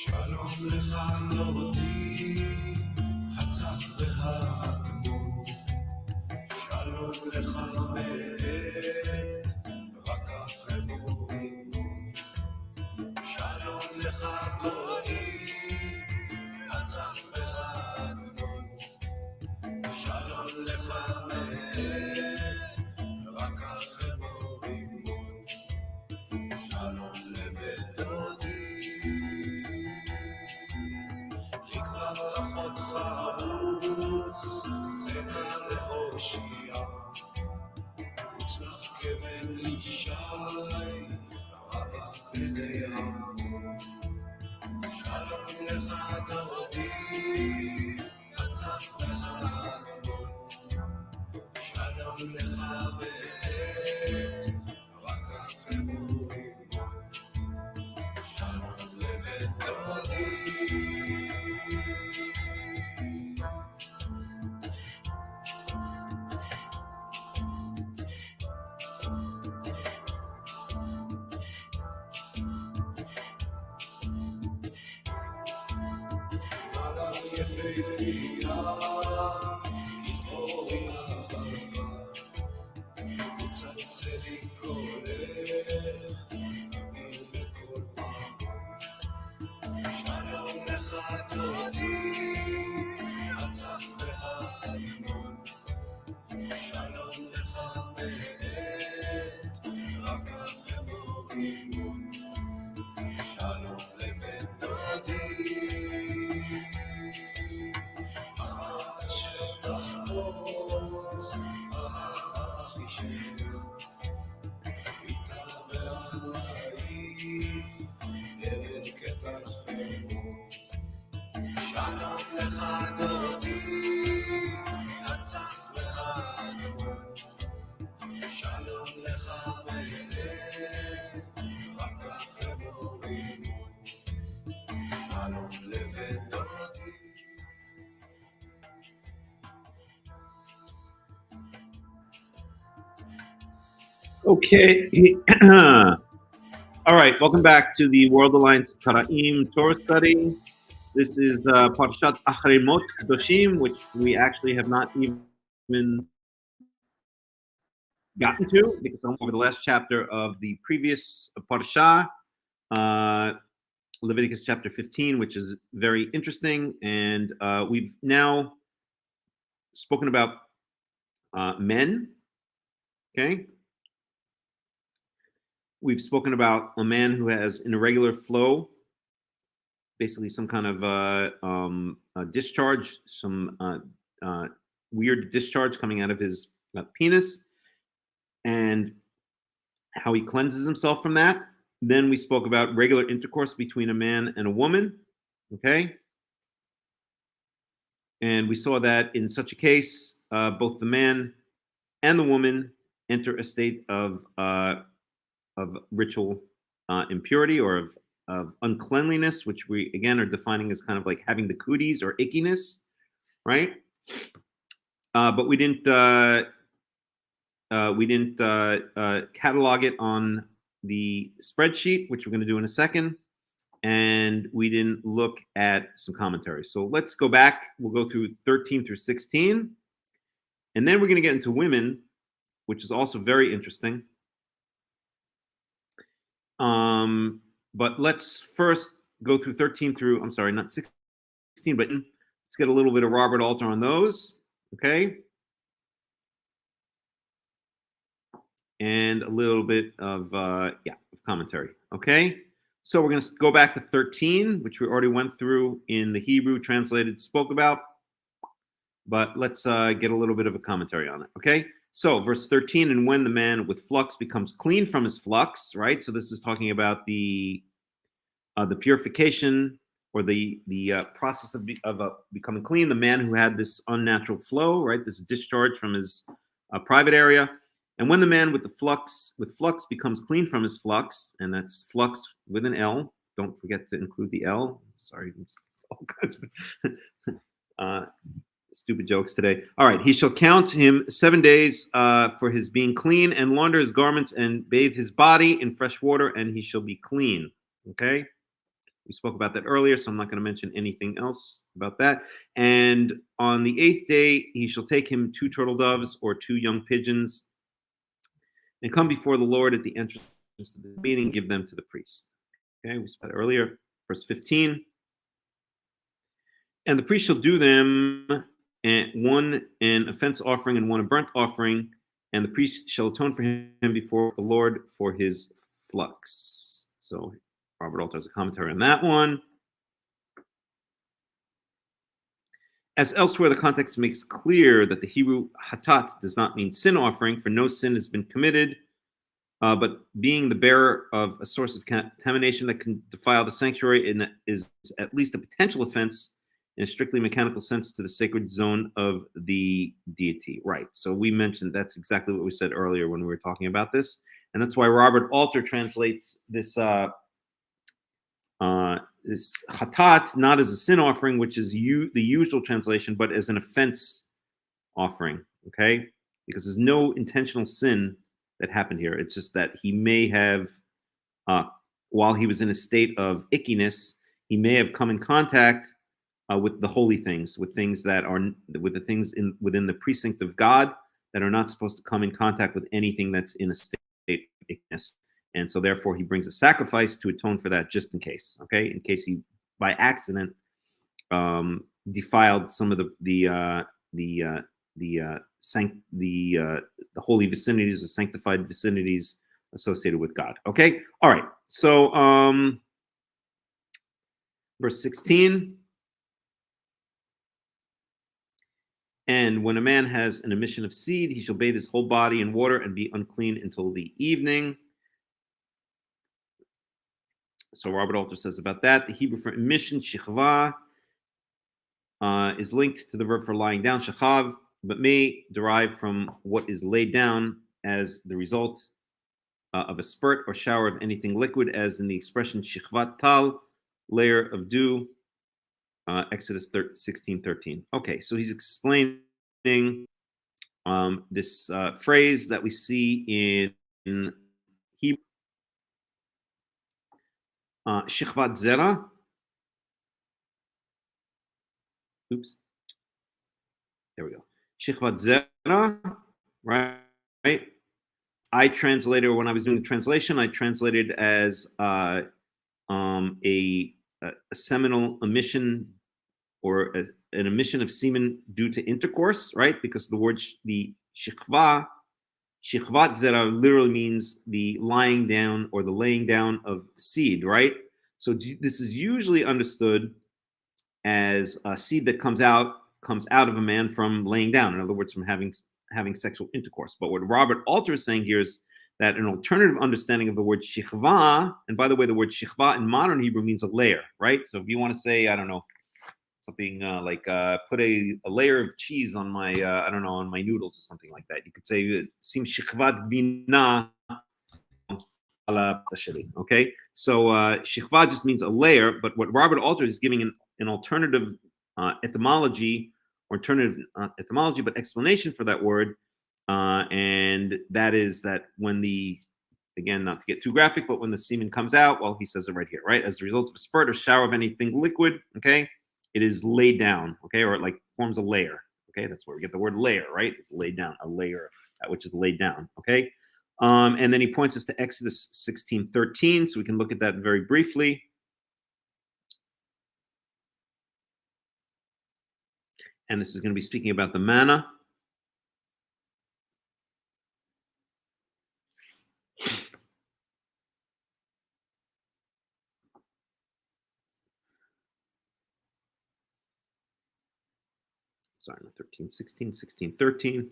שלום לך דודי, הצף והאדמון, שלום לך מעת, רק אחרי מורימון, שלום לך דודי, הצף והאדמון, שלום לך מעת, רק אחרי מורימון, שלום לבית דודי, לקראת חרוץ, צנע להושיע, וצלח כבן ישי, רבה בני המון. שלום לך דודי, הצף והאדמון, שלום לך בעת, רק אחרי מורימון, שלום לבית דודי. יפהפייה, כתבורי אהבה, מצלצל לי קולך, כביר בכל פעמון. שלום לך דודי, הצף והאדמון, שלום לך בעת, רק אחרי מורימון, שלום לבית דודי. ודודי. Okay. All right. Welcome back to the World Alliance of Qara'im Torah study. This is Parashat Achrei Mot Kedoshim, which we actually have not even gotten to because I'm over the last chapter of the previous Parashah, Leviticus chapter 15, which is very interesting. And we've now spoken about men. Okay. We've spoken about a man who has an irregular flow, basically some kind of a discharge, some weird discharge coming out of his penis, and how he cleanses himself from that. Then we spoke about regular intercourse between a man and a woman, okay? And we saw that in such a case, both the man and the woman enter a state of ritual impurity or of uncleanliness, which we again are defining as kind of like having the cooties or ickiness, right? But we didn't catalog it on the spreadsheet, which we're going to do in a second, and we didn't look at some commentary. So let's go back. We'll go through 13 through 16, and then we're going to get into women, which is also very interesting. But let's first go through 13 through, I'm sorry, not 16, but let's get a little bit of Robert Alter on those, okay? And a little bit of, of commentary, okay? So we're gonna go back to 13, which we already went through in the Hebrew translated, spoke about, but let's get a little bit of a commentary on it, okay? So verse 13, and when the man with flux becomes clean from his flux, right? So this is talking about the purification or the process of becoming clean. The man who had this unnatural flow, right? This discharge from his private area. And when the man with flux becomes clean from his flux, and that's flux with an L. Don't forget to include the L. Sorry, all kinds of stupid jokes today. All right, he shall count him 7 days for his being clean, and launder his garments, and bathe his body in fresh water, and he shall be clean. Okay, we spoke about that earlier, so I'm not going to mention anything else about that. And on the 8th day, he shall take him 2 turtle doves or 2 young pigeons, and come before the Lord at the entrance to the meeting, give them to the priest. Okay, we spoke earlier, verse 15. And the priest shall do them, and one an offense offering and one a burnt offering, and the priest shall atone for him before the Lord for his flux. So Robert Alter has a commentary on that one. As elsewhere, the context makes clear that the Hebrew hatat does not mean sin offering, for no sin has been committed, but being the bearer of a source of contamination that can defile the sanctuary and is at least a potential offense in a strictly mechanical sense to the sacred zone of the deity. Right. So we mentioned that's exactly what we said earlier when we were talking about this. And that's why Robert Alter translates this this hatat not as a sin offering, which is the usual translation, but as an offense offering. Okay. Because there's no intentional sin that happened here. It's just that he may have, while he was in a state of ickiness, he may have come in contact with the holy things, with things that are with the things within the precinct of God that are not supposed to come in contact with anything that's in a state of ickiness. And so therefore he brings a sacrifice to atone for that, just in case, okay? In case he by accident defiled some of the holy vicinities or sanctified vicinities associated with God. Okay? All right. So verse 16. And when a man has an emission of seed, he shall bathe his whole body in water and be unclean until the evening. So Robert Alter says about that, the Hebrew for emission, shichva, is linked to the verb for lying down, shachav, but may derive from what is laid down as the result of a spurt or shower of anything liquid, as in the expression shichvat tal, layer of dew, Exodus 16:13. Okay, so he's explaining this phrase that we see in Hebrew, Shichvat Zera. Oops. There we go. Shichvat Zera, right? I translated, when I was doing the translation, I translated as a seminal emission, or an emission of semen due to intercourse, right? Because the shichva, shichvat zera, literally means the lying down or the laying down of seed, right? So this is usually understood as a seed that comes out of a man from laying down. In other words, from having sexual intercourse. But what Robert Alter is saying here is that an alternative understanding of the word shichva, and by the way, the word shichva in modern Hebrew means a layer, right? So if you want to say, I don't know, something like put a layer of cheese on my, I don't know, on my noodles or something like that, you could say, sim shichvat vina ala pasheli, okay? So shichva just means a layer, but what Robert Alter is giving an alternative etymology, but explanation for that word, and that is that when again, not to get too graphic, but when the semen comes out, well, he says it right here, right? As a result of a spurt or shower of anything liquid, okay, it is laid down, okay, or it like forms a layer, okay? That's where we get the word layer, right? It's laid down, a layer, that which is laid down, okay? And then he points us to Exodus 16:13, so we can look at that very briefly. And this is going to be speaking about the manna. Sorry, not 13, 16, 16, 13.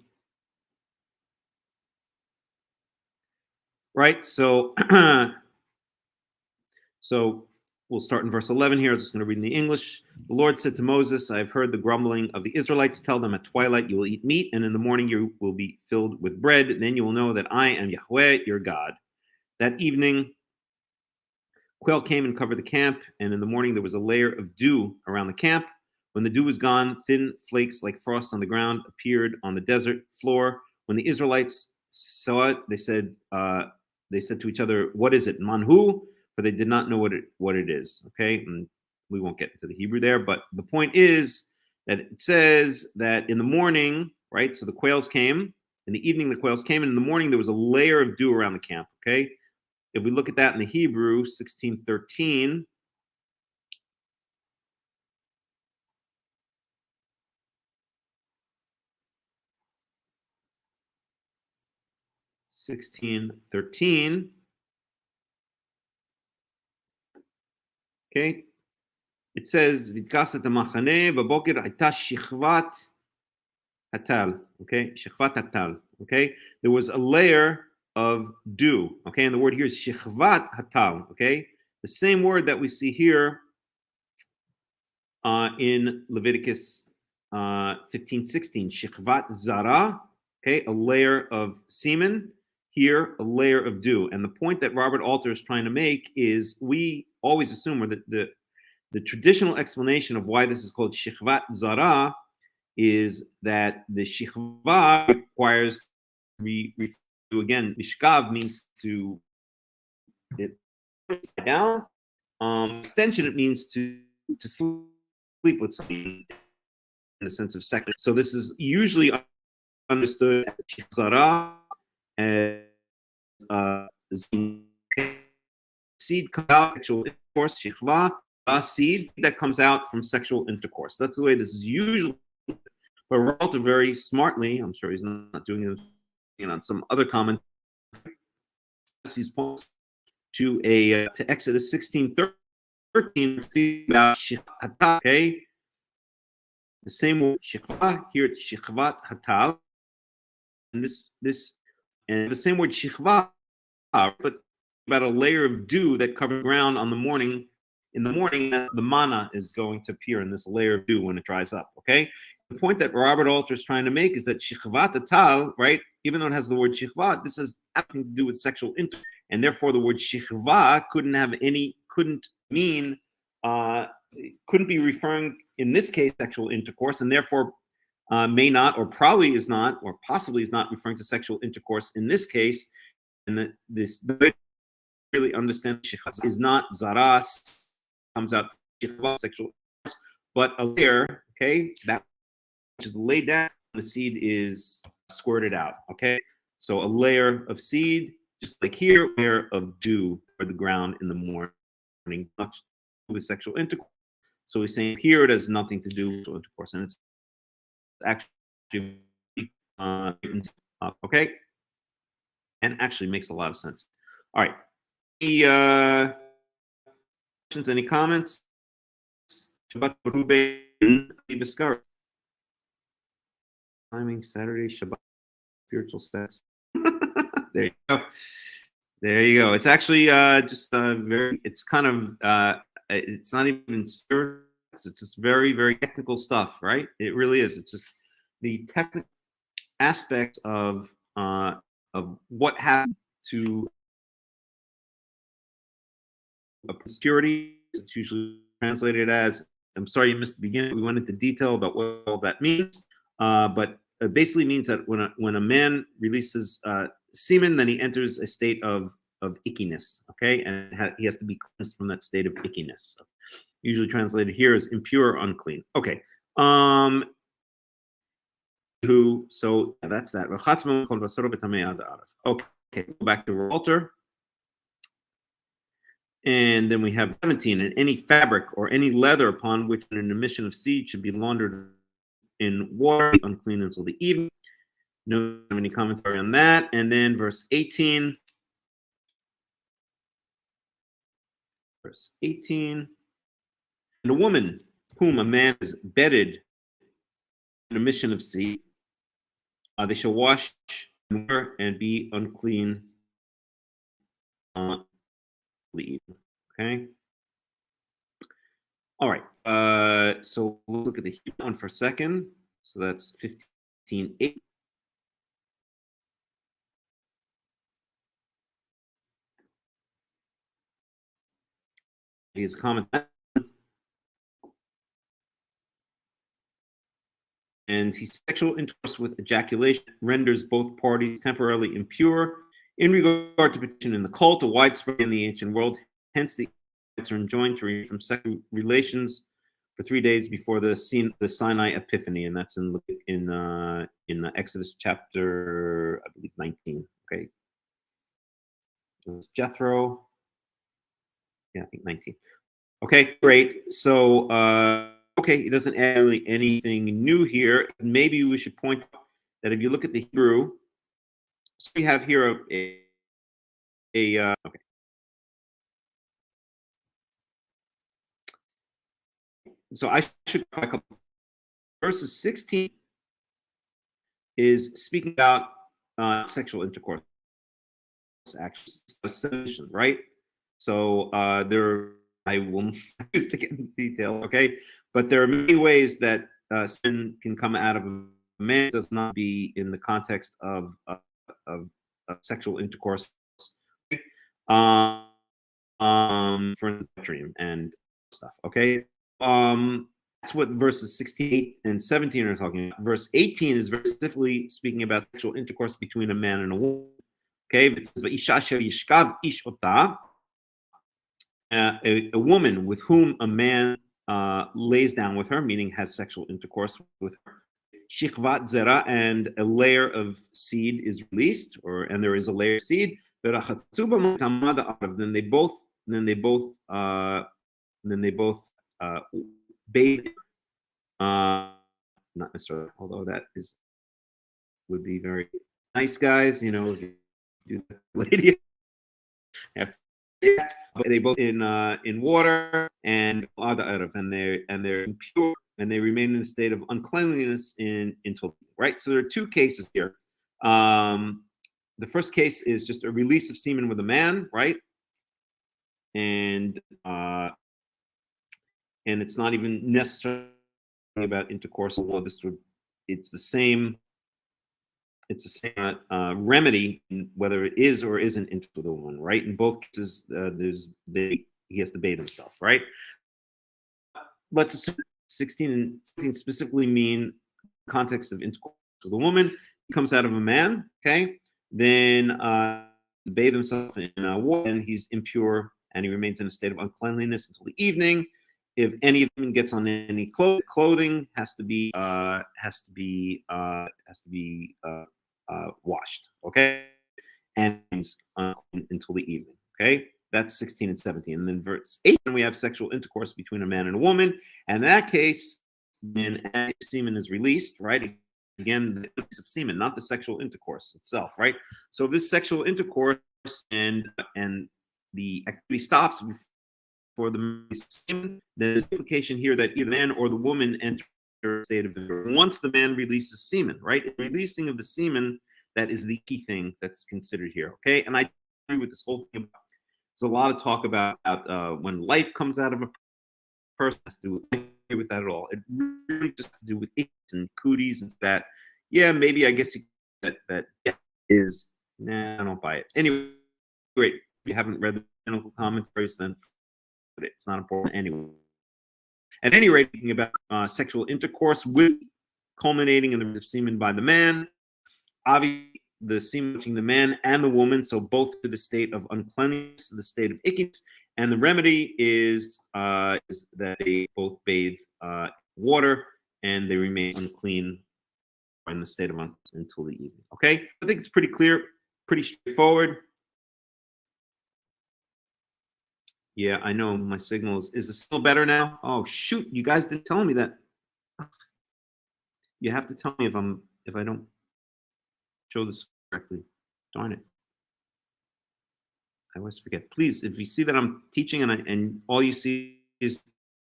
Right, so we'll start in verse 11 here. I'm just going to read in the English. The Lord said to Moses, I have heard the grumbling of the Israelites. Tell them at twilight you will eat meat, and in the morning you will be filled with bread. Then you will know that I am Yahweh, your God. That evening, quail came and covered the camp, and in the morning there was a layer of dew around the camp. When the dew was gone, thin flakes like frost on the ground appeared on the desert floor. When the Israelites saw it, they said to each other, what is it? Manhu? For they did not know what it is. Okay, and we won't get into the Hebrew there, but the point is that it says that in the morning, right? So the quails came. In the evening, the quails came, and in the morning there was a layer of dew around the camp. Okay, if we look at that in the Hebrew, 16:13. 16:13. Okay, it says "Vitkaset hamachane b'boker hayta shichvat hatal." Okay, shichvat hatal. Okay, there was a layer of dew. Okay, and the word here is shichvat hatal. Okay, the same word that we see here in Leviticus 15:16. Shichvat zara. Okay, a layer of semen. Here, a layer of dew. And the point that Robert Alter is trying to make is we always assume, or the traditional explanation of why this is called shichvat zara is that the shichva requires, again, mishkav means to it down. Extension, it means to sleep with somebody in the sense of sex. So this is usually understood as shichvat zara as seed comes out sexual intercourse, shichva, a seed that comes out from sexual intercourse. That's the way this is usually. But Walter very smartly, I'm sure he's not doing it on some other comment, he's pointing to Exodus 16:13 about shichvat. Okay, the same word shichva here it's shichvat hatal, and and the same word shichva, but about a layer of dew that covers the ground on the morning. In the morning, the manna is going to appear in this layer of dew when it dries up. Okay. The point that Robert Alter is trying to make is that shichvat hatal, right? Even though it has the word shichvat, this has nothing to do with sexual intercourse, and therefore the word shichva couldn't be referring in this case, sexual intercourse, and therefore may not, or probably is not, or possibly is not referring to sexual intercourse in this case. And that this really understand is not zaras, comes out sexual intercourse, but a layer, okay, that which is laid down, the seed is squirted out, okay? So a layer of seed, just like here, a layer of dew for the ground in the morning, much with sexual intercourse. So he's saying here it has nothing to do with sexual intercourse, and it's actually okay, and actually makes a lot of sense. All right, any questions? Any comments? Shabbat Ruben, timing Saturday Shabbat spiritual steps. There you go. There you go. It's actually just very. It's kind of. It's not even spiritual. It's just very, very technical stuff, right? It really is. It's just the technical aspects of what happens to obscurity. It's usually translated as, I'm sorry you missed the beginning. We went into detail about what all that means, but it basically means that when a man releases semen, then he enters a state of ickiness, okay, and he has to be cleansed from that state of ickiness. So, usually translated here as impure or unclean. Okay. So that's that. Okay, go back to the altar. And then we have 17, and any fabric or any leather upon which an emission of seed should be laundered in water, unclean until the evening. No have any commentary on that. And then verse 18. Verse 18. And a woman whom a man has bedded an emission of seed, they shall wash and be unclean the evening. Okay. All right. So we'll look at the Hebrew one for a second. So that's 15:8. His comment. And his sexual intercourse with ejaculation renders both parties temporarily impure. In regard to petition in the cult, a widespread in the ancient world, hence the Israelites are enjoined to refrain from sexual relations for 3 days before the Sinai Epiphany, and that's in Exodus chapter, I believe, 19. Okay, it was Jethro. Yeah, I think 19. Okay, great. So. Okay, it doesn't add really anything new here. Maybe we should point out that if you look at the Hebrew, so we have here okay. So I should a couple. Verses 16 is speaking about sexual intercourse, actually, right? So I will use to get into detail, okay? But there are many ways that sin can come out of a man. It does not be in the context of sexual intercourse. For instance, dream and stuff. Okay, that's what verses 16 and 17 are talking about. Verse 18 is very specifically speaking about sexual intercourse between a man and a woman. Okay, it says a woman with whom a man lays down with her, meaning has sexual intercourse with her. Shikvat zera, and a layer of seed is released, and there is a layer of seed. Then they both bathe. Not necessarily, although that would be very nice, guys. You know, if you do that, lady. They both in water and they're impure and they remain in a state of uncleanliness until right. So there are two cases here. The first case is just a release of semen with a man, right? And it's not even necessarily about intercourse. Although it's the same remedy, whether it is or isn't into the woman, right? In both cases, he has to bathe himself, right? Let's assume 16 and 17 specifically mean context of intercourse with a woman. He comes out of a man, okay? Then bathe himself in water, and he's impure, and he remains in a state of uncleanliness until the evening. If any of them gets on any clothing, has to be washed, okay? And until the evening, okay? That's 16 and 17. And then verse 8, we have sexual intercourse between a man and a woman. And in that case, when semen is released, right? Again, the release of semen, not the sexual intercourse itself, right? So if this sexual intercourse and the activity stops before the semen, there's implication here that either the man or the woman enter a state of intercourse. Once the man releases semen, right? The releasing of the semen, that is the key thing that's considered here, okay? And I agree with this whole thing. There's a lot of talk about when life comes out of a person. Has to do with that at all. It really just has to do with itches and cooties and that. Yeah, maybe I guess that is. Nah, I don't buy it. Anyway, great. If you haven't read the biblical commentaries, then it's not important anyway. At any rate, thinking about sexual intercourse with culminating in the release of semen by the man. Obviously, the semen touching the man and the woman, so both to the state of uncleanness, the state of ickiness, and the remedy is that they both bathe water and they remain unclean in the state of uncleanness until the evening. Okay, I think it's pretty clear, pretty straightforward. Yeah, I know my signals. Is it still better now? Oh shoot, you guys didn't tell me that. You have to tell me if I don't show this correctly. Darn it. I always forget. Please, if you see that I'm teaching and all you see is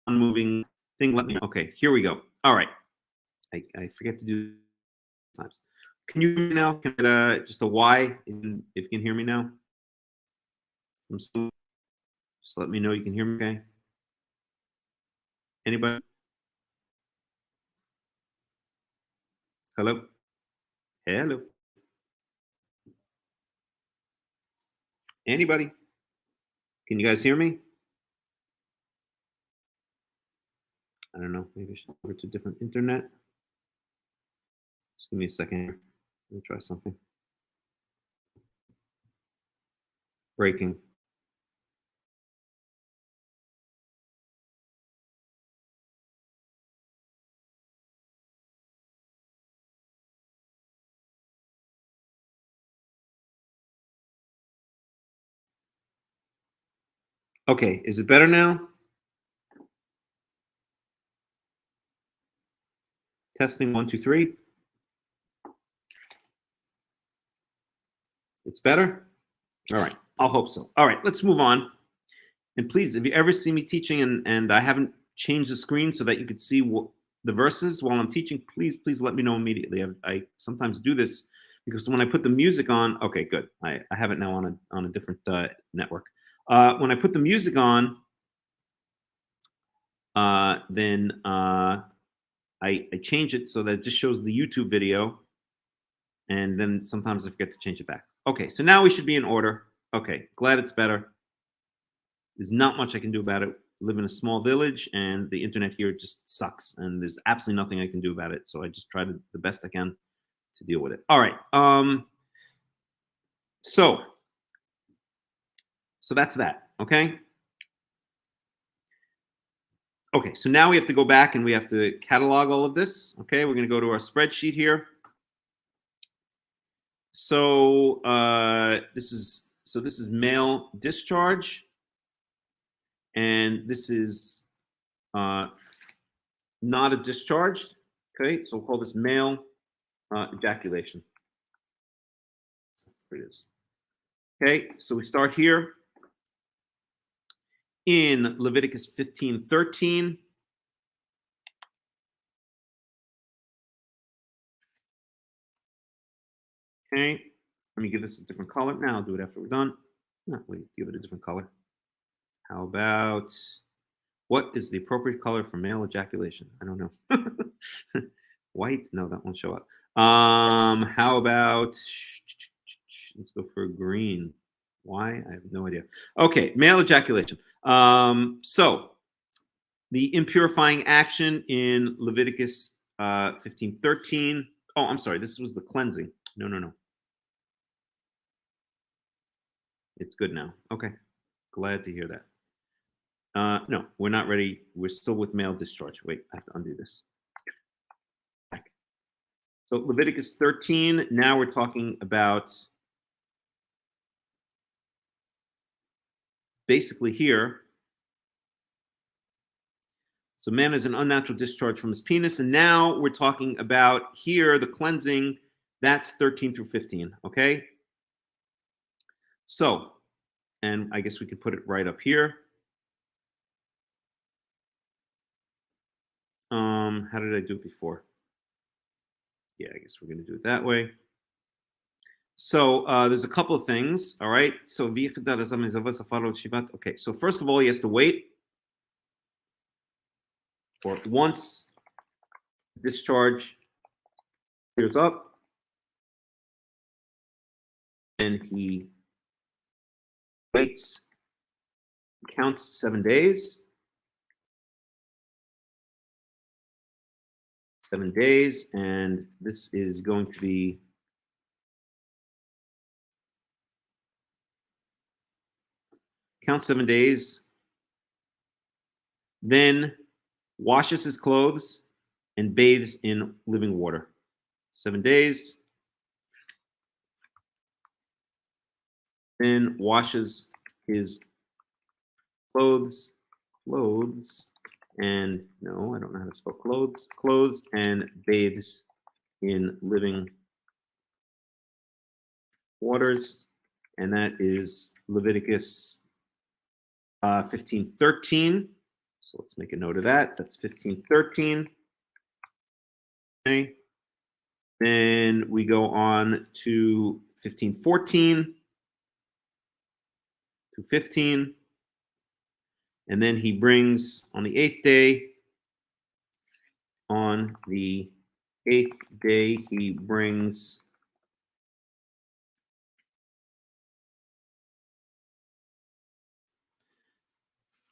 unmoving thing, let me know. Okay, here we go. All right. I forget to do times. Can you hear me now? Can I get just a Y if you can hear me now? Just let me know you can hear me, okay? Anybody? Hello? Hello? Anybody? Can you guys hear me? I don't know. Maybe I should go to a different internet. Just give me a second here. Let me try something. Breaking. Okay, is it better now? Testing 1, 2, 3. It's better? All right, I'll hope so. All right, let's move on. And please, if you ever see me teaching and I haven't changed the screen so that you could see the verses while I'm teaching, please let me know immediately. I sometimes do this because when I put the music on, okay, good. I have it now on a different network. When I put the music on, then I change it so that it just shows the YouTube video, and then sometimes I forget to change it back. Okay, so now we should be in order. Okay, glad it's better. There's not much I can do about it. I live in a small village, and the internet here just sucks, and there's absolutely nothing I can do about it. So I just try the best I can to deal with it. All right. So that's that. Okay. Okay, so now we have to go back and we have to catalog all of this. Okay, we're going to go to our spreadsheet here. So this is male discharge, and this is not a discharge. Okay, so we'll call this male ejaculation. Here it is. Okay, so we start here in Leviticus 15:13. Okay, let me give this a different color. Now I'll do it after we're done. No, wait, give it a different color. How about, what is the appropriate color for male ejaculation? I don't know. White? No, that won't show up. How about, let's go for green. Why? I have no idea. Okay, male ejaculation. So the impurifying action in Leviticus 15:13. Oh, I'm sorry. This was the cleansing. No. It's good now. Okay. Glad to hear that. No, we're not ready. We're still with male discharge. Wait, I have to undo this. Back. So Leviticus 13, now we're talking about basically here. So man has an unnatural discharge from his penis. And now we're talking about here, the cleansing, that's 13 through 15, okay? So, and I guess we could put it right up here. How did I do it before? Yeah, I guess we're going to do it that way. So there's a couple of things, all right? So, okay, so first of all, he has to wait for once discharge clears up, and he waits, counts 7 days. 7 days, and this is going to be count 7 days, then washes his clothes and bathes in living water. 7 days, then washes his clothes, and no, I don't know how to spell clothes, and bathes in living waters, and that is Leviticus 15:13. So let's make a note of that. That's 15:13. Okay. Then we go on to 15:14 to 15. And then he brings on the 8th day. On the 8th day, he brings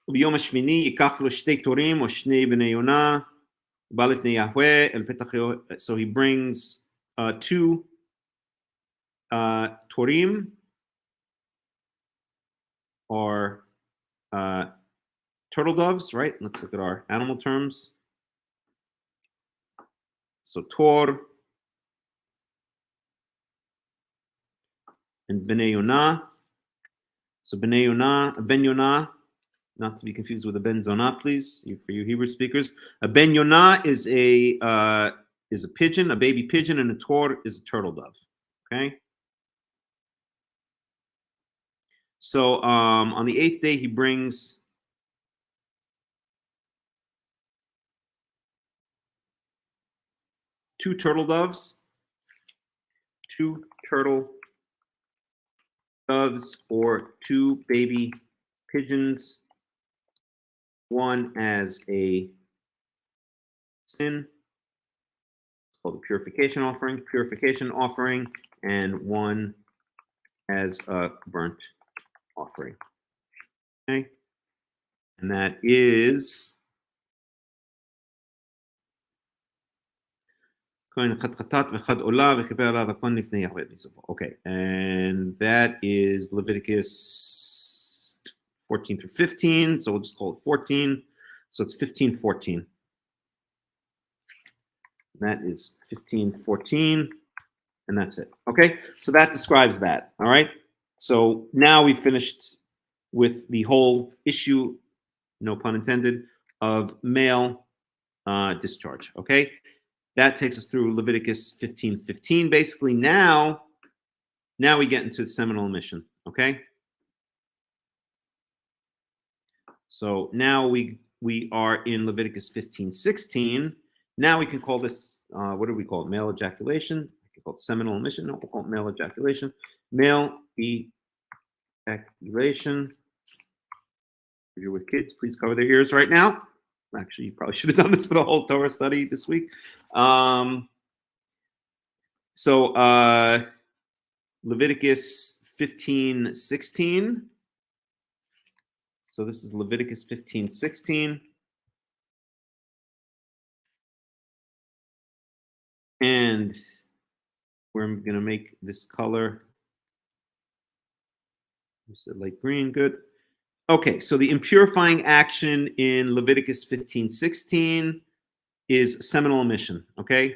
ביום השמיני ייקח לו 2 תורים או 2 בני יונה, בא לפני יהוה אל פתח יהוה. So he brings 2 torim, or turtle doves, right? Let's look at our animal terms. So tor and bnei yonah. So bnei yonah, ben yonah, not to be confused with a ben zonah, please, for you Hebrew speakers. A ben yonah is a pigeon, a baby pigeon, and a tor is a turtle dove. Okay. So on the 8th day, he brings 2 turtle doves, 2 turtle doves, or 2 baby pigeons, one as a sin, it's called a purification offering, and one as a burnt offering. Okay, and that is okay, and that is Leviticus 14 through 15, so we'll just call it 14. So it's 15:14. That is 15:14, and that's it. Okay, so that describes that. All right, so now we finished with the whole issue, no pun intended, of male discharge. Okay, that takes us through Leviticus 15:15. Basically, now we get into the seminal emission. Okay, so now we are in Leviticus 15:16. Now we can call this, what do we call it? Male ejaculation. I can call it seminal emission. No, we'll call it male ejaculation. Male ejaculation. If you're with kids, please cover their ears right now. Actually, you probably should have done this for the whole Torah study this week. So Leviticus 15:16. So this is Leviticus 15:16. And we're going to make this color, you said light green, good. Okay, so the impurifying action in Leviticus 15:16 is seminal emission, okay?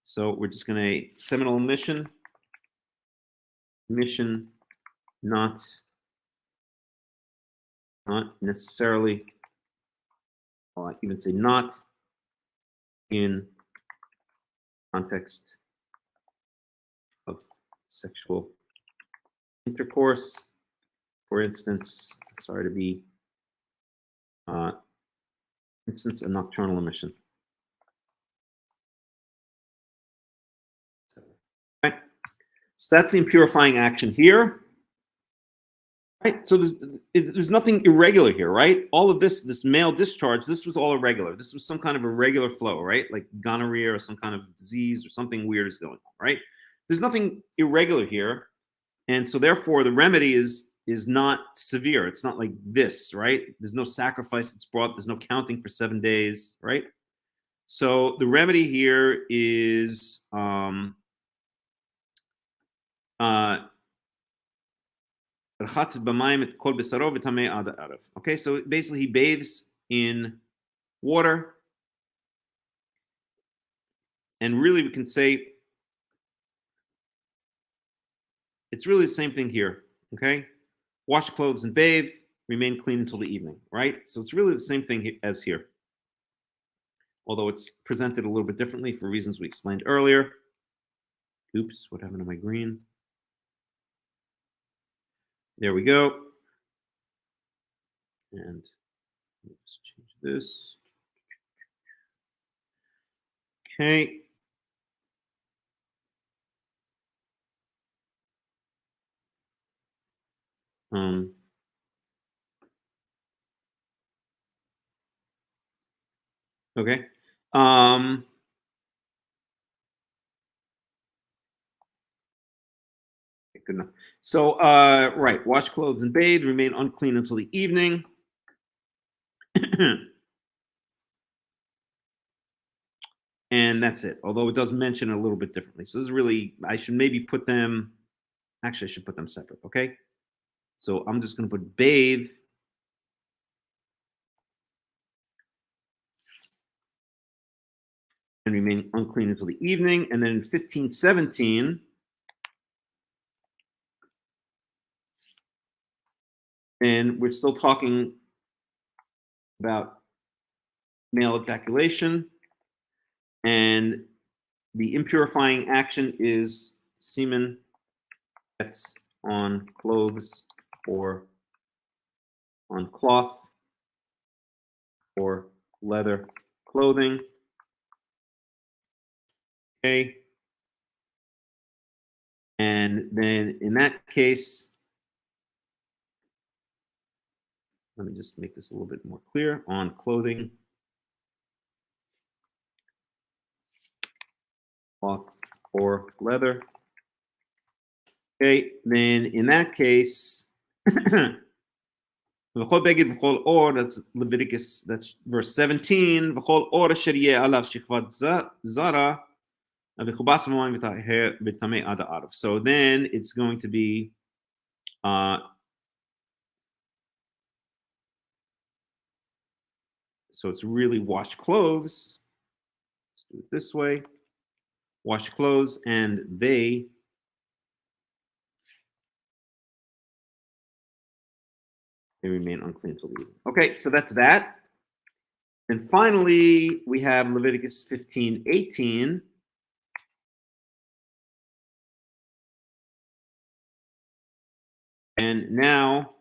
So we're just going to seminal emission not necessarily, well, I even say not in context of sexual intercourse. For instance, sorry to be, instance, a nocturnal emission. Right. So that's the impurifying action here. Right. So there's nothing irregular here, right? All of this male discharge, this was all irregular. This was some kind of irregular flow, right? Like gonorrhea or some kind of disease or something weird is going on, right? There's nothing irregular here. And so therefore the remedy is not severe. It's not like this, right? There's no sacrifice that's brought. There's no counting for 7 days, right? So the remedy here is okay, so basically he bathes in water. And really we can say it's really the same thing here, okay? Wash clothes and bathe, remain clean until the evening, right? So it's really the same thing as here. Although it's presented a little bit differently for reasons we explained earlier. Oops, what happened to my green? There we go. And let's change this. Okay. Okay. Good enough. So, right, wash clothes and bathe, remain unclean until the evening. And that's it. Although it does mention it a little bit differently. So this is really, I should maybe put them, actually I should put them separate, okay? So I'm just going to put bathe. And remain unclean until the evening. And then in 15:17, and we're still talking about male ejaculation. And the impurifying action is semen that's on clothes or on cloth or leather clothing. Okay. And then in that case, let me just make this a little bit more clear. On clothing, cloth or leather. Okay, then in that case, that's Leviticus, that's verse 17. So then it's going to be so it's really wash clothes. Let's do it this way. Wash clothes and they remain unclean until the evening. Okay, so that's that. And finally, we have Leviticus 15:18. And now,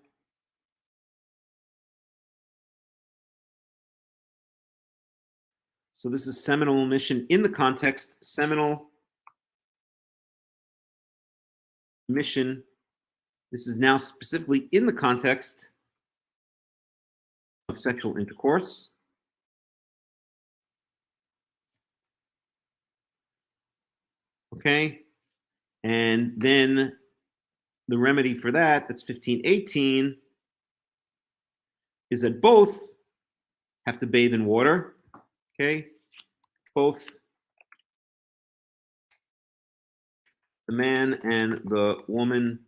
so this is seminal emission in the context, seminal emission. This is now specifically in the context of sexual intercourse. Okay, and then the remedy for that, that's 15:18, is that both have to bathe in water. Okay, both the man and the woman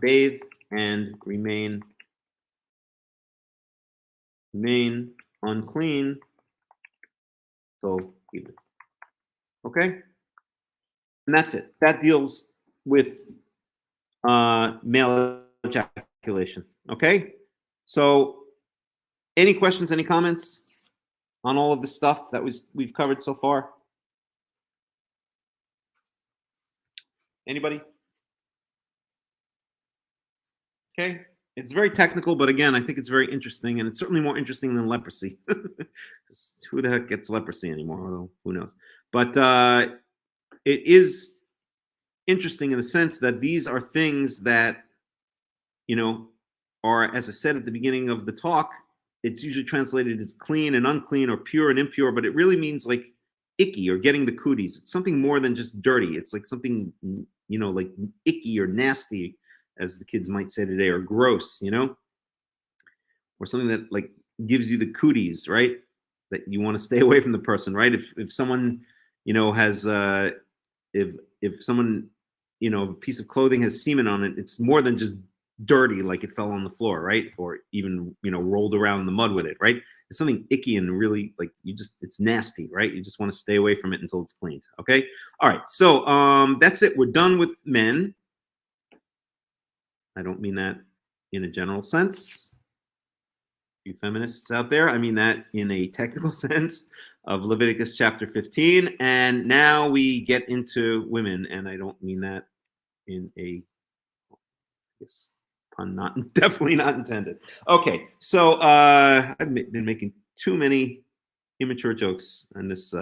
bathe and remain unclean till evening. Okay? And that's it. That deals with male ejaculation. Okay? So, any questions, any comments on all of the stuff that we've covered so far? Anybody? Okay. It's very technical, but again, I think it's very interesting, and it's certainly more interesting than leprosy. Who the heck gets leprosy anymore? Although, who knows? But it is interesting in the sense that these are things that, are, as I said at the beginning of the talk, it's usually translated as clean and unclean or pure and impure, but it really means like icky or getting the cooties. It's something more than just dirty. It's like something, like icky or nasty, as the kids might say today, or gross, or something that like gives you the cooties, right? That you want to stay away from the person, right? If someone, has if someone, a piece of clothing has semen on it, it's more than just dirty, like it fell on the floor, right? Or even, rolled around in the mud with it, right? It's something icky and really like it's nasty, right? You just want to stay away from it until it's cleaned. Okay. All right. So that's it. We're done with men. I don't mean that in a general sense. You feminists out there, I mean that in a technical sense of Leviticus chapter 15. And now we get into women, and I don't mean that in a, pun definitely not intended. Okay, so I've been making too many immature jokes in this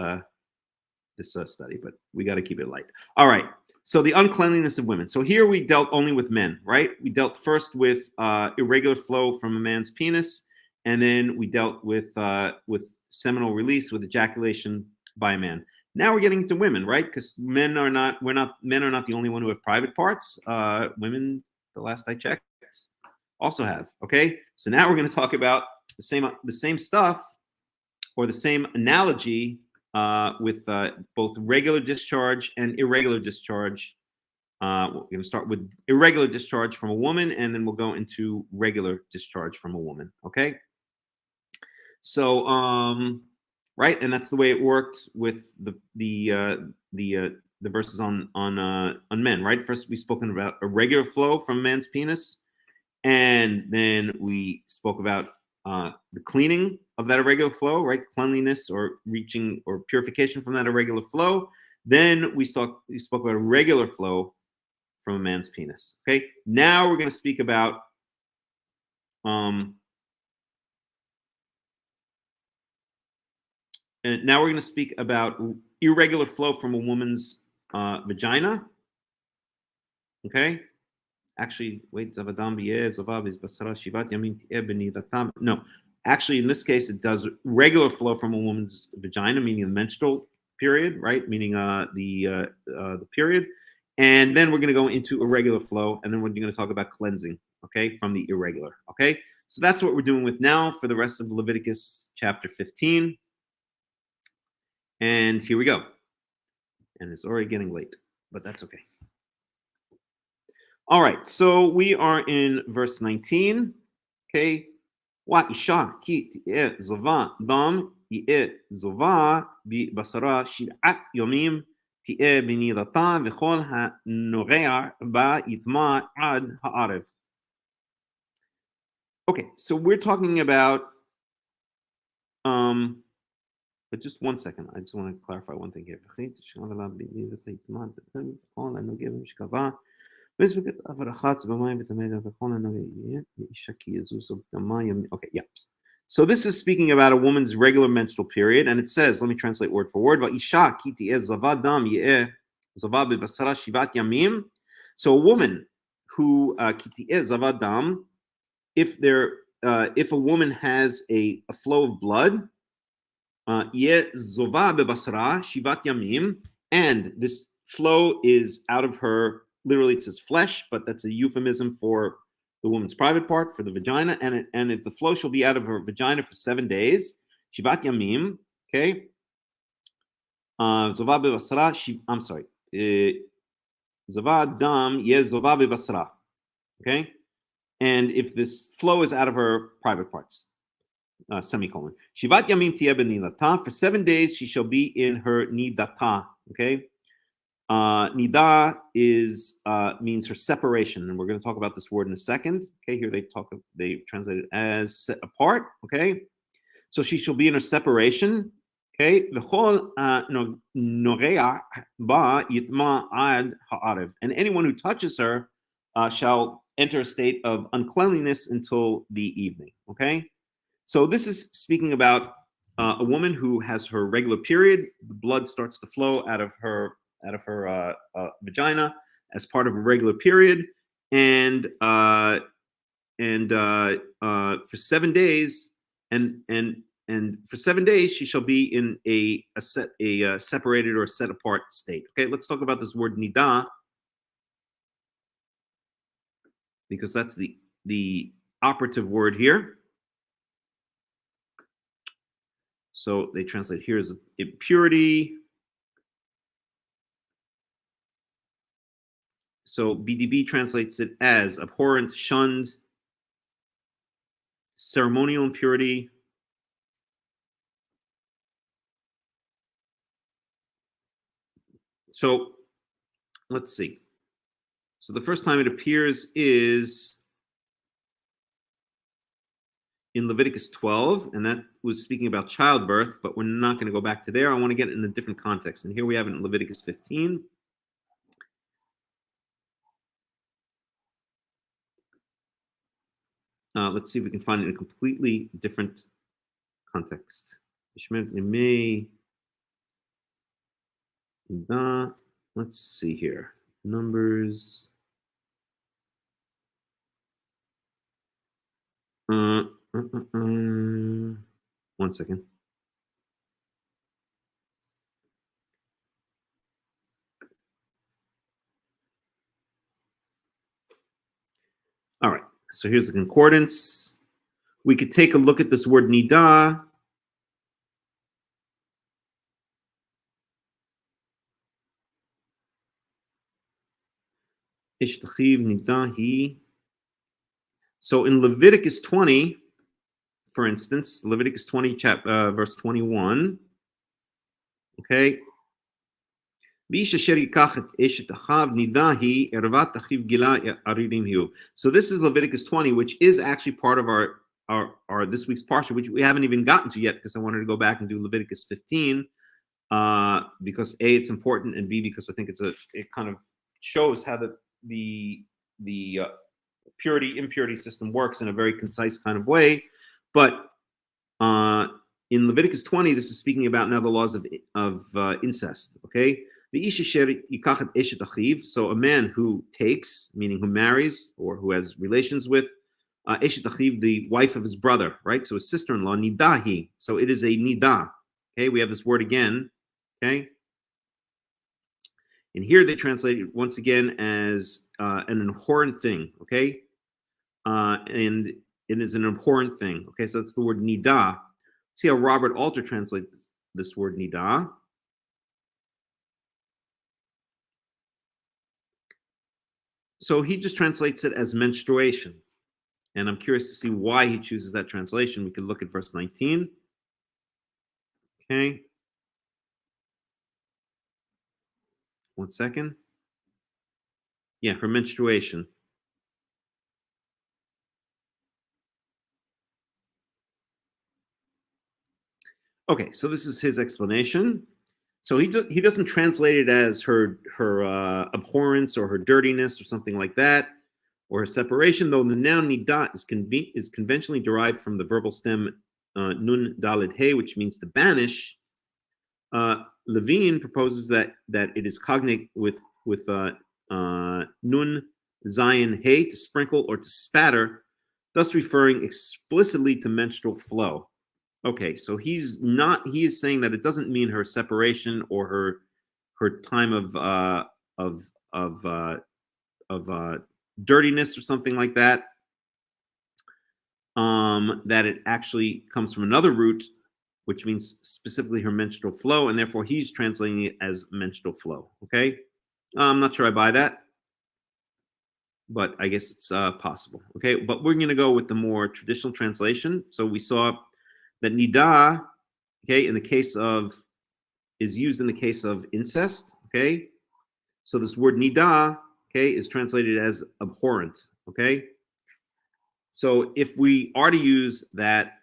study, but we got to keep it light. All right. So the uncleanliness of women. So here we dealt only with men, right? We dealt first with irregular flow from a man's penis, and then we dealt with seminal release, with ejaculation by a man. Now we're getting into women, right? Because men are not the only one who have private parts. Women, the last I checked, also have. Okay, so now we're going to talk about the same stuff, or the same analogy with both regular discharge and irregular discharge. We're going to start with irregular discharge from a woman, and then we'll go into regular discharge from a woman. Okay. So, right, and that's the way it worked with the verses on men. Right. First, we've spoken about a regular flow from a man's penis, and then we spoke about the cleaning of that irregular flow, right? Cleanliness or reaching or purification from that irregular flow. Then we spoke about a regular flow from a man's penis. Okay. Now we're going to speak about irregular flow from a woman's vagina. Okay. Actually, wait. No. Actually, in this case, it does regular flow from a woman's vagina, meaning the menstrual period, right? Meaning the period. And then we're going to go into irregular flow, and then we're going to talk about cleansing, okay, from the irregular. Okay, so that's what we're doing with now for the rest of Leviticus chapter 15. And here we go. And it's already getting late, but that's okay. All right, so we are in verse 19. Okay. Wa isha ki ti'e zova dam ti'e zova bi basara shiv'at yomim ti'e b'nidata v'chol ha'nore'a ba yitma ad ha'arev. Okay, so we're talking about but just 1 second. I just want to clarify one thing here. Okay, yeah. So this is speaking about a woman's regular menstrual period, and it says, let me translate word for word. So a woman who if a woman has a flow of blood, and this flow is out of her, literally it says flesh, but that's a euphemism for the woman's private part, for the vagina, and if the flow shall be out of her vagina for 7 days, shivat yamim, okay. I'm sorry. Zavad dam ye zova bebasra. Okay, and if this flow is out of her private parts. Semicolon. Shivat yamim tiyeh benidata. For 7 days she shall be in her nidata. Okay. Nida is means her separation, and we're going to talk about this word in a second. Okay, here they translate it as set apart. Okay, so she shall be in her separation. Okay, v'chol noreach ba yitma ad ha'arev, and anyone who touches her shall enter a state of uncleanliness until the evening. Okay, so this is speaking about a woman who has her regular period. The blood starts to flow out of her vagina as part of a regular period, and for 7 days, and for 7 days she shall be in a separated or set apart state. Okay, let's talk about this word nida, because that's the operative word here. So they translate here as impurity. So BDB translates it as abhorrent, shunned, ceremonial impurity. So let's see. So the first time it appears is in Leviticus 12, and that was speaking about childbirth, but we're not going to go back to there. I want to get it in a different context. And here we have it in Leviticus 15. Let's see if we can find it in a completely different context. Let's see here. Numbers. One second. All right. So here's the concordance. We could take a look at this word nida. So in Leviticus 20, for instance, Leviticus 20, verse 21, okay. So this is Leviticus 20, which is actually part of our this week's parsha, which we haven't even gotten to yet, because I wanted to go back and do Leviticus 15, because A, it's important, and B, because I think it kind of shows how the purity impurity system works in a very concise kind of way. But in Leviticus 20, this is speaking about now the laws of incest. Okay. So a man who takes, meaning who marries or who has relations with eshet achiv, the wife of his brother, right? So his sister-in-law, nidahi. So it is a nida. Okay, we have this word again. Okay, and here they translate it once again as an abhorrent thing. Okay, and it is an abhorrent thing. Okay, so that's the word nida. See how Robert Alter translates this word nida. So he just translates it as menstruation. And I'm curious to see why he chooses that translation. We can look at verse 19. Okay. One second. Yeah, her menstruation. Okay, so this is his explanation. So he doesn't translate it as her abhorrence or her dirtiness or something like that, or her separation, though the noun nidat is conventionally derived from the verbal stem nun daled he, which means to banish. Levine proposes that it is cognate with nun zayin he, to sprinkle or to spatter, thus referring explicitly to menstrual flow. Okay, so he is saying that it doesn't mean her separation or her time of dirtiness or something like that. That it actually comes from another root, which means specifically her menstrual flow, and therefore he's translating it as menstrual flow. Okay, I'm not sure I buy that, but I guess it's possible. Okay, but we're going to go with the more traditional translation. So we saw that nida, okay, is used in the case of incest. Okay, so this word nida, okay, is translated as abhorrent. Okay, so if we are to use that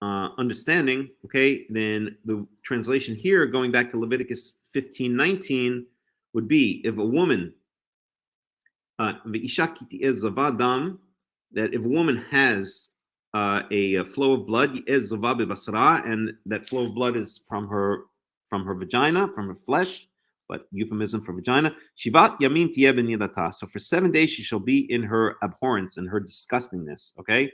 understanding, okay, then the translation here, going back to Leviticus 15:19, would be if a woman, that if a woman has a flow of blood, and that flow of blood is from her vagina, from her flesh, but euphemism for vagina. Shivat yamin tiyeh b'nidata. So for 7 days she shall be in her abhorrence and her disgustingness. Okay,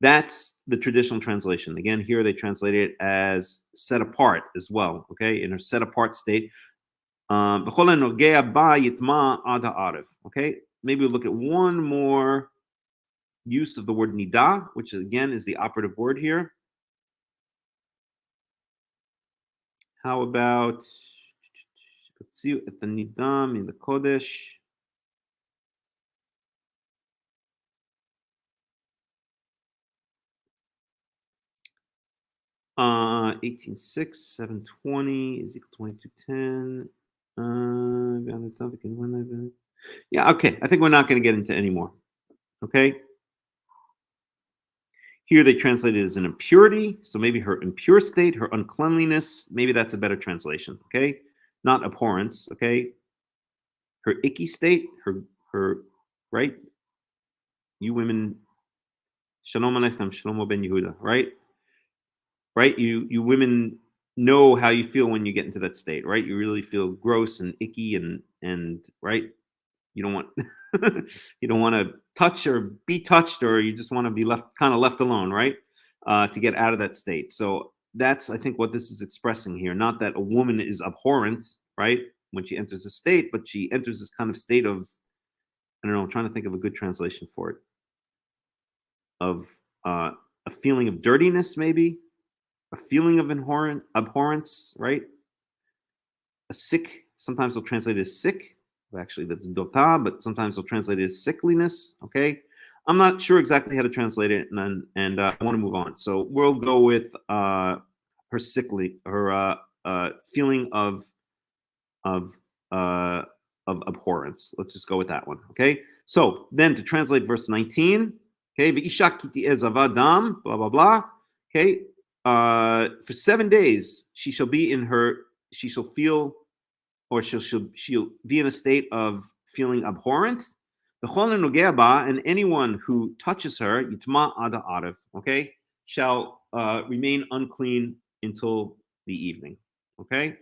that's the traditional translation. Again, here they translate it as set apart as well. Okay, in her set apart state. Okay, maybe we'll look at one more use of the word nida, which again is the operative word here. How about, let's see at the nidam in the Kodesh. Uh, 18:6, 7:20, Ezekiel 22:10. Yeah, okay. I think we're not going to get into any more. Okay. Here they translate it as an impurity. So maybe her impure state, her uncleanliness. Maybe that's a better translation. Okay. Not abhorrence. Okay. Her icky state, her, right? You women, Shalom Aleichem, Shlomo ben Yehuda, right? Right? You women know how you feel when you get into that state, right? You really feel gross and icky and right? You don't want you don't want to touch or be touched, or you just want to be left alone, right? To get out of that state. So that's, I think, what this is expressing here. Not that a woman is abhorrent, right, when she enters a state, but she enters this kind of state of, I don't know, I'm trying to think of a good translation for it, of a feeling of dirtiness, maybe a feeling of abhorrence, right? A sick, sometimes they'll translate it as sick. Actually, that's dota, but sometimes they'll translate it as sickliness. Okay, I'm not sure exactly how to translate it, and I want to move on. So we'll go with her feeling of abhorrence. Let's just go with that one. Okay. So then to translate verse 19. Okay, v'isha kiti ezavadam, blah blah blah. Okay, for 7 days she shall be in her. She shall feel, or she'll be in a state of feeling abhorrent. And anyone who touches her, yitma ada arif, okay, shall remain unclean until the evening. Okay,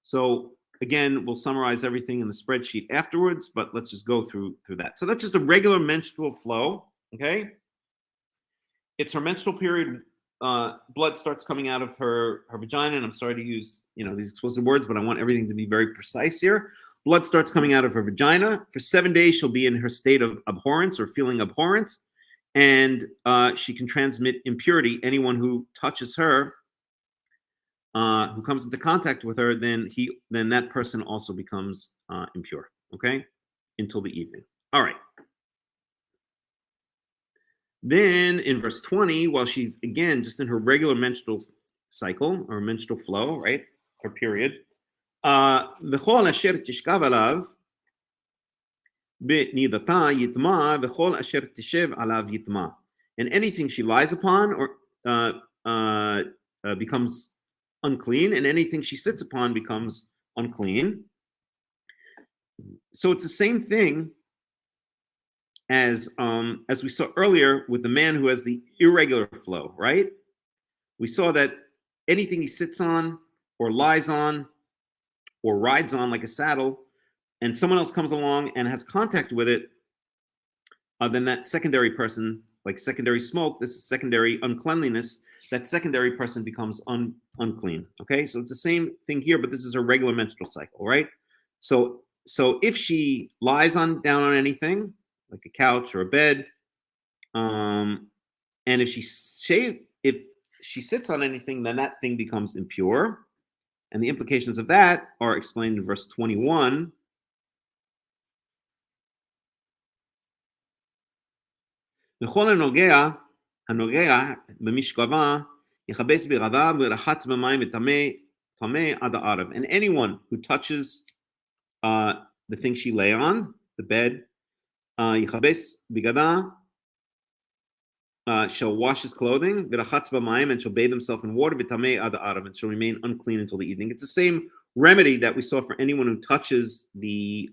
so again, we'll summarize everything in the spreadsheet afterwards, but let's just go through that. So that's just a regular menstrual flow. Okay, it's her menstrual period. Blood starts coming out of her vagina, and I'm sorry to use these explosive words, but I want everything to be very precise here. Blood starts coming out of her vagina. For 7 days, she'll be in her state of abhorrence or feeling abhorrent, and she can transmit impurity. Anyone who touches her, who comes into contact with her, then that person also becomes impure. Okay, until the evening. All right. Then in verse 20, while she's again just in her regular menstrual cycle or menstrual flow, right, her period, v'chol asher tishkav alav b'nidata yitma, v'chol asher tishev alav yitma, and anything she lies upon or becomes unclean, and anything she sits upon becomes unclean. So it's the same thing as we saw earlier with the man who has the irregular flow, right? We saw that anything he sits on or lies on or rides on like a saddle, and someone else comes along and has contact with it, then that secondary person, like secondary smoke, this is secondary uncleanliness, that secondary person becomes unclean. Okay, so it's the same thing here, but this is a regular menstrual cycle, right? So if she lies down on anything, like a couch or a bed, and if she sits on anything, then that thing becomes impure. And the implications of that are explained in verse 21. וכל הנוגע במשכבה יכבס בגדיו ורחץ במים וטמא עד הערב. And anyone who touches the thing she lay on, the bed, יכבס בגדיו, shall wash his clothing, ורחץ במים, and shall bathe himself in water, וטמא עד הערב, and shall remain unclean until the evening. It's the same remedy that we saw for anyone who touches the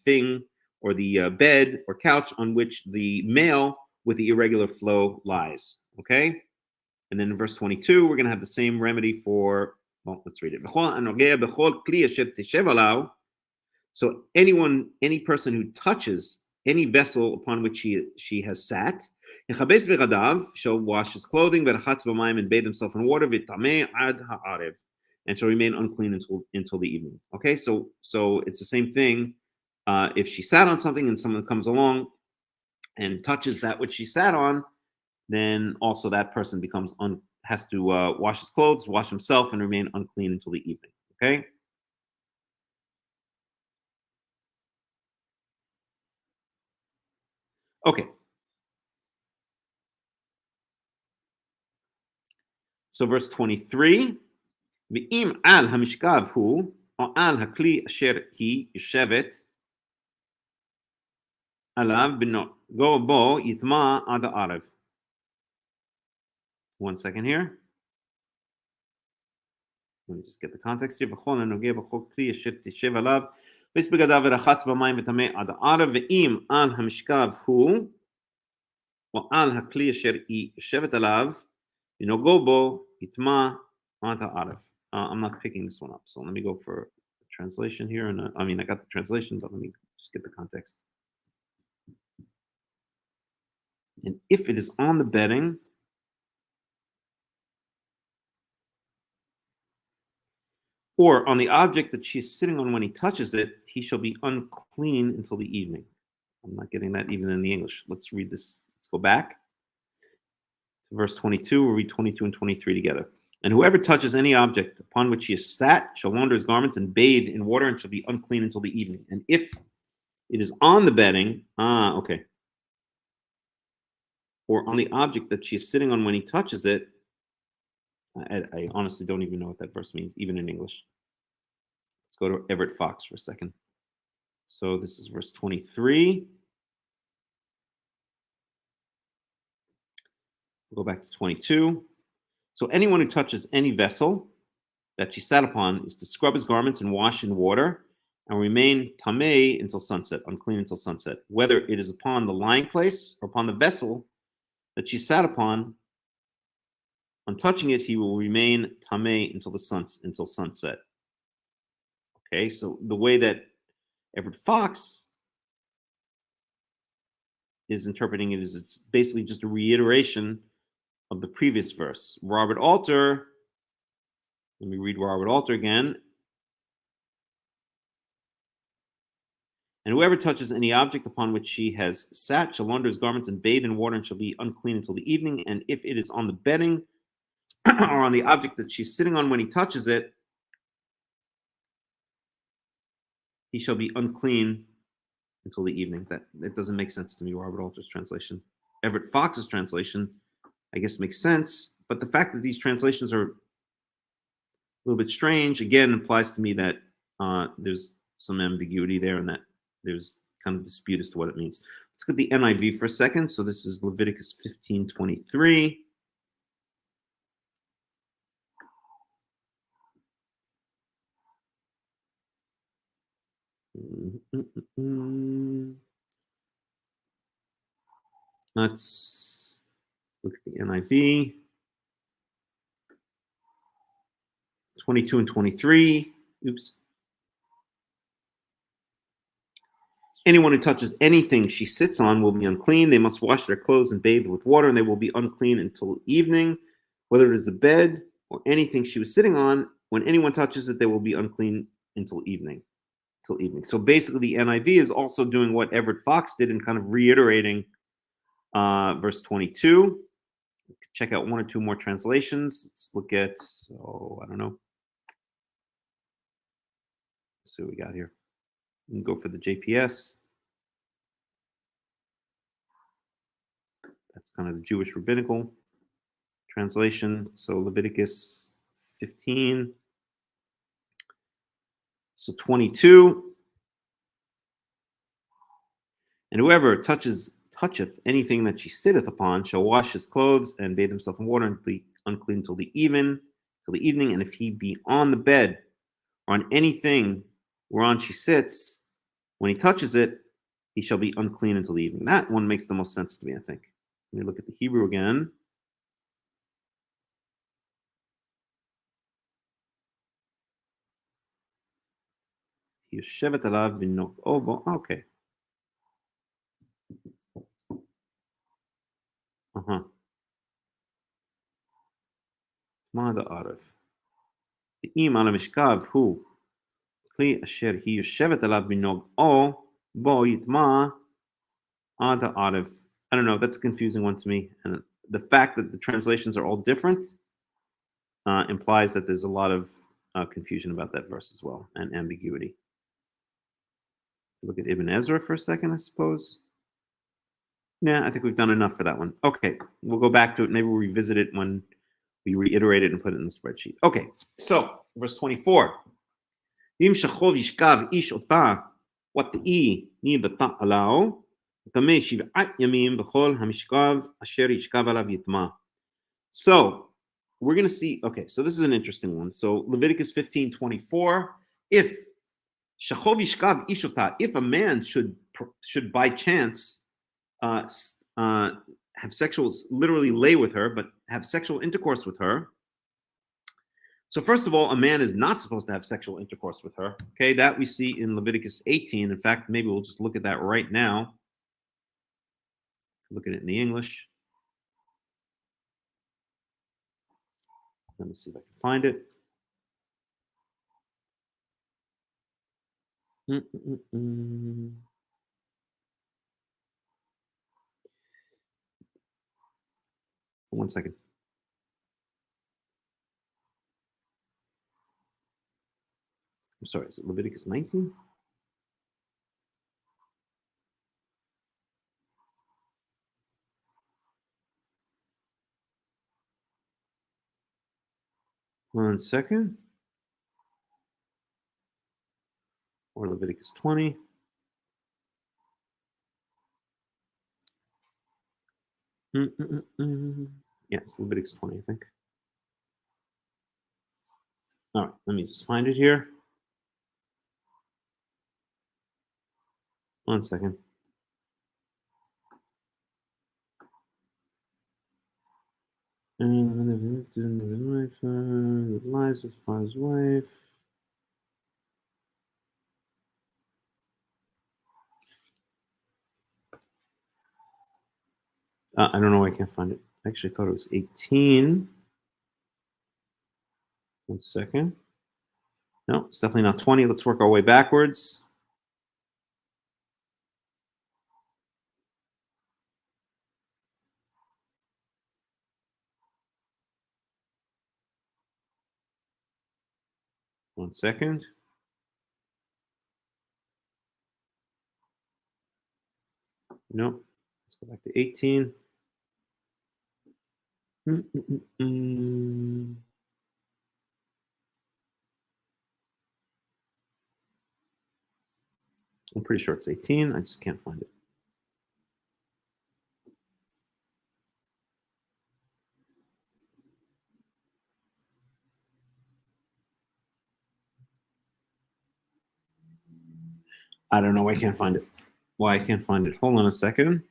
thing or the bed or couch on which the male with the irregular flow lies. Okay? And then in verse 22, we're going to have the same remedy for, well, let's read it. So any person who touches any vessel upon which she has sat, shall wash his clothing, and bathe himself in water, and shall remain unclean until the evening. Okay, so it's the same thing. If she sat on something and someone comes along and touches that which she sat on, then also that person has to wash his clothes, wash himself, and remain unclean until the evening. Okay. Okay. So verse 23, ואם על המשכב הוא, או על הכלי אשר היא יושבת עליו בנוגעו בו יטמא עד הערב. One second here. Let me just get the context here. וכל הנוגע בכל כלי אשר תשב עליו, ויס בגדיו ורחץ במים וטמא עד הערב, ואם על המשכב הוא, או על הכלי אשר היא יושבת עליו, בנוגעו בו יטמא עד הערב. I'm not picking this one up, so let me go for a translation here. And I got the translation, but let me just get the context. And if it is on the bedding, or on the object that she is sitting on when he touches it, he shall be unclean until the evening. I'm not getting that even in the English. Let's read this. Let's go back to verse 22. We'll read 22 and 23 together. And whoever touches any object upon which he is sat shall launder his garments and bathe in water and shall be unclean until the evening. And if it is on the bedding, okay, or on the object that she is sitting on when he touches it, I honestly don't even know what that verse means, even in English. Let's go to Everett Fox for a second. So this is verse 23. We'll go back to 22. So anyone who touches any vessel that she sat upon is to scrub his garments and wash in water and remain tamei until sunset, unclean until sunset, whether it is upon the lying place or upon the vessel that she sat upon. On touching it, he will remain tamei until sunset. Okay, so the way that Everett Fox is interpreting it is it's basically just a reiteration of the previous verse. Robert Alter, let me read Robert Alter again. And whoever touches any object upon which she has sat shall launder his garments and bathe in water and shall be unclean until the evening. And if it is on the bedding or on the object that she's sitting on when he touches it, he shall be unclean until the evening. That doesn't make sense to me, Robert Alter's translation. Everett Fox's translation, I guess, makes sense. But the fact that these translations are a little bit strange, again, implies to me that there's some ambiguity there and that there's kind of dispute as to what it means. Let's go to the NIV for a second. So this is Leviticus 15:23. Let's look at the NIV. 22 and 23. Oops. Anyone who touches anything she sits on will be unclean. They must wash their clothes and bathe with water, and they will be unclean until evening. Whether it is a bed or anything she was sitting on, when anyone touches it, they will be unclean until evening. So basically, the NIV is also doing what Everett Fox did and kind of reiterating verse 22. Check out one or two more translations. Let's look at, I don't know. Let's see what we got here. We can go for the JPS. That's kind of the Jewish rabbinical translation. So Leviticus 15. So 22. And whoever toucheth anything that she sitteth upon shall wash his clothes and bathe himself in water and be unclean till the evening. And if he be on the bed or on anything whereon she sits, when he touches it, he shall be unclean until the evening. That one makes the most sense to me, I think. Let me look at the Hebrew again. Yoshevet alav binok obo. Okay. מה הערף? אם על המשכב הוא כלי אשר היא יושבת עליו בנוג או בו יטמע עד הערף. I don't know, that's a confusing one to me. And the fact that the translations are all different implies that there's a lot of confusion about that verse as well, and ambiguity. Look at Ibn Ezra for a second, I suppose. Yeah, I think we've done enough for that one. Okay, we'll go back to it. Maybe we'll revisit it when we reiterate it and put it in the spreadsheet. Okay, so verse 24. Im shachov yishkav ish ota, what the e need the ta alao, tamei shiv'at yamim v'chol hamishkav asher yishkav alav yitma. So we're going to see, okay, so this is an interesting one. So Leviticus 15:24, if shachov yishkav ish ota, if a man should by chance have sexual, literally lay with her, but have sexual intercourse with her. So first of all, a man is not supposed to have sexual intercourse with her. Okay, that we see in Leviticus 18. In fact, maybe we'll just look at that right now. Look at it in the English. Let me see if I can find it. One second. I'm sorry, is it Leviticus 19? One second. Or Leviticus 20. Yeah, it's Leviticus 20, I think. All right, let me just find it here. One second. Lies with his wife. I don't know why I can't find it. I actually thought it was 18. One second. No, it's definitely not 20. Let's work our way backwards. One second. No, let's go back to 18. I'm pretty sure it's 18. I just can't find it. I don't know why I can't find it. Why I can't find it. Hold on a second.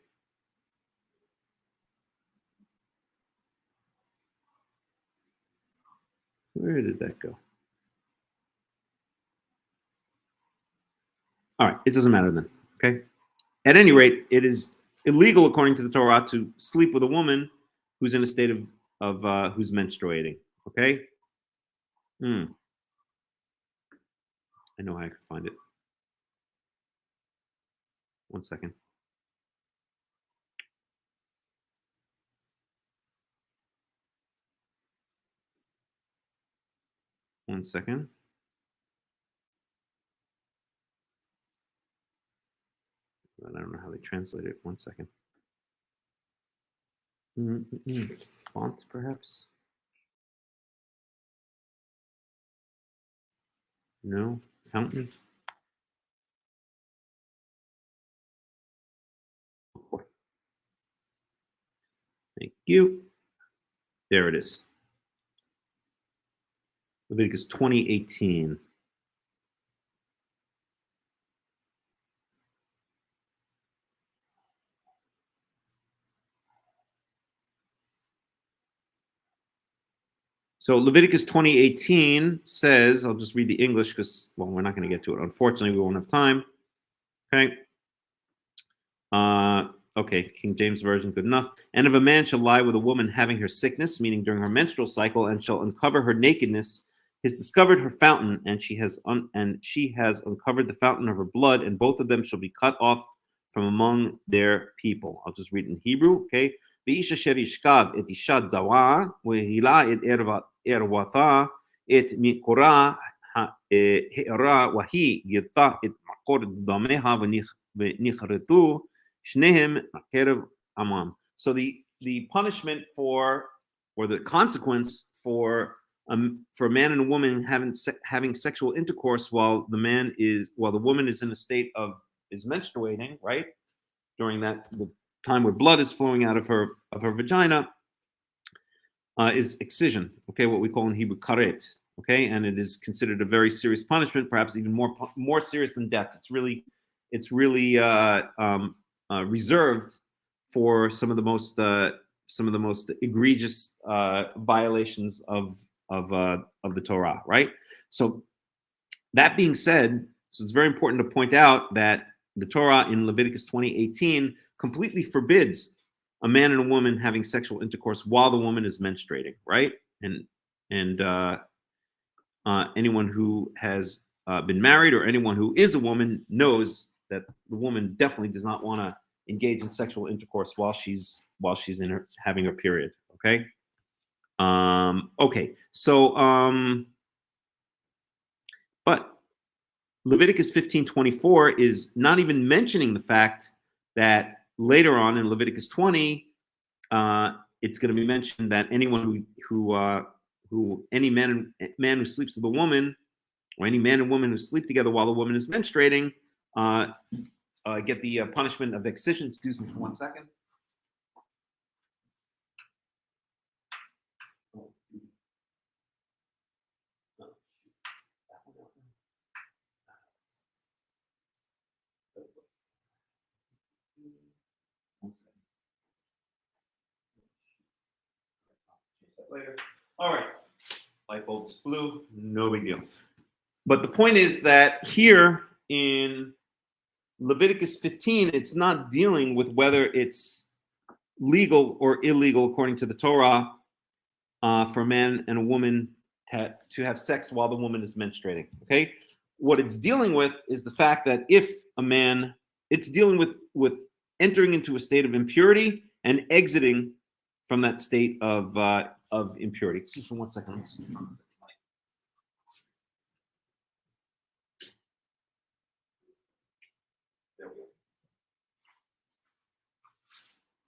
Where did that go? All right, it doesn't matter then, okay? At any rate, it is illegal according to the Torah to sleep with a woman who's in a state of who's menstruating, okay? I know how I could find it. One second. One second. how they translate it. 1 second. Font, perhaps? No. Fountain? Thank you. There it is. Leviticus 20:18. So Leviticus 20:18 says, I'll just read the English because, well, we're not going to get to it. Unfortunately, we won't have time. Okay. Okay, King James Version, good enough. And if a man shall lie with a woman having her sickness, meaning during her menstrual cycle, and shall uncover her nakedness, has discovered her fountain, and she has uncovered the fountain of her blood, and both of them shall be cut off from among their people. I'll just read it in Hebrew, okay? ואיש אשר ישכב את אישה דווה, והילה את ערוותה, את מקורה הערה, והיא גילתה את מקור דמיה ונכרתו שניהם מקרב עמם. So the punishment for, or the consequence for a man and a woman having sexual intercourse while the woman is in a state of is menstruating, right? During the time where blood is flowing out of her vagina, is excision, okay, what we call in Hebrew Karaite, okay, and it is considered a very serious punishment, perhaps even more serious than death. It's really reserved for some of the most egregious violations of the Torah, right? So that being said, so it's very important to point out that the Torah in Leviticus 20:18 completely forbids a man and a woman having sexual intercourse while the woman is menstruating, right? And anyone who has been married or anyone who is a woman knows that the woman definitely does not want to engage in sexual intercourse while she's having her period. Okay. Okay. So, but Leviticus 15:24 is not even mentioning the fact that later on in Leviticus 20, it's going to be mentioned that anyone any man who sleeps with a woman, or any man and woman who sleep together while the woman is menstruating, get the punishment of excision. Excuse me for 1 second. Later. All right. Light bulb is blue. No big deal. But the point is that here in Leviticus 15, it's not dealing with whether it's legal or illegal according to the Torah for a man and a woman to have sex while the woman is menstruating. Okay. What it's dealing with is the fact that if a man, it's dealing with entering into a state of impurity and exiting from that state of impurity. Excuse me for 1 second.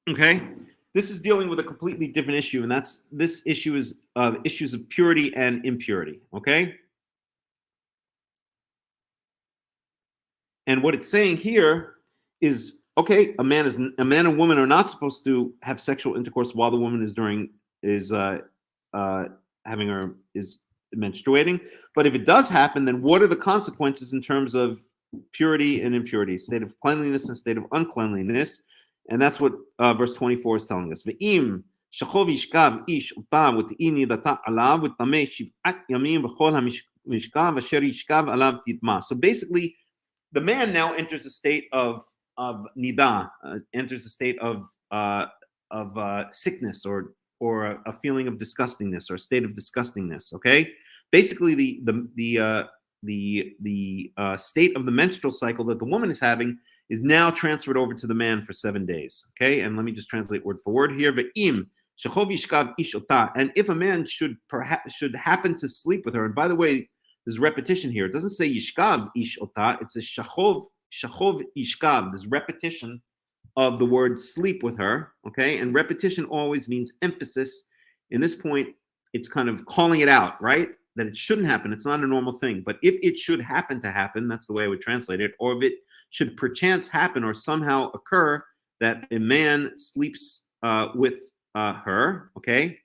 Okay, this is dealing with a completely different issue, and this issue is issues of purity and impurity. Okay, and what it's saying here is, okay, a man and woman are not supposed to have sexual intercourse while the woman is menstruating. But if it does happen, then what are the consequences in terms of purity and impurity, state of cleanliness and state of uncleanliness? And that's what verse 24 is telling us. Ve'im shachov yishkav ish utam v'ti'i nidata alav v'tamei shiv'at yamim v'chol ha'mishkav asher yishkav alav titma. So basically, the man now enters a state of nida, enters a state of sickness or a feeling of disgustingness or a state of disgustingness. Okay, basically the state of the menstrual cycle that the woman is having is now transferred over to the man for 7 days. Okay, and let me just translate word for word here. Ve'im shachov yishkav ish ota, and if a man should happen to sleep with her, and by the way, there's repetition here. It doesn't say yishkav ish ota, it says shachov yishkav. There's repetition of the word sleep with her, okay? And repetition always means emphasis. In this point, it's kind of calling it out, right? That it shouldn't happen. It's not a normal thing. But if it should happen to happen, that's the way I would translate it, or if it should perchance happen or somehow occur that a man sleeps with her, okay?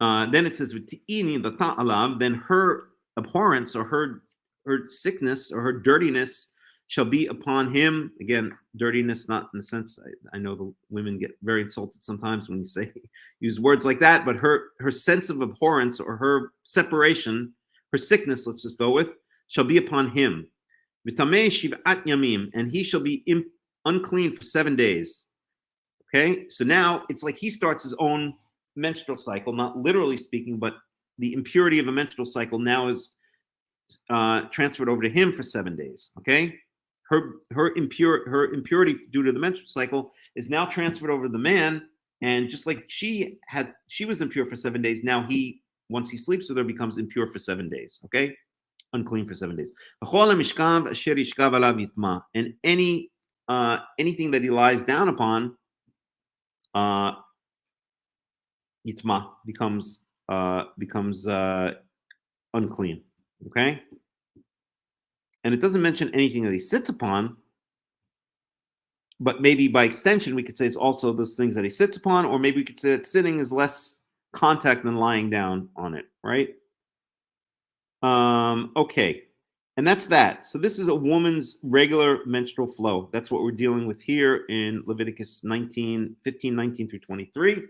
Then it says, then her abhorrence or her sickness or her dirtiness shall be upon him. Again, dirtiness, not in the sense, I know the women get very insulted sometimes when you say, use words like that, but her sense of abhorrence or her separation, her sickness, let's just go with, shall be upon him. And he shall be unclean for 7 days. Okay, so now it's like he starts his own menstrual cycle, not literally speaking, but the impurity of a menstrual cycle now is transferred over to him for 7 days. Okay, her impurity due to the menstrual cycle is now transferred over to the man, and just like she was impure for 7 days, now once he sleeps with her, becomes impure for 7 days. Okay, unclean for 7 days. And anything that he lies down upon, yitma, becomes unclean. Okay, and it doesn't mention anything that he sits upon, but maybe by extension we could say it's also those things that he sits upon, or maybe we could say that sitting is less contact than lying down on it, right? Okay, and that's that. So this is a woman's regular menstrual flow. That's what we're dealing with here in Leviticus 15, 19 through 23.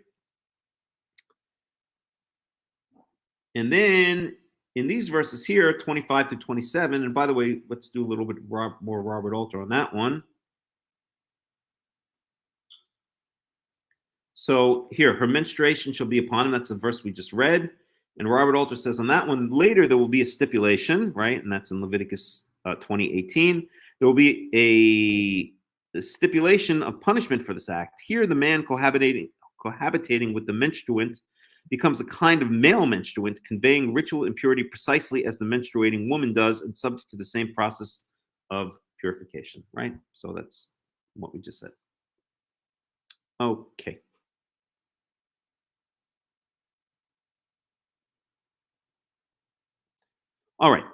And then in these verses here, 25 to 27, and by the way, let's do a little bit more Robert Alter on that one. So here, her menstruation shall be upon him. That's the verse we just read. And Robert Alter says on that one, later there will be a stipulation, right? And that's in Leviticus 20:18. There will be a stipulation of punishment for this act. Here, the man cohabitating with the menstruant becomes a kind of male menstruant, conveying ritual impurity precisely as the menstruating woman does, and subject to the same process of purification, right? So that's what we just said. Okay. All right.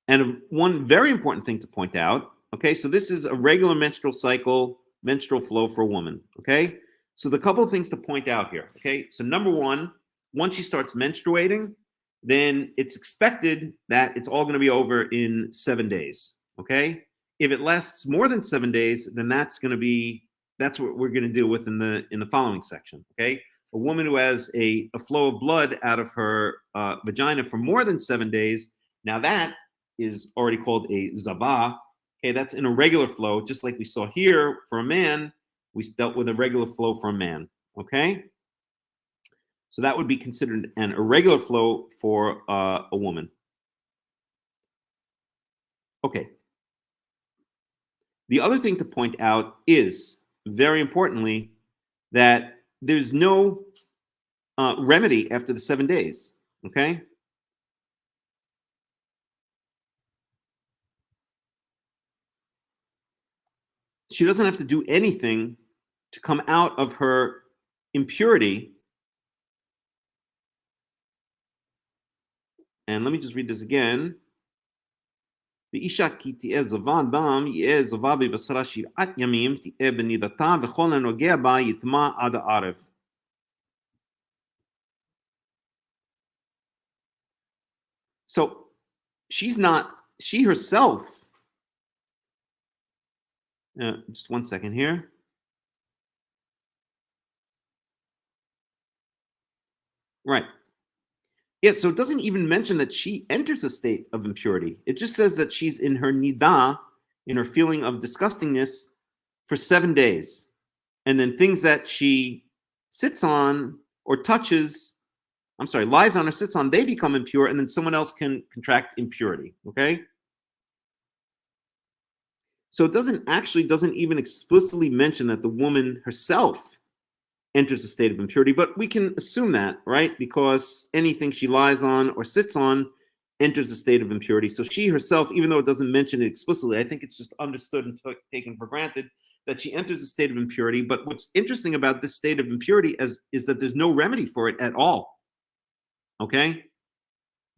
And one very important thing to point out, okay, so this is a regular menstrual cycle, menstrual flow for a woman, okay? So the couple of things to point out here, okay? So number one, once she starts menstruating, then it's expected that it's all going to be over in 7 days, okay? If it lasts more than 7 days, then that's what we're going to deal with in the following section, okay? A woman who has a flow of blood out of her vagina for more than 7 days, now that is already called a zavah. Okay, that's an irregular flow, just like we saw here for a man. We dealt with a regular flow for a man. Okay, so that would be considered an irregular flow for a woman. Okay. The other thing to point out is, very importantly, that there's no remedy after the 7 days. Okay. She doesn't have to do anything to come out of her impurity. And let me just read this again. So she herself, just 1 second here. Right. Yeah, so it doesn't even mention that she enters a state of impurity. It just says that she's in her nidah, in her feeling of disgustingness, for 7 days. And then things that she sits on or lies on or sits on, they become impure, and then someone else can contract impurity, okay? So it doesn't even explicitly mention that the woman herself enters a state of impurity, but we can assume that, right? Because anything she lies on or sits on enters a state of impurity. So she herself, even though it doesn't mention it explicitly, I think it's just understood and taken for granted that she enters a state of impurity. But what's interesting about this state of impurity is that there's no remedy for it at all. Okay?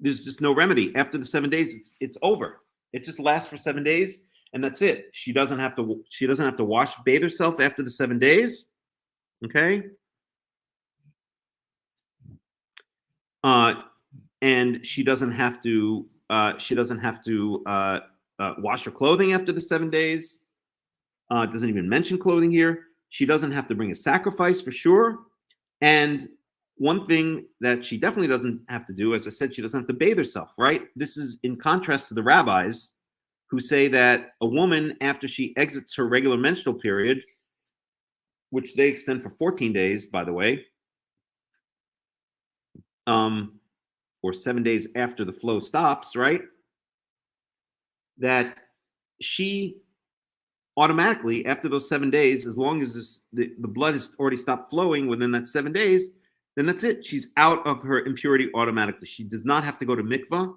There's just no remedy. After the 7 days, it's over. It just lasts for 7 days, and that's it. She doesn't have to bathe herself after the 7 days. Okay? And she doesn't have to wash her clothing after the 7 days. It doesn't even mention clothing here. She doesn't have to bring a sacrifice for sure. And one thing that she definitely doesn't have to do, as I said, she doesn't have to bathe herself, right? This is in contrast to the rabbis who say that a woman, after she exits her regular menstrual period, which they extend for 14 days, by the way, or 7 days after the flow stops, right? That she automatically, after those 7 days, as long as the blood has already stopped flowing within that 7 days, then that's it. She's out of her impurity automatically. She does not have to go to mikvah.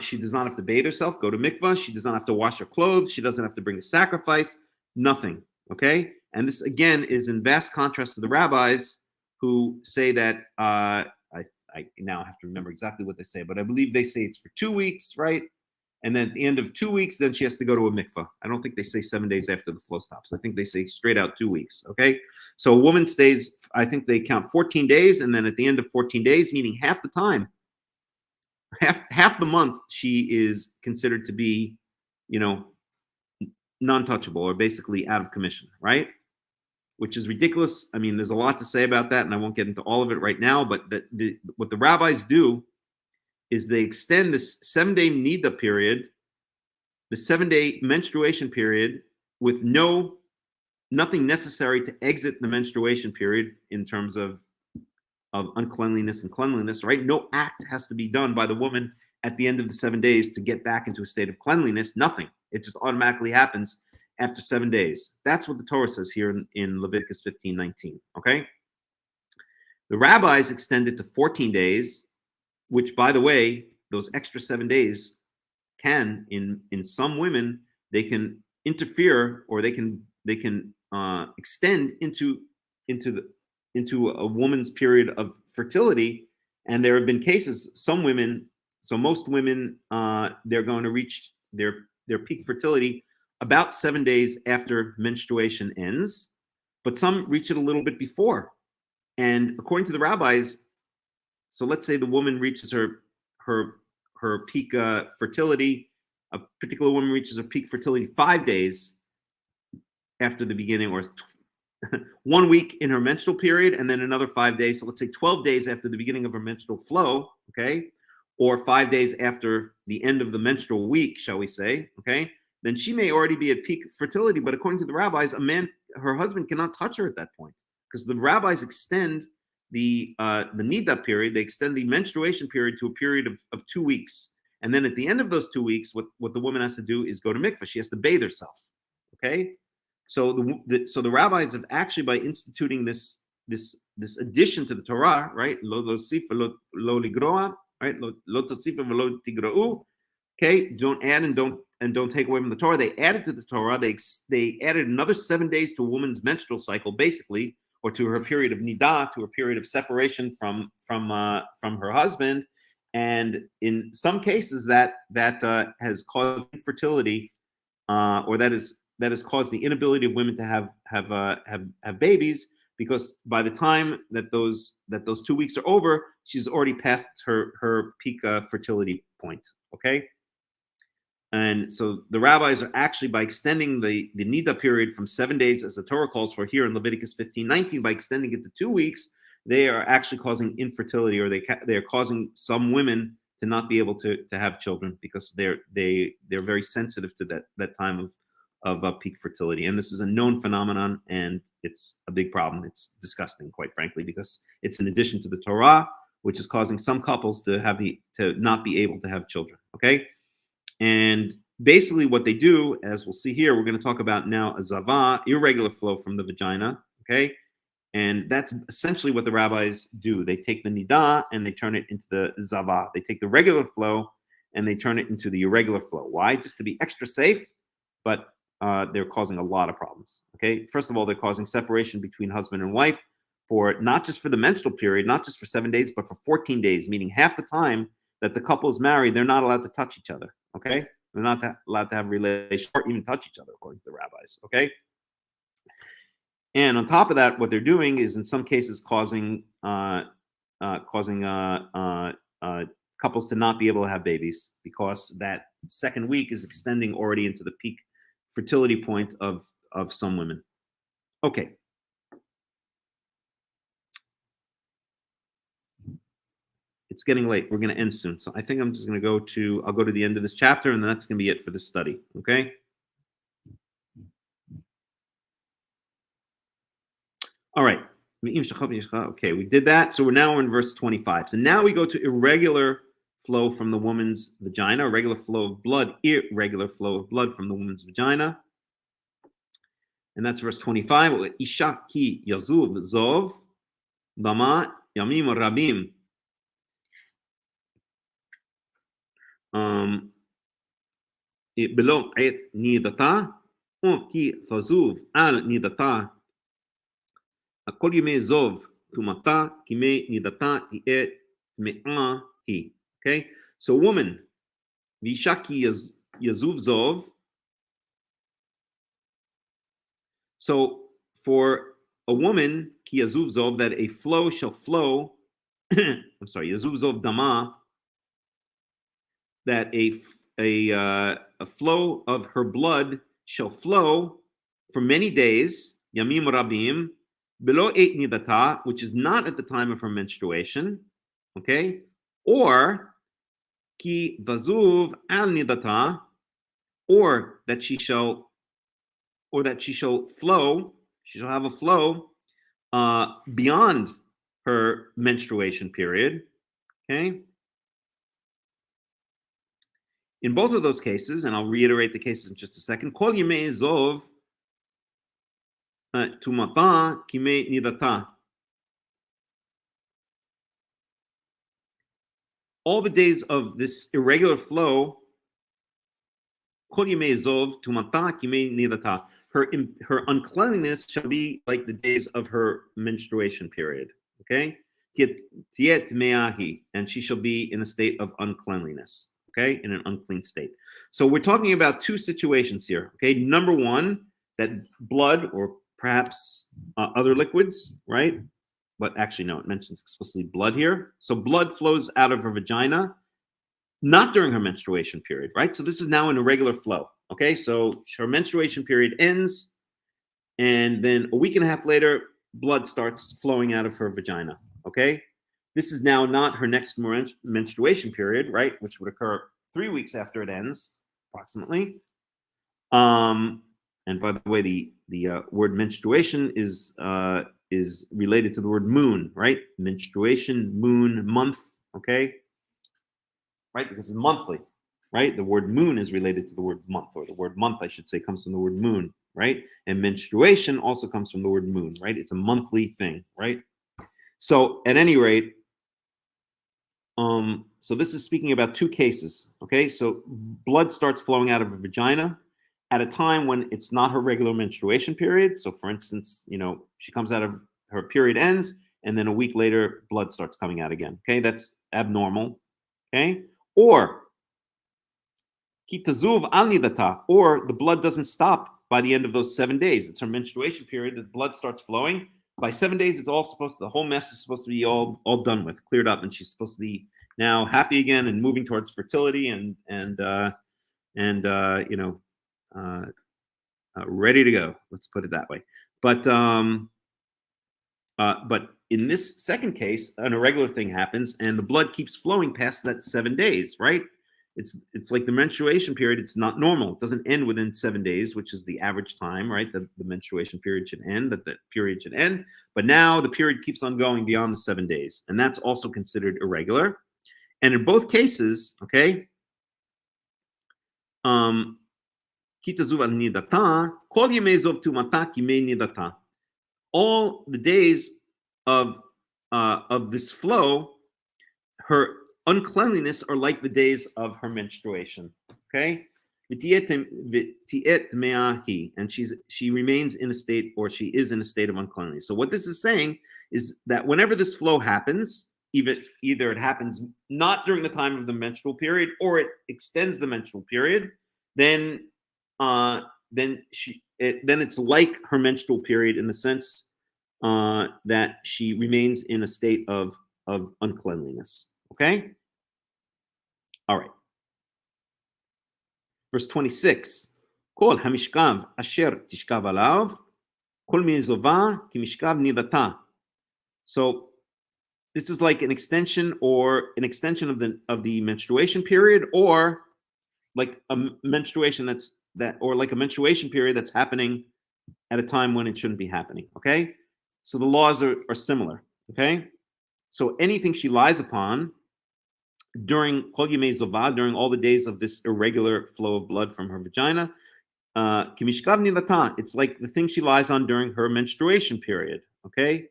She does not have to bathe herself, go to mikvah. She does not have to wash her clothes. She doesn't have to bring a sacrifice. Nothing. Okay? And this, again, is in vast contrast to the rabbis who say that, I now have to remember exactly what they say, but I believe they say it's for 2 weeks, right? And then at the end of 2 weeks, then she has to go to a mikvah. I don't think they say 7 days after the flow stops. I think they say straight out 2 weeks, okay? So a woman stays, I think they count 14 days, and then at the end of 14 days, meaning half the time, half the month, she is considered to be, non-touchable or basically out of commission, right? Which is ridiculous. I mean, there's a lot to say about that, and I won't get into all of it right now, but what the rabbis do is they extend this 7-day nida period, the 7-day menstruation period, with nothing necessary to exit the menstruation period in terms of uncleanliness and cleanliness, right? No act has to be done by the woman at the end of the 7 days to get back into a state of cleanliness. Nothing. It just automatically happens after 7 days. That's what the Torah says here in Leviticus 15:19. Okay? The rabbis extend it to 14 days, which, by the way, those extra 7 days can, in some women, they can interfere, or they can extend into a woman's period of fertility. And there have been cases, some women, so most women, they're going to reach their peak fertility about 7 days after menstruation ends, but some reach it a little bit before. And according to the rabbis, so let's say the woman reaches her peak fertility, a particular woman reaches her peak fertility 5 days after the beginning, or 1 week in her menstrual period, and then another 5 days. So let's say 12 days after the beginning of her menstrual flow, okay? Or 5 days after the end of the menstrual week, shall we say, okay? Then she may already be at peak fertility, but according to the rabbis, her husband cannot touch her at that point, because the rabbis extend the nida period, they extend the menstruation period to a period of 2 weeks. And then at the end of those 2 weeks, what the woman has to do is go to mikvah. She has to bathe herself, okay? So the rabbis have actually, by instituting this addition to the Torah, right? Lo tosif lo ligroa, right? Lo tosif lo tigra'u. Okay, don't add and don't take away from the Torah. They added to the Torah. They added another 7 days to a woman's menstrual cycle, basically, or to her period of nidah, to her period of separation from her husband. And in some cases, that has caused infertility, or that has caused the inability of women to have babies, because by the time that those 2 weeks are over, she's already past her peak fertility point. Okay, and so the rabbis are actually, by extending the nida period from 7 days, as the Torah calls for here in Leviticus 15:19, by extending it to 2 weeks, they are actually causing infertility, or they are causing some women to not be able to have children, because they're very sensitive to that time of peak fertility. And this is a known phenomenon, and it's a big problem. It's disgusting, quite frankly, because it's an addition to the Torah, which is causing some couples to not be able to have children. Okay, and basically what they do, as we'll see here, we're going to talk about now a zava, irregular flow from the vagina. Okay, And that's essentially what the rabbis do. They take the nidah and they turn it into the zava. They take the regular flow and they turn it into the irregular flow. Why? Just to be extra safe, but they're causing a lot of problems. Okay, first of all, they're causing separation between husband and wife for not just for the menstrual period, not just for 7 days, but for 14 days, meaning half the time that the couple is married, they're not allowed to touch each other. Okay, they're not allowed to have relations or even touch each other, according to the rabbis. Okay. And on top of that, what they're doing is in some cases causing couples to not be able to have babies because that second week is extending already into the peak fertility point of some women. Okay. It's getting late. We're going to end soon. So I think I'm just going to I'll go to the end of this chapter and that's going to be it for this study. Okay. All right. Okay, we did that. So we're now in verse 25. So now we go to irregular flow from the woman's vagina, irregular flow of blood, irregular flow of blood from the woman's vagina. And that's verse 25. Isha ki yazuv zov bama yamim rabim. Below et nidata, או כי תזוב על נידתה הכל ימי זוב תומתה כימי נידתה תהיה טמאה היא. Okay, so woman, ואישה כי יזוב זוב. So for a woman, כי יזוב זוב, that a flow shall flow, I'm sorry, יזוב זוב דמה, that a flow of her blood shall flow for many days, yamim rabim, below eight nidata, which is not at the time of her menstruation, okay, or ki vazuv al nidata, or that she shall flow, she shall have a flow beyond her menstruation period, okay. In both of those cases, and I'll reiterate the cases in just a second, kol yemei zov tumata kimei nidata. All the days of this irregular flow, kol yemei zov tumata kimei nidata. Her uncleanliness shall be like the days of her menstruation period. Okay, tiet meahi, and she shall be in a state of uncleanliness. Okay, in an unclean state. So we're talking about two situations here. Okay, number one, that blood or perhaps other liquids, right? But actually, no, it mentions explicitly blood here. So blood flows out of her vagina, not during her menstruation period, right? So this is now an irregular flow. Okay, so her menstruation period ends, and then a week and a half later, blood starts flowing out of her vagina. Okay. This is now not her next menstruation period, right? Which would occur 3 weeks after it ends, approximately. And by the way, the word menstruation is related to the word moon, right? Menstruation, moon, month, okay? Right, because it's monthly, right? The word moon is related to the word month, or the word month, I should say, comes from the word moon, right? And menstruation also comes from the word moon, right? It's a monthly thing, right? So at any rate, so this is speaking about two cases, okay? So blood starts flowing out of her vagina at a time when it's not her regular menstruation period. So for instance, she comes out of her period ends, and then a week later, blood starts coming out again, okay? That's abnormal, okay? Or kitazuv al nidata, or the blood doesn't stop by the end of those 7 days. It's her menstruation period, the blood starts flowing. By 7 days, it's all the whole mess is supposed to be all done with, cleared up, and she's supposed to be now happy again and moving towards fertility and ready to go. Let's put it that way. But in this second case, an irregular thing happens, and the blood keeps flowing past that 7 days, right? It's like the menstruation period. It's not normal. It doesn't end within 7 days, which is the average time, right? The menstruation period should end, that the period should end. But now the period keeps on going beyond the 7 days, and that's also considered irregular. And in both cases, okay, all the days of this flow, her uncleanliness are like the days of her menstruation. Okay, and she remains in a state, or she is in a state of uncleanliness. So what this is saying is that whenever this flow happens, either it happens not during the time of the menstrual period, or it extends the menstrual period, then it's like her menstrual period in the sense that she remains in a state of uncleanliness. Okay? All right. Verse 26. Kol hamishkav asher tishkav alav, kol mizova ki mishkav nidata. So this is like an extension of the menstruation period, or like a menstruation like a menstruation period that's happening at a time when it shouldn't be happening. Okay? So the laws are similar. Okay? So anything she lies upon during Kol Yimei Zova, during all the days of this irregular flow of blood from her vagina, Kimishkav Nilata, it's like the thing she lies on during her menstruation period. Okay?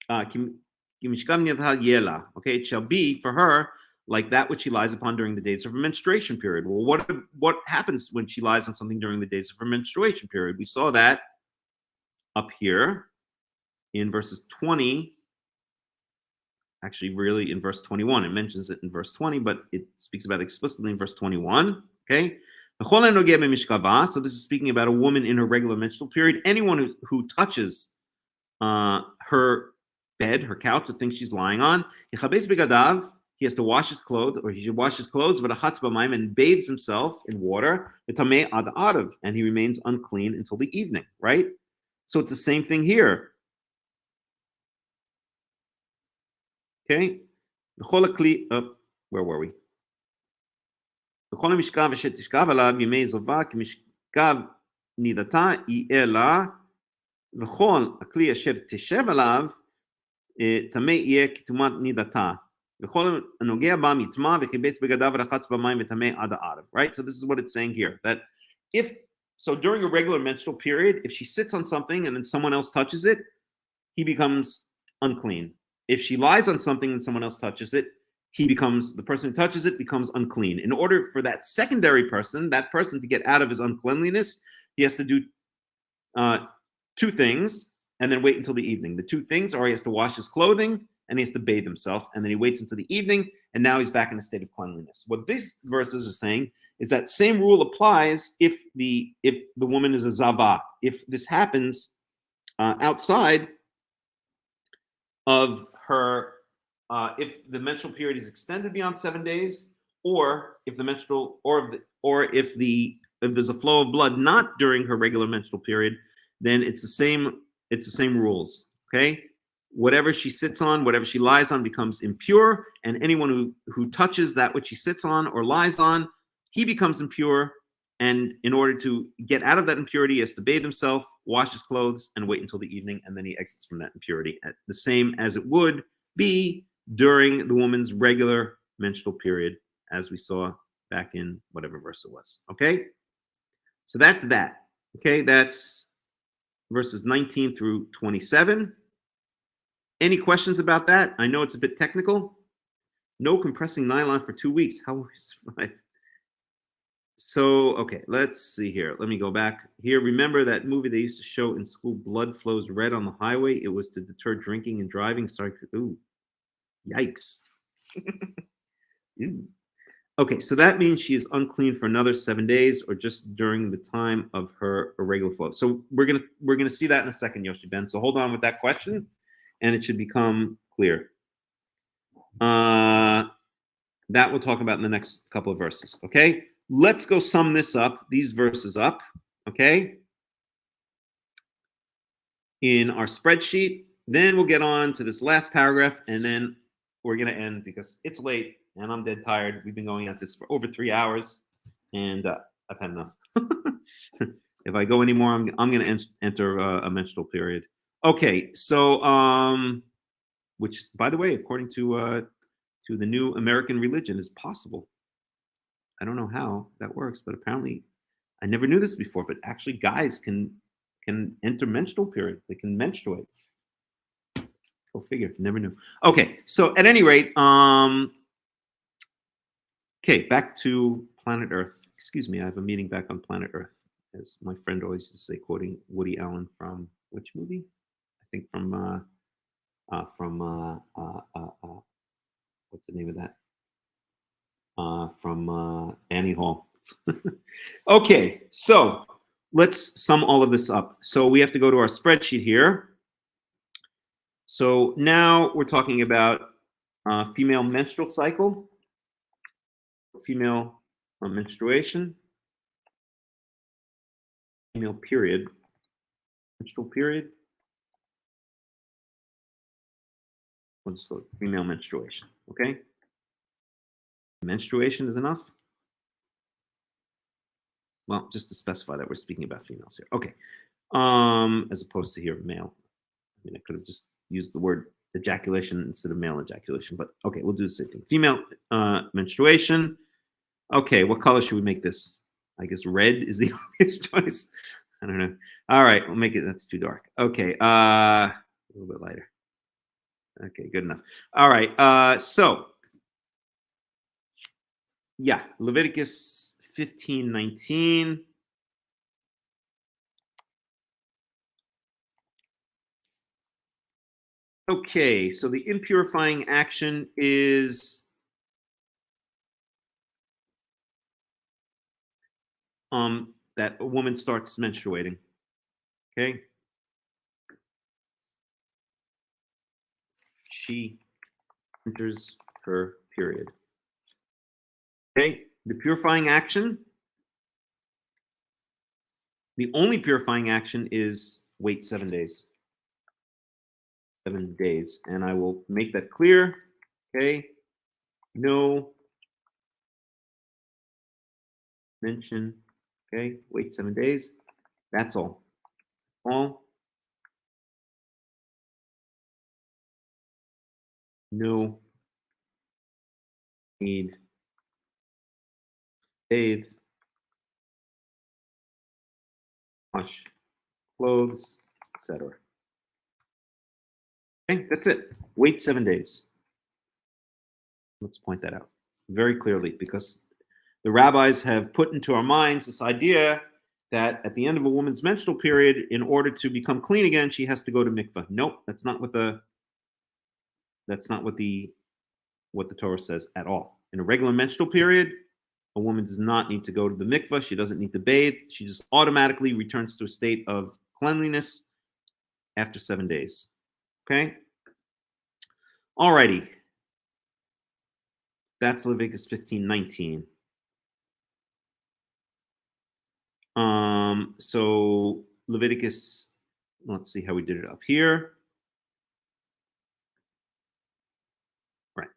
Kimishkav Nilata Yela. Okay, it shall be for her like that which she lies upon during the days of her menstruation period. Well, what happens when she lies on something during the days of her menstruation period? We saw that up here in verses 20. Actually, really in verse 21. It mentions it in verse 20, but it speaks about it explicitly in verse 21. Okay? So this is speaking about a woman in her regular menstrual period. Anyone who touches her bed, her couch, the thing she's lying on, he has to wash his clothes, or he should wash his clothes, and bathes himself in water, and he remains unclean until the evening, right? So it's the same thing here. Okay, where were we? Right? So this is what it's saying here, that during a regular menstrual period, if she sits on something and then someone else touches it, he becomes unclean. If she lies on something and someone else touches it, the person who touches it becomes unclean. In order for that secondary person, to get out of his uncleanliness, he has to do two things and then wait until the evening. The two things are he has to wash his clothing and he has to bathe himself, and then he waits until the evening, and now he's back in a state of cleanliness. What these verses are saying is that same rule applies if the woman is a zava. If this happens outside of her, if the menstrual period is extended beyond 7 days, or if there's a flow of blood not during her regular menstrual period, then it's the same rules. Okay, whatever she sits on, whatever she lies on, becomes impure, and anyone who touches that which she sits on or lies on, he becomes impure. And in order to get out of that impurity, he has to bathe himself, wash his clothes, and wait until the evening, and then he exits from that impurity, the same as it would be during the woman's regular menstrual period, as we saw back in whatever verse it was. Okay? So that's that. Okay? That's verses 19 through 27. Any questions about that? I know it's a bit technical. No compressing nylon for 2 weeks. How will we survive? So, okay, let's see here. Let me go back here. Remember that movie they used to show in school, Blood Flows Red on the Highway? It was to deter drinking and driving. Sorry. Ooh, yikes. Okay, so that means she is unclean for another 7 days, or just during the time of her irregular flow. So we're gonna see that in a second, Yoshi Ben. So hold on with that question, and it should become clear. That we'll talk about in the next couple of verses. Okay. Let's go sum these verses up, okay, in our spreadsheet. Then we'll get on to this last paragraph, and then we're going to end because it's late and I'm dead tired. We've been going at this for over 3 hours, and I've had enough. If I go anymore, I'm going to enter a menstrual period. Okay, so which, by the way, according to the new American religion, is possible. I don't know how that works, but apparently, I never knew this before, but actually guys can can enter menstrual period. They can menstruate. Go figure. Never knew. Okay, so at any rate, okay, back to planet Earth. Excuse me, I have a meeting back on planet Earth, as my friend always used to say, quoting Woody Allen from which movie? I think from what's the name of that? From Annie Hall. Okay, so let's sum all of this up. So we have to go to our spreadsheet here. So now we're talking about female menstrual cycle, female menstruation, female period, menstrual period. Let's go female menstruation, okay? Menstruation is enough? Well, just to specify that we're speaking about females here. Okay. As opposed to here, male. I mean, I could have just used the word ejaculation instead of male ejaculation, but okay, we'll do the same thing. Female menstruation. Okay, what color should we make this? I guess red is the obvious choice. I don't know. All right, we'll make it, that's too dark. Okay, a little bit lighter. Okay, good enough. All right, so yeah, Leviticus 15:19. Okay, so the impurifying action is that a woman starts menstruating. Okay. She enters her period. Okay, the purifying action. The only purifying action is wait 7 days. 7 days, and I will make that clear. Okay, no mention. Okay, wait 7 days. That's all. All. No need. Bathe. Wash clothes, etc. Okay, that's it. Wait 7 days. Let's point that out very clearly, because the rabbis have put into our minds this idea that at the end of a woman's menstrual period, in order to become clean again, she has to go to mikveh. Nope, that's not what the Torah says at all. In a regular menstrual period, a woman does not need to go to the mikveh. She doesn't need to bathe. She just automatically returns to a state of cleanliness after 7 days. Okay? Alrighty. That's Leviticus 15:19. So Leviticus, let's see how we did it up here. Right.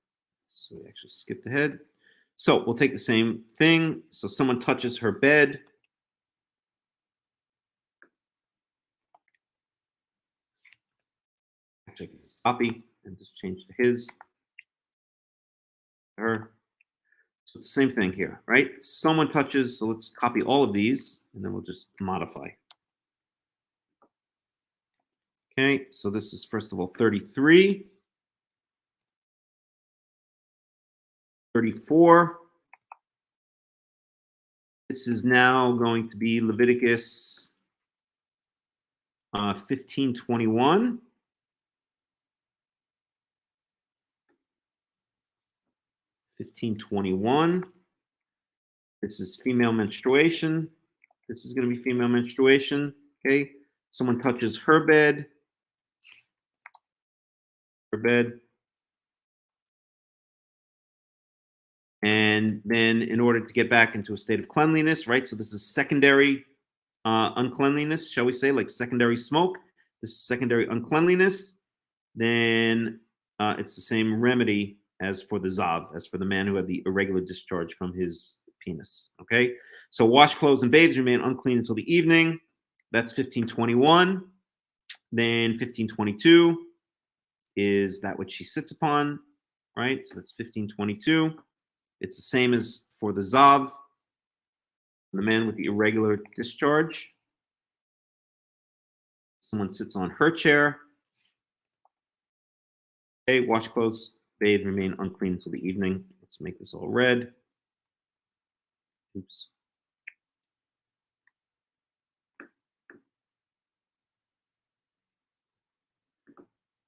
So we actually skipped ahead. So we'll take the same thing. So someone touches her bed. Actually, I can just copy and just change to his, her. So it's the same thing here, right? Someone touches, so let's copy all of these, and then we'll just modify. Okay, so this is first of all 33. 34. This is now going to be Leviticus 15:21. 15:21. This is female menstruation. This is going to be female menstruation. Okay. Someone touches her bed. Her bed. And then in order to get back into a state of cleanliness, right? So this is secondary uncleanliness, shall we say, like secondary smoke. This is secondary uncleanliness. Then it's the same remedy as for the Zav, as for the man who had the irregular discharge from his penis. Okay, so wash clothes and bathe, remain unclean until the evening. That's 15:21. Then 15:22 is that which she sits upon, right? So that's 15:22. It's the same as for the Zav, the man with the irregular discharge. Someone sits on her chair. Okay, wash clothes, bathe, remain unclean until the evening. Let's make this all red. Oops.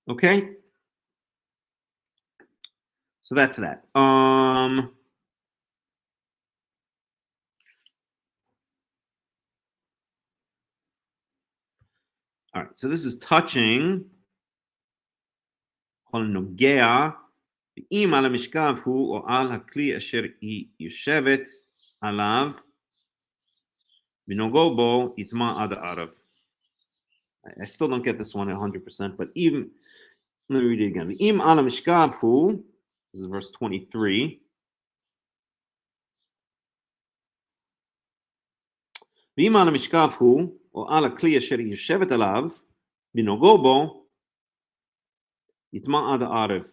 Okay. So that's that. All right. So this is touching. נוגע, ואם על המשכב הוא או על הכלי אשר היא יושבת עליו, ונוגעו בו יטמע עד הערב. I still don't get this one 100%, but even, let me read it again. ואם על המשכב הוא, this is verse 23, ואם על המשכב הוא, או על הכלי אשר היא יושבת עליו, ונוגעו בו, יטמע עד הערב.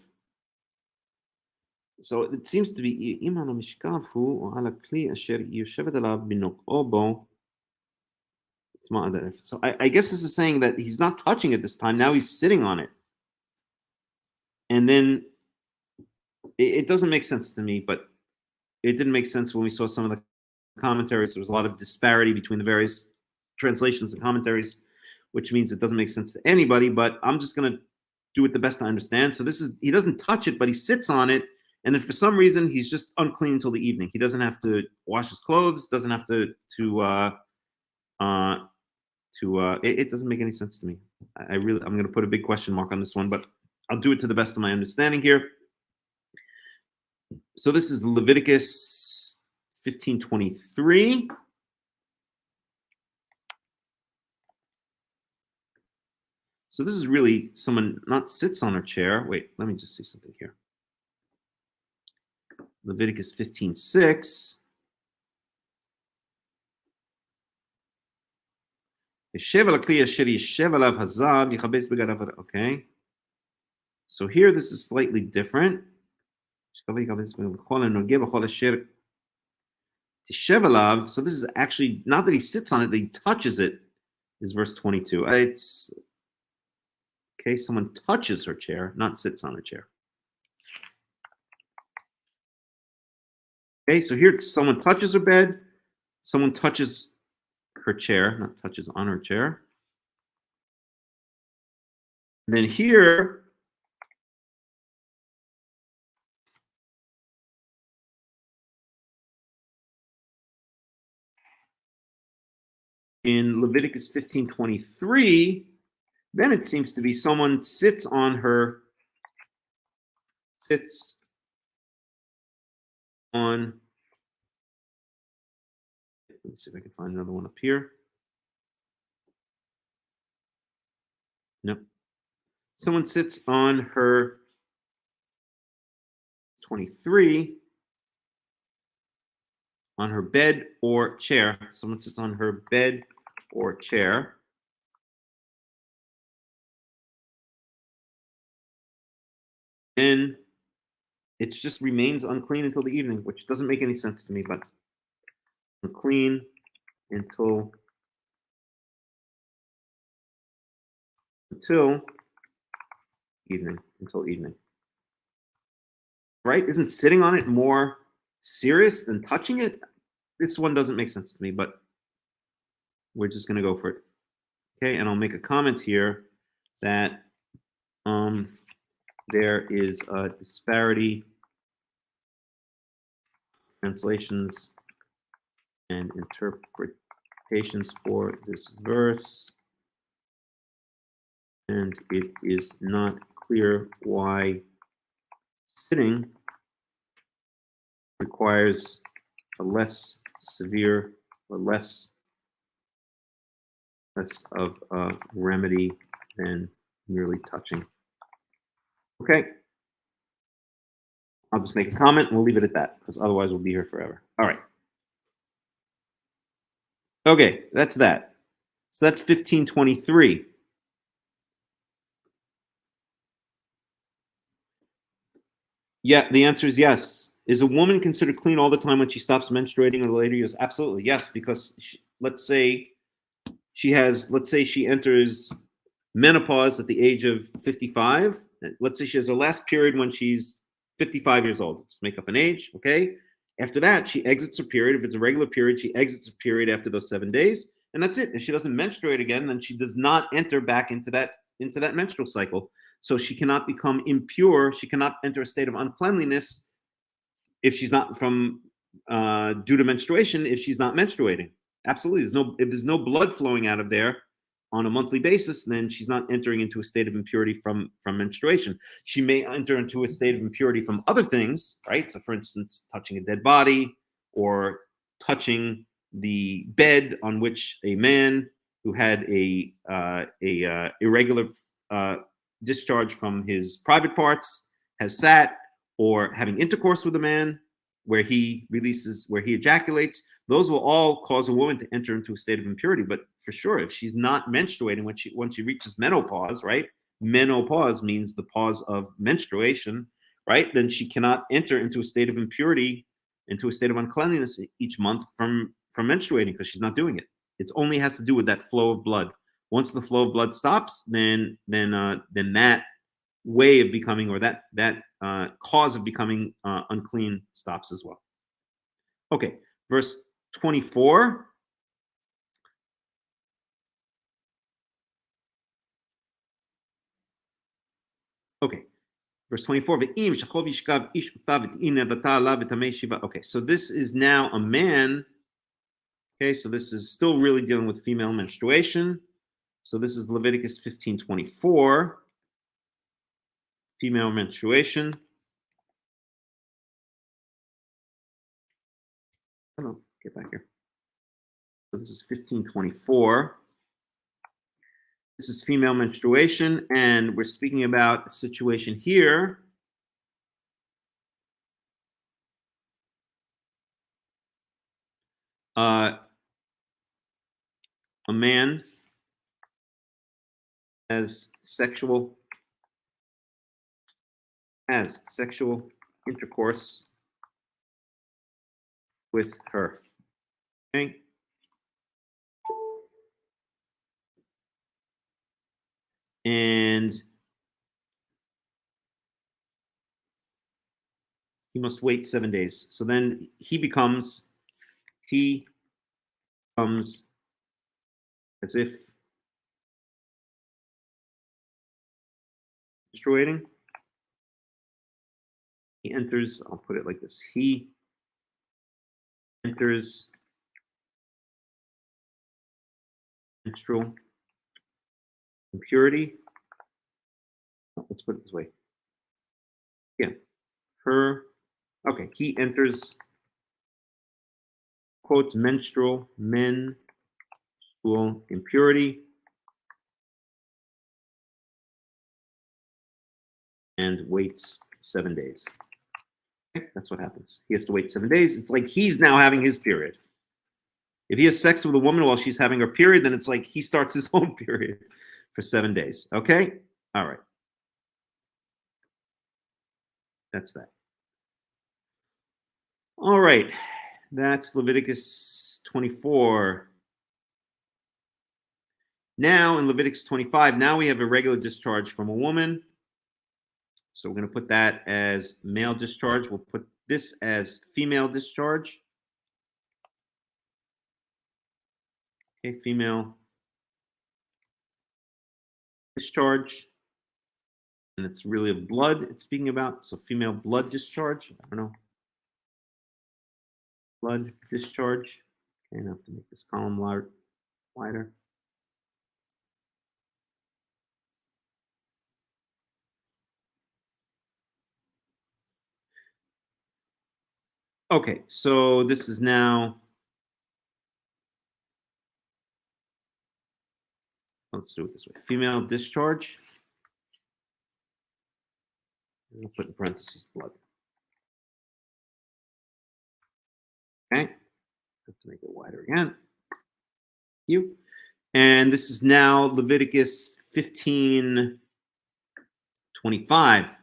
So it seems to be אם על המשכב הוא או על הכלי אשר היא יושבת עליו בנוגעו בו יטמע עד הערב. So I guess this is saying that he's not touching it this time. Now he's sitting on it. And then it doesn't make sense to me, but it didn't make sense when we saw some of the commentaries. There was a lot of disparity between the various translations and commentaries, which means it doesn't make sense to anybody, but I'm just going to do it the best I understand. So this is, he doesn't touch it, but he sits on it. And then for some reason, he's just unclean until the evening. He doesn't have to wash his clothes, doesn't have to it doesn't make any sense to me. I'm going to put a big question mark on this one, but I'll do it to the best of my understanding here. So this is Leviticus 15:23. So this is really someone not sits on her chair. Wait, let me just see something here. Leviticus 15:6. Okay. So here this is slightly different. So this is actually not that he sits on it, that he touches it, is verse 22. It's okay, someone touches her chair, not sits on her chair. Okay, so here someone touches her bed, someone touches her chair, not touches on her chair. And then here, in Leviticus 15:23, then it seems to be someone sits on her, sits on, let me see if I can find another one up here. No. Someone sits on her 23 on her bed or chair. Someone sits on her bed or chair. And it just remains unclean until the evening, which doesn't make any sense to me, but unclean until evening, until evening. Right? Isn't sitting on it more serious than touching it? This one doesn't make sense to me, but we're just going to go for it. Okay, and I'll make a comment here that there is a disparity translations and interpretations for this verse, and it is not clear why sitting requires a less severe or less of a remedy than merely touching. Okay. I'll just make a comment and we'll leave it at that, because otherwise we'll be here forever. All right. Okay, that's that. So that's 15:23. Yeah, the answer is yes. Is a woman considered clean all the time when she stops menstruating or later years? Absolutely, yes, because let's say she enters menopause at the age of 55. Let's say she has her last period when she's 55 years old. Let's make up an age, okay? After that, she exits her period. If it's a regular period, she exits her period after those 7 days, and that's it. If she doesn't menstruate again, then she does not enter back into that menstrual cycle. So she cannot become impure. She cannot enter a state of uncleanliness if she's not from due to menstruation. If she's not menstruating, absolutely. If there's no blood flowing out of there on a monthly basis, then she's not entering into a state of impurity from menstruation. She may enter into a state of impurity from other things, right? So, for instance, touching a dead body or touching the bed on which a man who had a irregular discharge from his private parts has sat, or having intercourse with a man where he ejaculates. Those will all cause a woman to enter into a state of impurity. But for sure, if she's not menstruating when she reaches menopause, right? Menopause means the pause of menstruation, right? Then she cannot enter into a state of impurity, into a state of uncleanliness each month from menstruating, because she's not doing it. It only has to do with that flow of blood. Once the flow of blood stops, then that way of becoming, or that cause of becoming unclean stops as well. Okay, verse 24. Okay, verse 24. Okay, so this is now a man. Okay, so this is still really dealing with female menstruation. So this is Leviticus 15:24. Female menstruation. Oh, get back here. So this is 15:24. This is female menstruation, and we're speaking about a situation here. A man has sexual intercourse with her. Okay. And he must wait 7 days. So then he becomes as if menstruating. He enters, I'll put it like this. He enters menstrual impurity. Let's put it this way. Yeah. He enters, quote, menstrual impurity, and waits 7 days. Okay, that's what happens. He has to wait 7 days. It's like he's now having his period. If he has sex with a woman while she's having her period, then it's like he starts his own period for 7 days. Okay? All right. That's that. All right. That's Leviticus 24. Now in Leviticus 25, now we have a regular discharge from a woman. So we're going to put that as male discharge. We'll put this as female discharge. Okay, female discharge. And it's really blood it's speaking about. So female blood discharge. I don't know. Blood discharge. Okay, I have to make this column wider. Okay, so this is now, let's do it this way. Female discharge. I'll put in parentheses blood. Okay, have to make it wider again. And this is now Leviticus 15:25.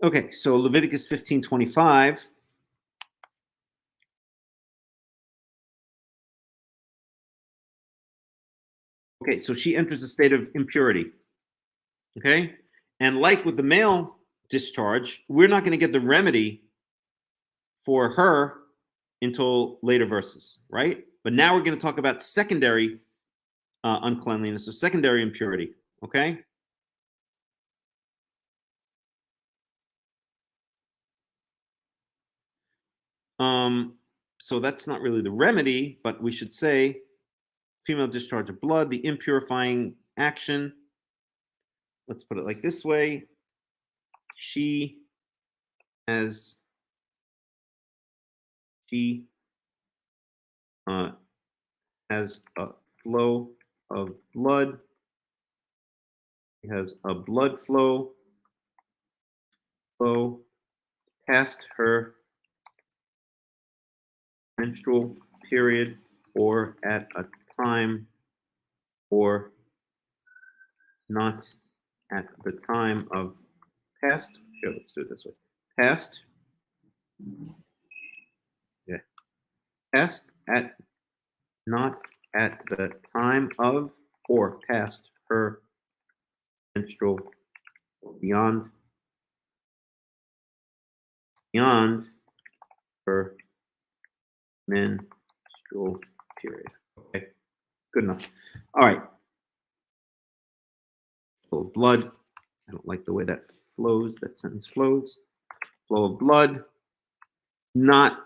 Okay, so Leviticus 15:25. Okay, so she enters a state of impurity. Okay, and like with the male discharge, we're not going to get the remedy for her until later verses, right? But now we're going to talk about secondary uncleanliness or secondary impurity. Okay. So that's not really the remedy, but we should say female discharge of blood, the impurifying action. Let's put it like this way. She has a flow of blood. She has a blood flow past her menstrual period or at a time or not at the time of past. Sure, let's do it this way. Past. Yeah. Past at not at the time of or past her menstrual beyond her menstrual period. Okay, good enough. All right. Flow of blood. I don't like the way that flows. That sentence flows. Flow of blood, not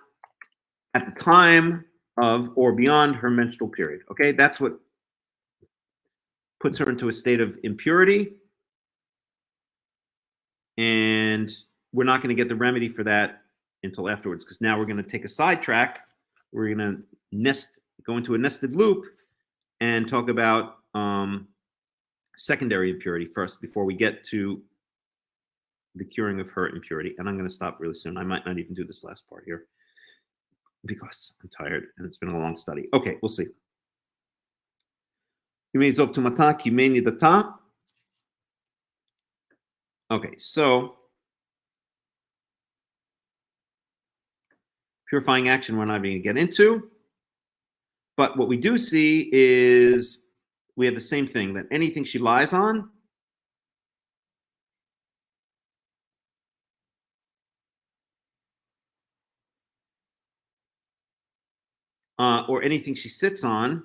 at the time of or beyond her menstrual period. Okay, that's what puts her into a state of impurity. And we're not going to get the remedy for that until afterwards, because now we're going to take a sidetrack. We're going to go into a nested loop and talk about secondary impurity first before we get to the curing of her impurity. And I'm going to stop really soon. I might not even do this last part here because I'm tired and it's been a long study. Okay, we'll see. Okay, so purifying action we're not even going to get into. But what we do see is we have the same thing, that anything she lies on or anything she sits on,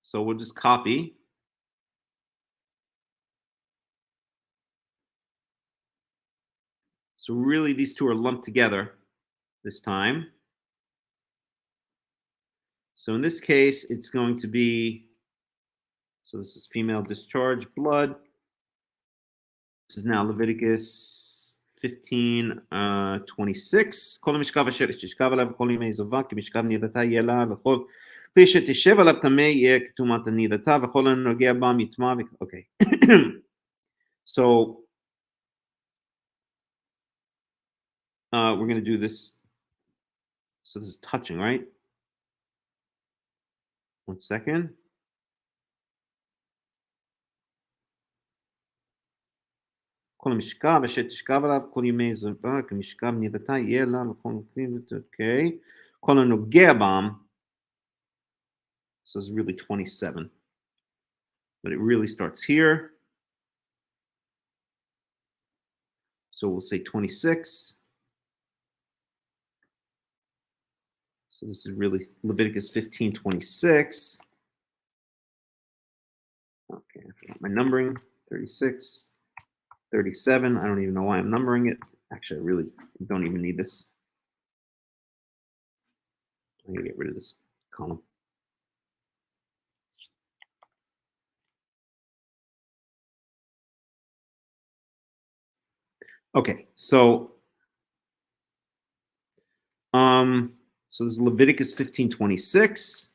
so we'll just copy. So really these two are lumped together this time. So in this case, it's going to be, so this is female discharge blood. This is now Leviticus 15:26. כל המשכב אשר תשכב עליו כל ימי זובה, כי משכב נידתה יהיה לה, וכל כלי שתשב עליו טמא יהיה כטומאת הנידתה, וכל הנוגע בה מטמא. Okay. So we're going to do this. So this is touching, right? One second. כל המשכב אשר תשכב עליו כל ימי זובה, כי משכב נידתה יהיה לה לכל כלי, okay. כל הנוגע בם. So it's really 27. But it really starts here. So we'll say 26. So this is really Leviticus 15:26. Okay, I forgot my numbering. 36, 37. I don't even know why I'm numbering it. Actually, I really don't even need this. I'm gonna get rid of this column. Okay, so this is Leviticus 15:26.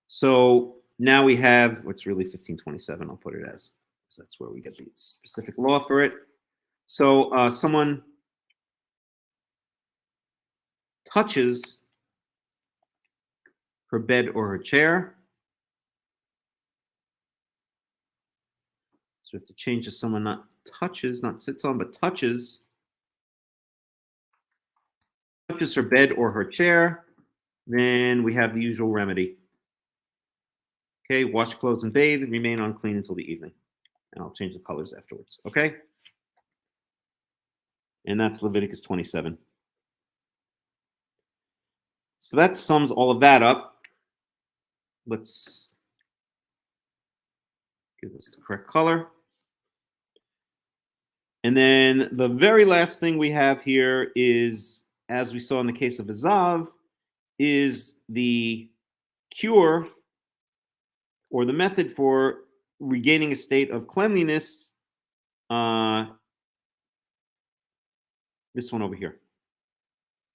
So now we have what's really 15:27. I'll put it as, so that's where we get the specific law for it. So someone touches her bed or her chair. we have to change to someone not touches, not sits on, but touches her bed or her chair. Then we have the usual remedy. Okay, wash clothes and bathe, remain unclean until the evening. And I'll change the colors afterwards, okay? And that's Leviticus 27. So that sums all of that up. Let's give this the correct color. And then the very last thing we have here is, as we saw in the case of Azav, is the cure or the method for regaining a state of cleanliness. This one over here.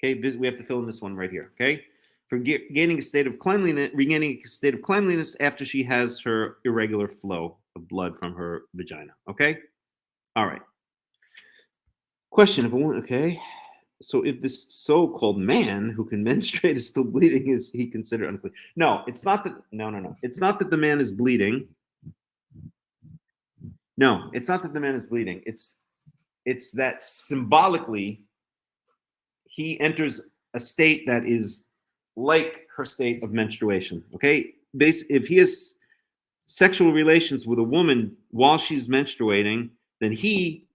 Okay, we have to fill in this one right here. Okay, for regaining a state of cleanliness after she has her irregular flow of blood from her vagina. Okay, all right. Question: if a woman, okay, so if this so-called man who can menstruate is still bleeding, is he considered unclean? No, it's not that. No. It's not that the man is bleeding. No, it's not that the man is bleeding. It's that symbolically he enters a state that is like her state of menstruation. Okay, if he has sexual relations with a woman while she's menstruating, then he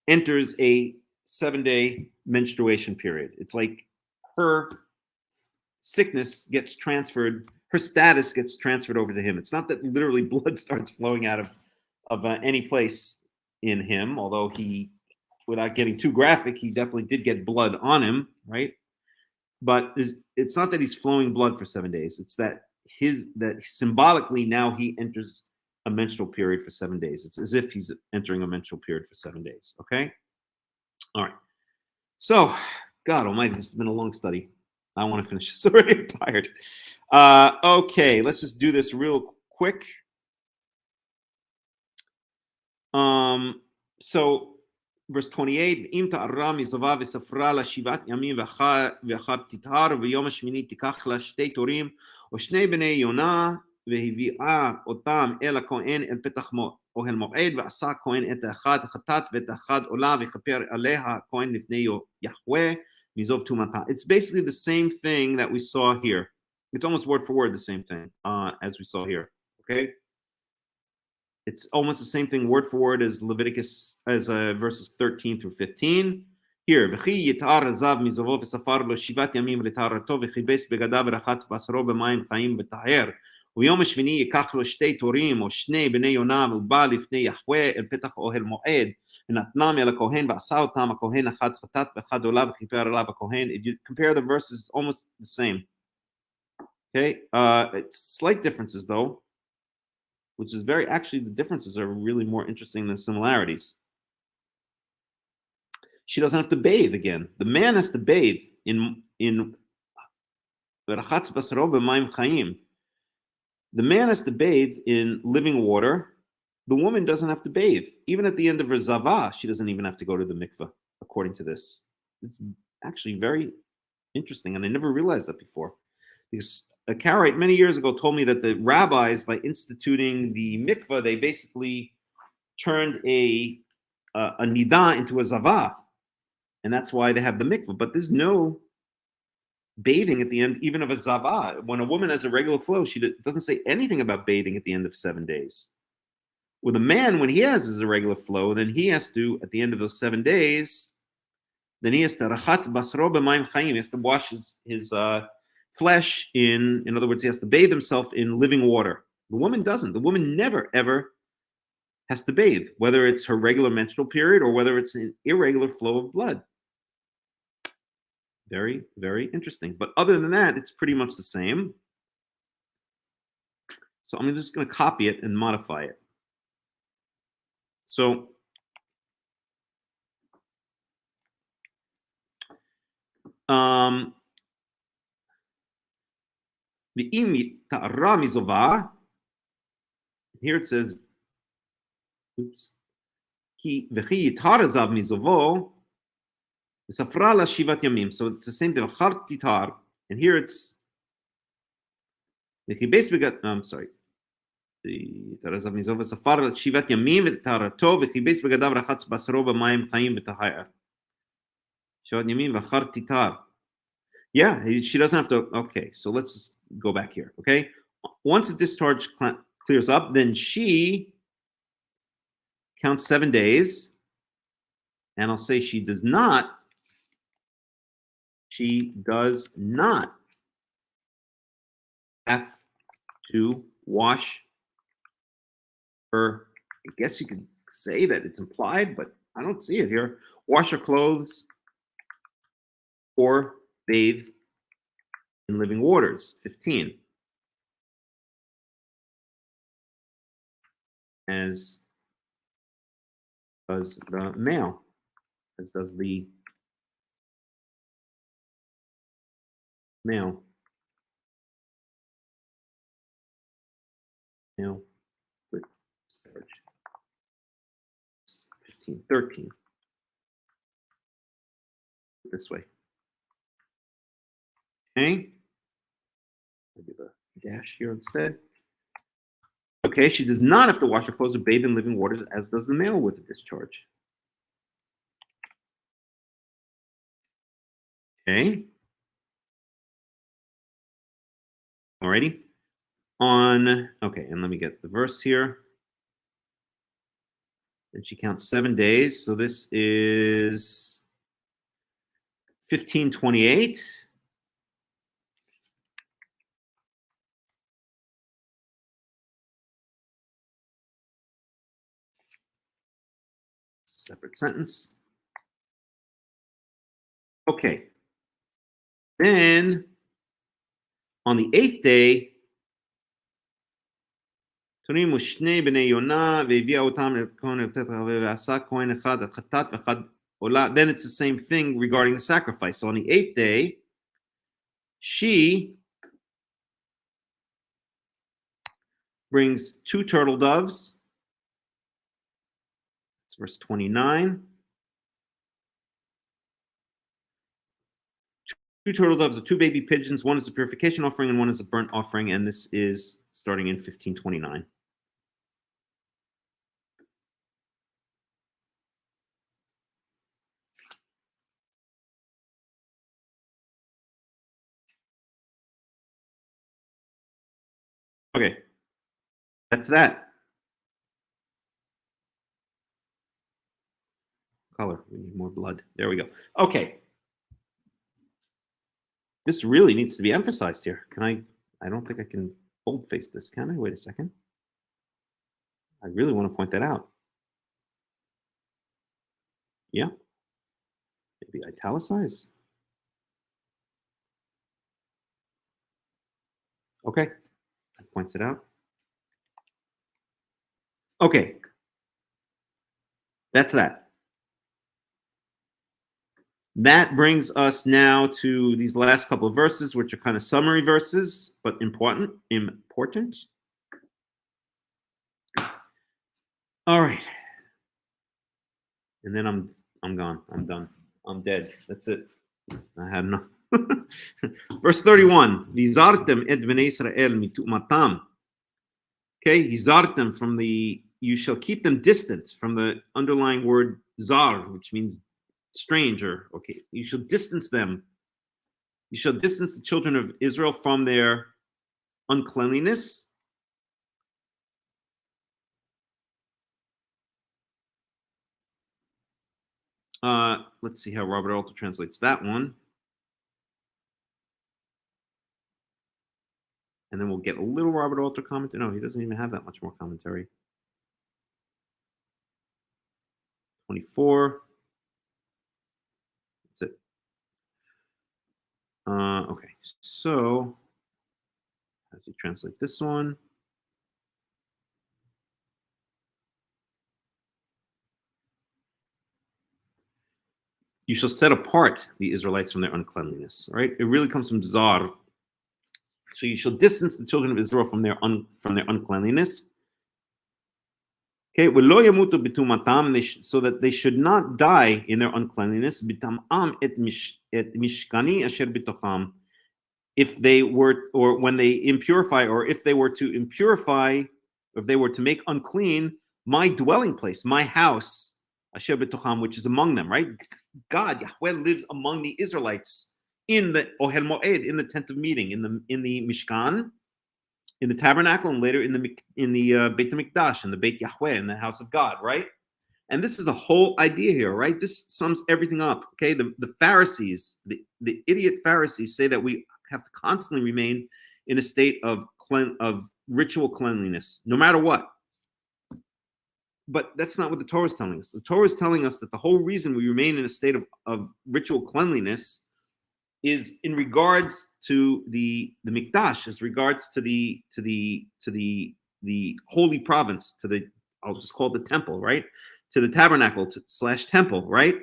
enters a 7-day menstruation period. It's like her sickness gets transferred, her status gets transferred over to him. It's not that literally blood starts flowing out of any place in him, although he, without getting too graphic, he definitely did get blood on him, right? But it's not that he's flowing blood for 7 days. It's that symbolically now he enters a menstrual period for 7 days. It's as if he's entering a menstrual period for 7 days. Okay. All right. So, God Almighty, this has been a long study. I want to finish this already. I'm tired. Okay, let's just do this real quick. So, verse 28, ואם תערה מזובה וספרה לה 7 ימים ואחר תטהר ויום השמיני תיקח לה 2 תורים או 2 בני יונה והביאה אותם אל הכהן אל פתח אוהל מועד ועשה הכהן את האחד החטאת ואת האחד עולה וכפר עליה הכהן לפני יחווה מזוב טומאתה. It's basically the same thing that we saw here. It's almost word for word the same thing as we saw here. Okay? It's almost the same thing word for word as Leviticus, as verses 13 through 15. Here, וכי יטהר הזב מזובו וספר לו 7 ימים לטהרתו וכיבס בגדיו ורחץ בעשרו במים חיים וטהר. ויום השמיני ייקח לו 2 תורים או 2 בני יונה ובא לפני יחווה אל פתח אוהל מועד ונתנם אל הכהן ועשה אותם הכהן אחד חטאת ואחד עולה וכיפר עליו הכהן. If you compare the verses, it's almost the same. Okay, slight differences though, which is actually the differences are really more interesting than similarities. She doesn't have to bathe again. The man has to bathe in Rachatz Basaro b'mayim chayim. The man has to bathe in living water. The woman doesn't have to bathe. Even at the end of her zava, she doesn't even have to go to the mikveh, according to this. It's actually very interesting, and I never realized that before. Because a Karaite many years ago told me that the rabbis, by instituting the mikveh, they basically turned a nidah into a zava, and that's why they have the mikveh. But there's no bathing at the end, even of a zava. When a woman has a regular flow, she doesn't say anything about bathing at the end of 7 days. With a man, when he has his irregular flow, then he has to, at the end of those 7 days, then he has to rachatz basro b'mayim chayim. He has to wash his flesh in other words, he has to bathe himself in living water. The woman doesn't. The woman never, ever has to bathe, whether it's her regular menstrual period or whether it's an irregular flow of blood. Very, very interesting. But other than that, it's pretty much the same. So I'm just going to copy it and modify it. So here it says, oops, וכי יטהר הזב מזובו וספרה לה 7 ימים. So it's the same thing, אחר תטהר, and here it's, I'm sorry. וספר על 7 ימים וטהרתו וכיבס בגדיו רחץ בשרו במים חיים וטהר. 7 ימים ואחר תטהר. Yeah, she doesn't have to. Okay, so let's go back here. Okay, once the discharge clears up, then she counts 7 days, and I'll say she does not. She does not have to wash her. I guess you could say that it's implied, but I don't see it here. Wash her clothes or bathe in living waters. 15. As does the male. As does the male. Male with discharge. 15. 13. This way. Okay. I'll give a dash here instead. Okay, she does not have to wash her clothes or bathe in living waters, as does the male with a discharge. Okay. Alrighty. Okay, and let me get the verse here. And she counts 7 days. So this is 1528. Separate sentence. Okay. Then on the 8th day, then it's the same thing regarding the sacrifice. So on the 8th day, she brings 2 turtle doves. That's verse 29. 2 turtle doves or 2 baby pigeons. One is a purification offering and one is a burnt offering. And this is starting in 1529. Okay, that's that. Color, we need more blood. There we go. Okay. This really needs to be emphasized here. I don't think I can boldface this, can I? Wait a second. I really want to point that out. Yeah. Maybe italicize. Okay. That points it out. Okay. That's that. That brings us now to these last couple of verses, which are kind of summary verses, but important. All right. And then I'm gone. I'm done. I'm dead. That's it. I had enough. Verse 31. Vizartem et bnei Israel mitu'matam. Okay, hizartem from the, you shall keep them distant from the underlying word zar, which means stranger. Okay, you shall distance them. You shall distance the children of Israel from their uncleanliness. Let's see how Robert Alter translates that one. And then we'll get a little Robert Alter commentary. No, he doesn't even have that much more commentary. 24. That's it. Okay, so how do you translate this one? You shall set apart the Israelites from their uncleanliness. Right? It really comes from zar. So you shall distance the children of Israel from their uncleanliness. Okay, so that they should not die in their uncleanliness. If they were, or when they impurify, or if they were to impurify if they were to make unclean my dwelling place, my house, Asher B'tocham, which is among them, right? God, Yahweh lives among the Israelites in the Ohel Moed, in the tent of meeting, in the Mishkan, in the tabernacle, and later in the Beit HaMikdash, in the Beit Yahweh, in the house of God, right? And this is the whole idea here, right? This sums everything up, okay? The Pharisees, the idiot Pharisees say that we have to constantly remain in a state of ritual cleanliness, no matter what. But that's not what the Torah is telling us. The Torah is telling us that the whole reason we remain in a state of ritual cleanliness is in regards to the Mikdash, as regards to the holy province, to the, I'll just call it the temple, right? To the tabernacle / temple, right?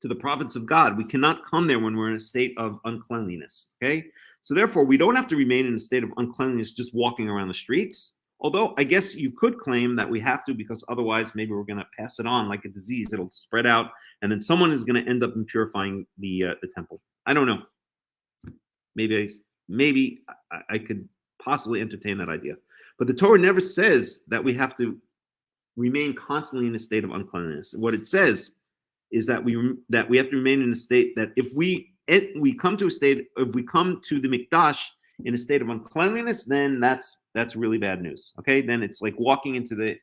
To the province of God. We cannot come there when we're in a state of uncleanliness, okay? So therefore, we don't have to remain in a state of uncleanliness just walking around the streets. Although I guess you could claim that we have to, because otherwise maybe we're going to pass it on like a disease. It'll spread out, and then someone is going to end up impurifying the temple. I don't know. Maybe I could possibly entertain that idea. But the Torah never says that we have to remain constantly in a state of uncleanliness. What it says is that we have to remain in a state that if we come to the Mikdash in a state of uncleanliness, then that's really bad news. Okay, then it's like walking into the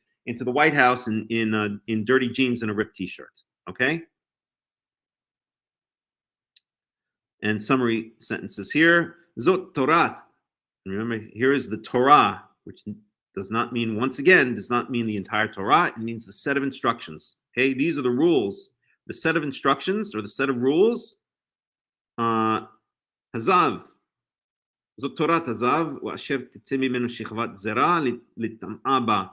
White House in dirty jeans and a ripped T-shirt. Okay, and summary sentences here. Zot Torat. Remember, here is the Torah, which does not mean the entire Torah. It means the set of instructions. Okay, these are the rules, the set of instructions or the set of rules. Hazav. Zot Torat Hazav, Asher Titzeh Mimenu Shechvat Zera Litam'a Ba.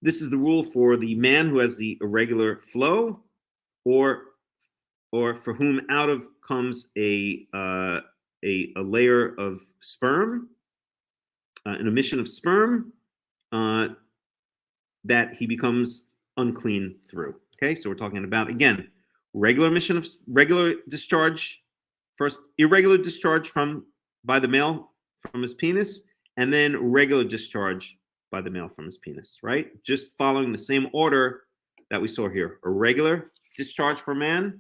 This is the rule for the man who has the irregular flow, or for whom out of comes a layer of sperm, an emission of sperm, that he becomes unclean through. Okay, so we're talking about, again, regular discharge, first irregular discharge by the male from his penis, and then regular discharge by the male from his penis, right? Just following the same order that we saw here. A regular discharge for man,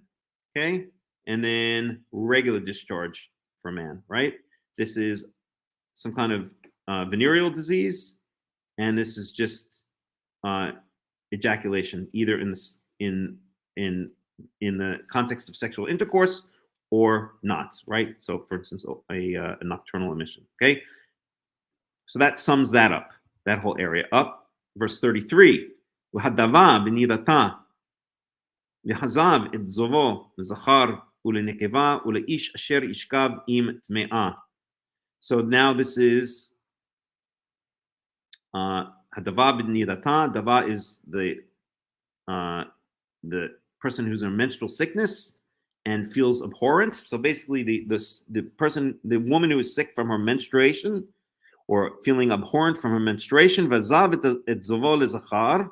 okay, and then regular discharge for man, right? This is some kind of venereal disease, and this is just ejaculation, either in the context of sexual intercourse or not, right? So, for instance, a nocturnal emission. Okay, so that sums that up, that whole area up. Verse 33. V'hadava b'nidata v'hazav et zovo l'zachar u'lenekeva u'leish asher yishkav im tme'ah. So now this is hadava b'nidata. Dava is the person who's in menstrual sickness and feels abhorrent. So basically, the woman who is sick from her menstruation or feeling abhorrent from her menstruation, vazav et zovo lezachar,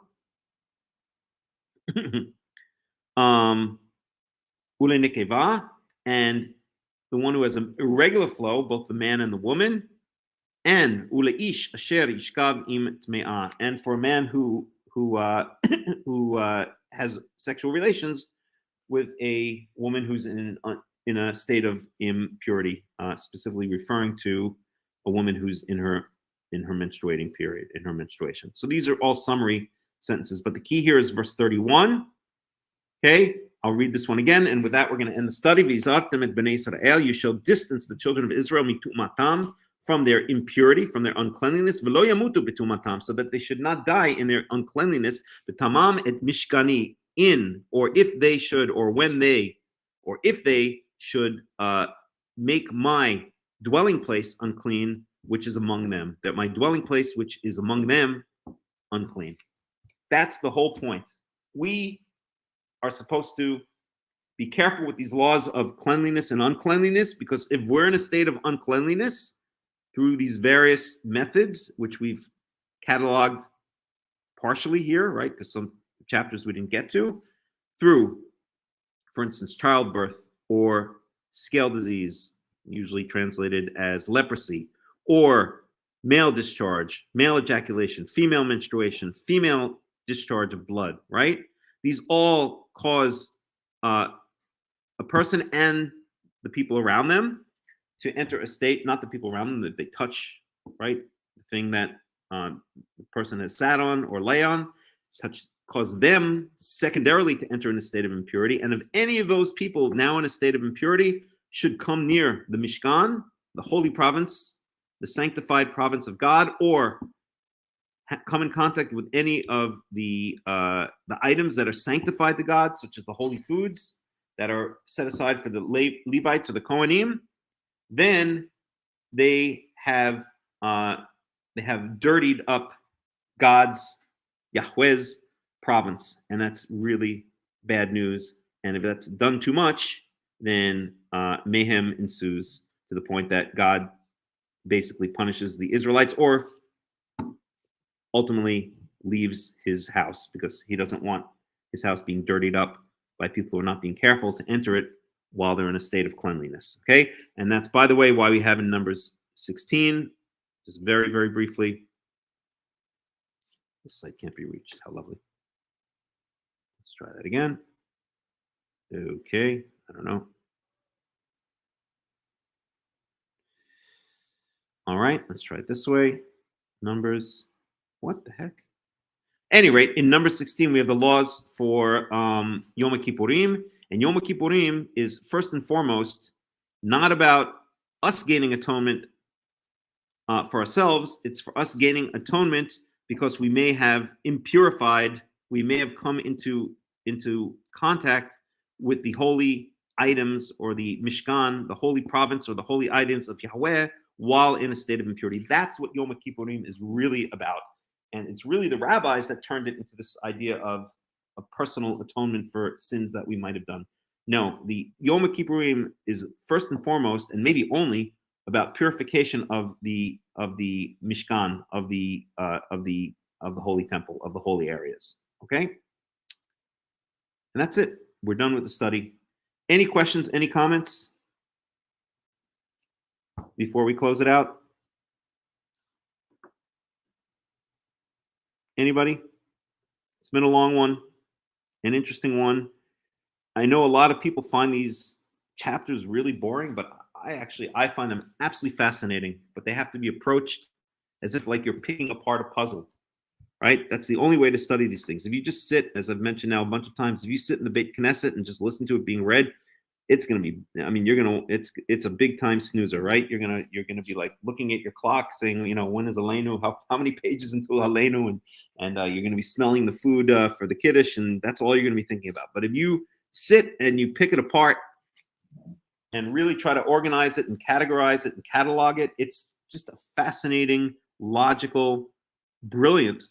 ule nekeva, and the one who has an irregular flow, both the man and the woman, and ule ish asher yishkav im tme'ah, and for a man who has sexual relations with a woman who's in a state of impurity, specifically referring to a woman who's in her menstruating period, in her menstruation. So these are all summary sentences, but the key here is verse 31. Okay, I'll read this one again, and with that we're going to end the study. V'izartem et bnei Israel, you shall distance the children of Israel mitumatam, from their impurity, from their uncleanliness, v'lo yamutu b'tumatam, so that they should not die in their uncleanliness. B'tamam et mishkani, in, or if they should, or when they, or if they should make my dwelling place unclean, which is among them, that my dwelling place, which is among them, unclean. That's the whole point. We are supposed to be careful with these laws of cleanliness and uncleanliness, because if we're in a state of uncleanliness through these various methods, which we've cataloged partially here, right, because some chapters we didn't get to, through, for instance, childbirth or scale disease, usually translated as leprosy, or male discharge, male ejaculation, female menstruation, female discharge of blood, right? These all cause a person and the people around them to enter a state, not the people around them, that they touch, right? The thing that the person has sat on or lay on, cause them secondarily to enter in a state of impurity. And if any of those people now in a state of impurity should come near the Mishkan, the holy province, the sanctified province of God, or come in contact with any of the items that are sanctified to God, such as the holy foods that are set aside for the Levites or the Kohanim, then they have dirtied up God's, Yahweh's province, and that's really bad news. And if that's done too much, then mayhem ensues to the point that God basically punishes the Israelites, or ultimately leaves his house, because he doesn't want his house being dirtied up by people who are not being careful to enter it while they're in a state of cleanliness. Okay, and that's, by the way, why we have in Numbers 16, just very, very briefly. This site can't be reached. How lovely. Let's try that again. Okay, I don't know. All right, let's try it this way. Numbers, what the heck? Any rate, in number 16, we have the laws for Yom Kippurim. And Yom Kippurim is first and foremost not about us gaining atonement for ourselves. It's for us gaining atonement because we may have impurified, we may have come into contact with the holy items or the Mishkan, the holy province or the holy items of Yahweh while in a state of impurity. That's what Yom Kippurim is really about. And it's really the rabbis that turned it into this idea of a personal atonement for sins that we might have done. No, the Yom Kippurim is first and foremost, and maybe only, about purification of the Mishkan, of the holy temple, of the holy areas. Okay? And that's it. We're done with the study. Any questions, any comments before we close it out? Anybody? It's been a long one, an interesting one. I know a lot of people find these chapters really boring, but I find them absolutely fascinating. But they have to be approached as if like you're picking apart a puzzle, right? That's the only way to study these things. If you just sit, as I've mentioned now a bunch of times, if you sit in the Beit Knesset and just listen to it being read, it's going to be, I mean, it's a big time snoozer, right? You're going to be like looking at your clock saying, when is Aleinu? How many pages until Aleinu? And you're going to be smelling the food for the Kiddush, and that's all you're going to be thinking about. But if you sit and you pick it apart and really try to organize it and categorize it and catalog it, it's just a fascinating, logical, brilliant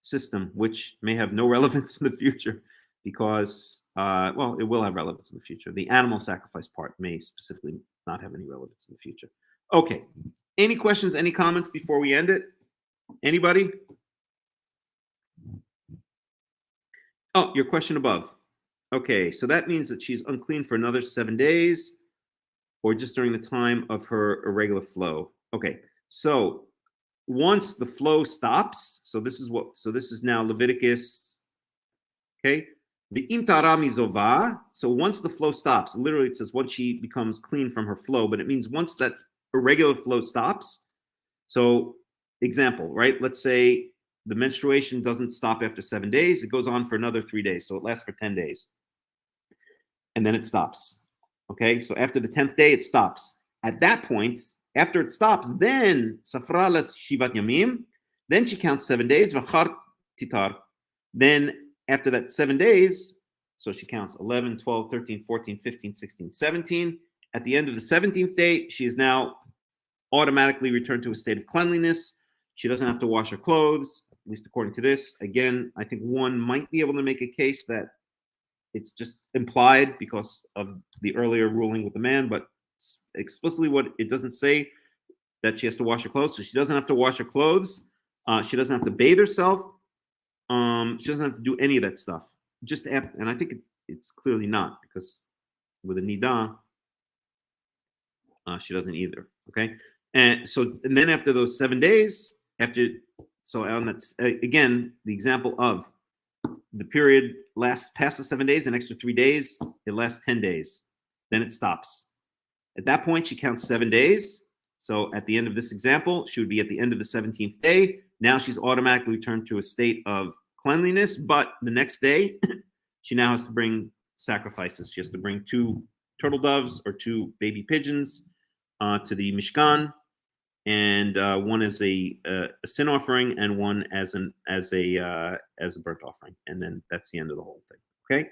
system, which may have no relevance in the future because, it will have relevance in the future. The animal sacrifice part may specifically not have any relevance in the future. Okay. Any questions, any comments before we end it? Anybody? Oh, your question above. Okay, so that means that she's unclean for another 7 days or just during the time of her irregular flow. Okay, so once the flow stops, so this is now Leviticus, okay? The imtara mizova, so once the flow stops, literally it says once she becomes clean from her flow, but it means once that irregular flow stops. So example, right? Let's say the menstruation doesn't stop after 7 days. It goes on for another 3 days. So it lasts for 10 days. And then it stops. Okay, so after the 10th day, it stops. At that point, after it stops, then safralas shivat yamim, then she counts 7 days, v'char titar. Then after that 7 days, so she counts 11, 12, 13, 14, 15, 16, 17. At the end of the 17th day, she is now automatically returned to a state of cleanliness. She doesn't have to wash her clothes, at least according to this. Again, I think one might be able to make a case that it's just implied because of the earlier ruling with the man, but explicitly what it doesn't say that she has to wash her clothes. So she doesn't have to wash her clothes. She doesn't have to bathe herself. She doesn't have to do any of that stuff. And I think it's clearly not, because with a nidah, she doesn't either. Okay. And then after those 7 days, on that again, the example of the period lasts past the 7 days, an extra 3 days, it lasts 10 days. Then it stops. At that point, she counts 7 days. So at the end of this example, she would be at the end of the 17th day. Now she's automatically returned to a state of cleanliness, but the next day, she now has to bring sacrifices. She has to bring 2 turtle doves or 2 baby pigeons to the Mishkan, and one as a sin offering, and one as a burnt offering, and then that's the end of the whole thing. Okay.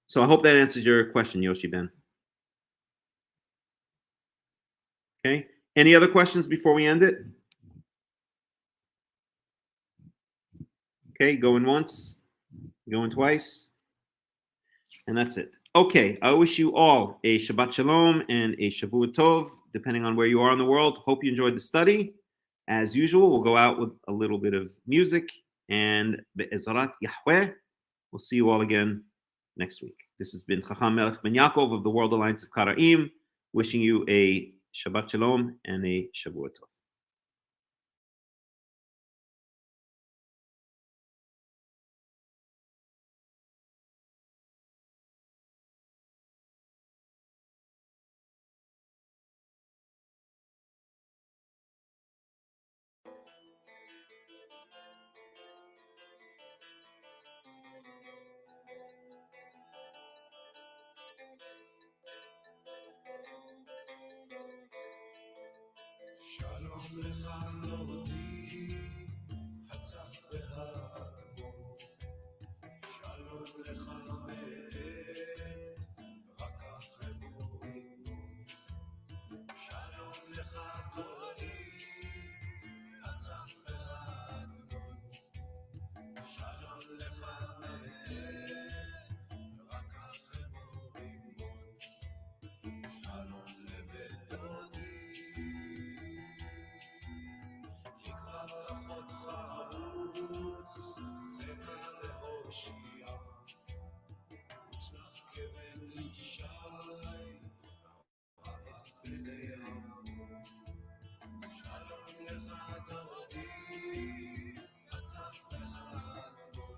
So I hope that answers your question, Yoshi Ben. Okay. Any other questions before we end it? Okay, going once, going twice, and that's it. Okay, I wish you all a Shabbat Shalom and a Shavua Tov, depending on where you are in the world. Hope you enjoyed the study. As usual, we'll go out with a little bit of music, and Be'ezrat Yahweh, we'll see you all again next week. This has been Hakham Melech Ben Yaakov of the World Alliance of Qara'im, wishing you a Shabbat Shalom and a Shavua Tov. שלום לך דודי, הצף והאדמון. שלום לך מאת, רק אחרי מורימון. שלום לך דודי, הצף והאדמון. שלום לך מאת, רק אחרי מורימון. שלום לבית דודי, לקראת פחות חרוץ, סדר להושיע. מוצלח כבן ישי, רבת בני עמון. שלום לך דודי, הצף והאדמון.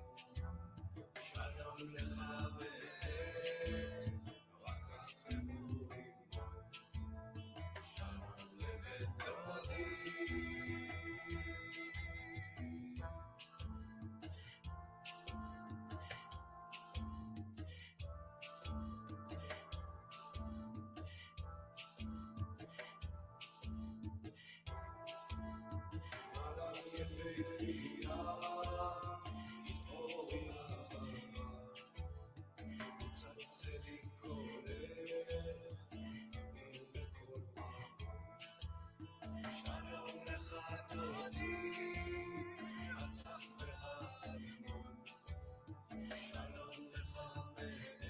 שלום לך בעת, רק אחרי מורימון. שלום לבית דודי. מעלה יפהפייה, התעוררי אהבה. מצלצל עם קולך, נגיד בכל פעם. שלום לך דודי, הצף והאדמון. שלום לך מאת,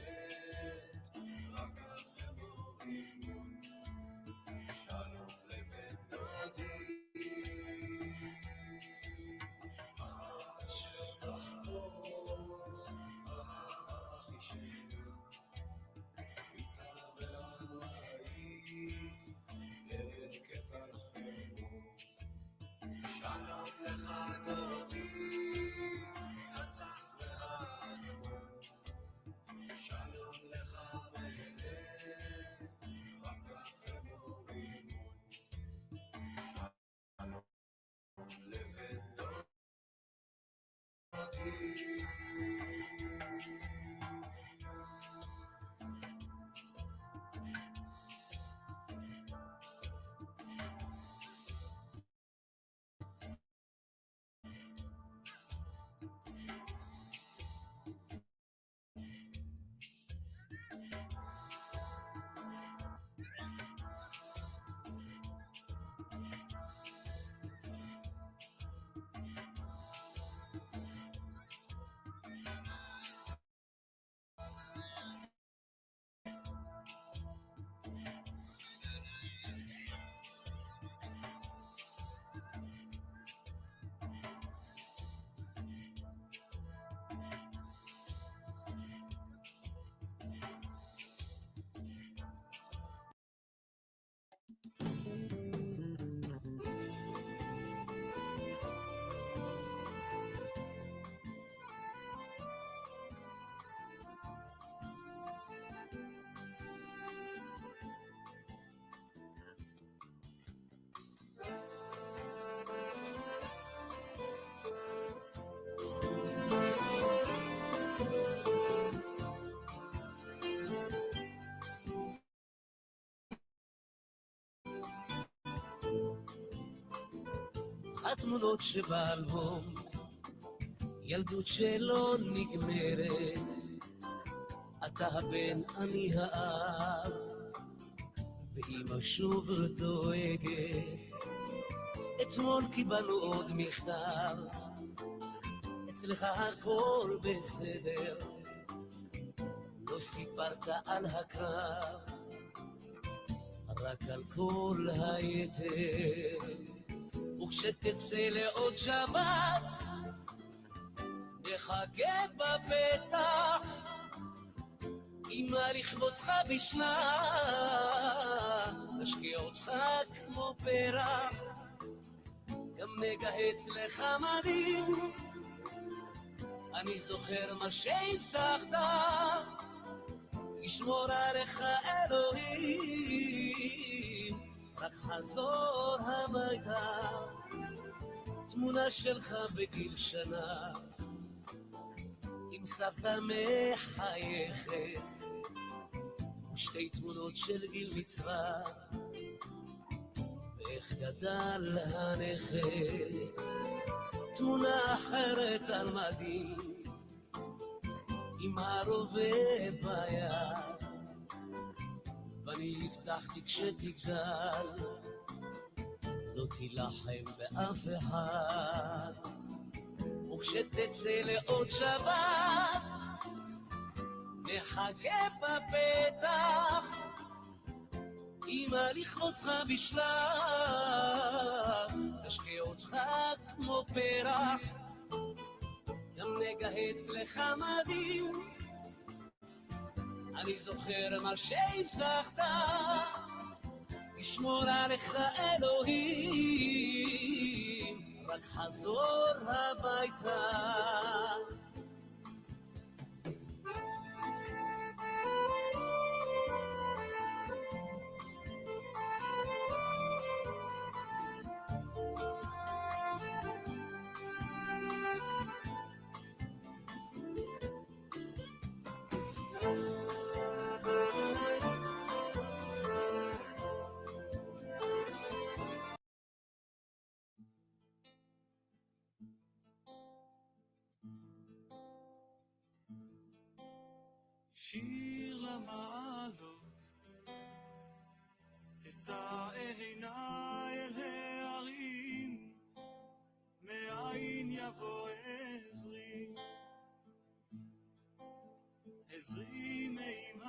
רק אחרי מורימון. שלום לבית דודי. התמונות שבאלבום, ילדות שלא נגמרת, אתה הבן אני האב, ואמא שוב דואגת. אתמול קיבלנו עוד מכתב, אצלך הכל בסדר, לא סיפרת על הקרב, רק על כל היתר. וכשתצא לעוד שבת, נחכה בפתח, אמא לכבודך בשנה, נשקיע אותך כמו פרח, גם נגהץ לך מדים. אני זוכר מה שהבטחת, ישמור עליך אלוהים, רק חזור הביתה. תמונה שלך בגיל שנה, עם סבתא מחייכת, ושתי תמונות של גיל מצווה, ואיך גדל הנכד. תמונה אחרת על מדים, עם הרובה ביד, ואני הבטחתי כשתגדל, לא תילחם באף אחד. וכשתצא לעוד שבת, נחכה בפתח, אמא לכבודך בשלב, נשקיע אותך כמו פרח, גם נגהץ לך מדים. אני זוכר מה שהבטחת, ישמור עליך אלוהים, רק חזור הביתה. שיר למעלות, אשא עיניי אל ההרים, מאין יבוא עזרי, עזרי מעם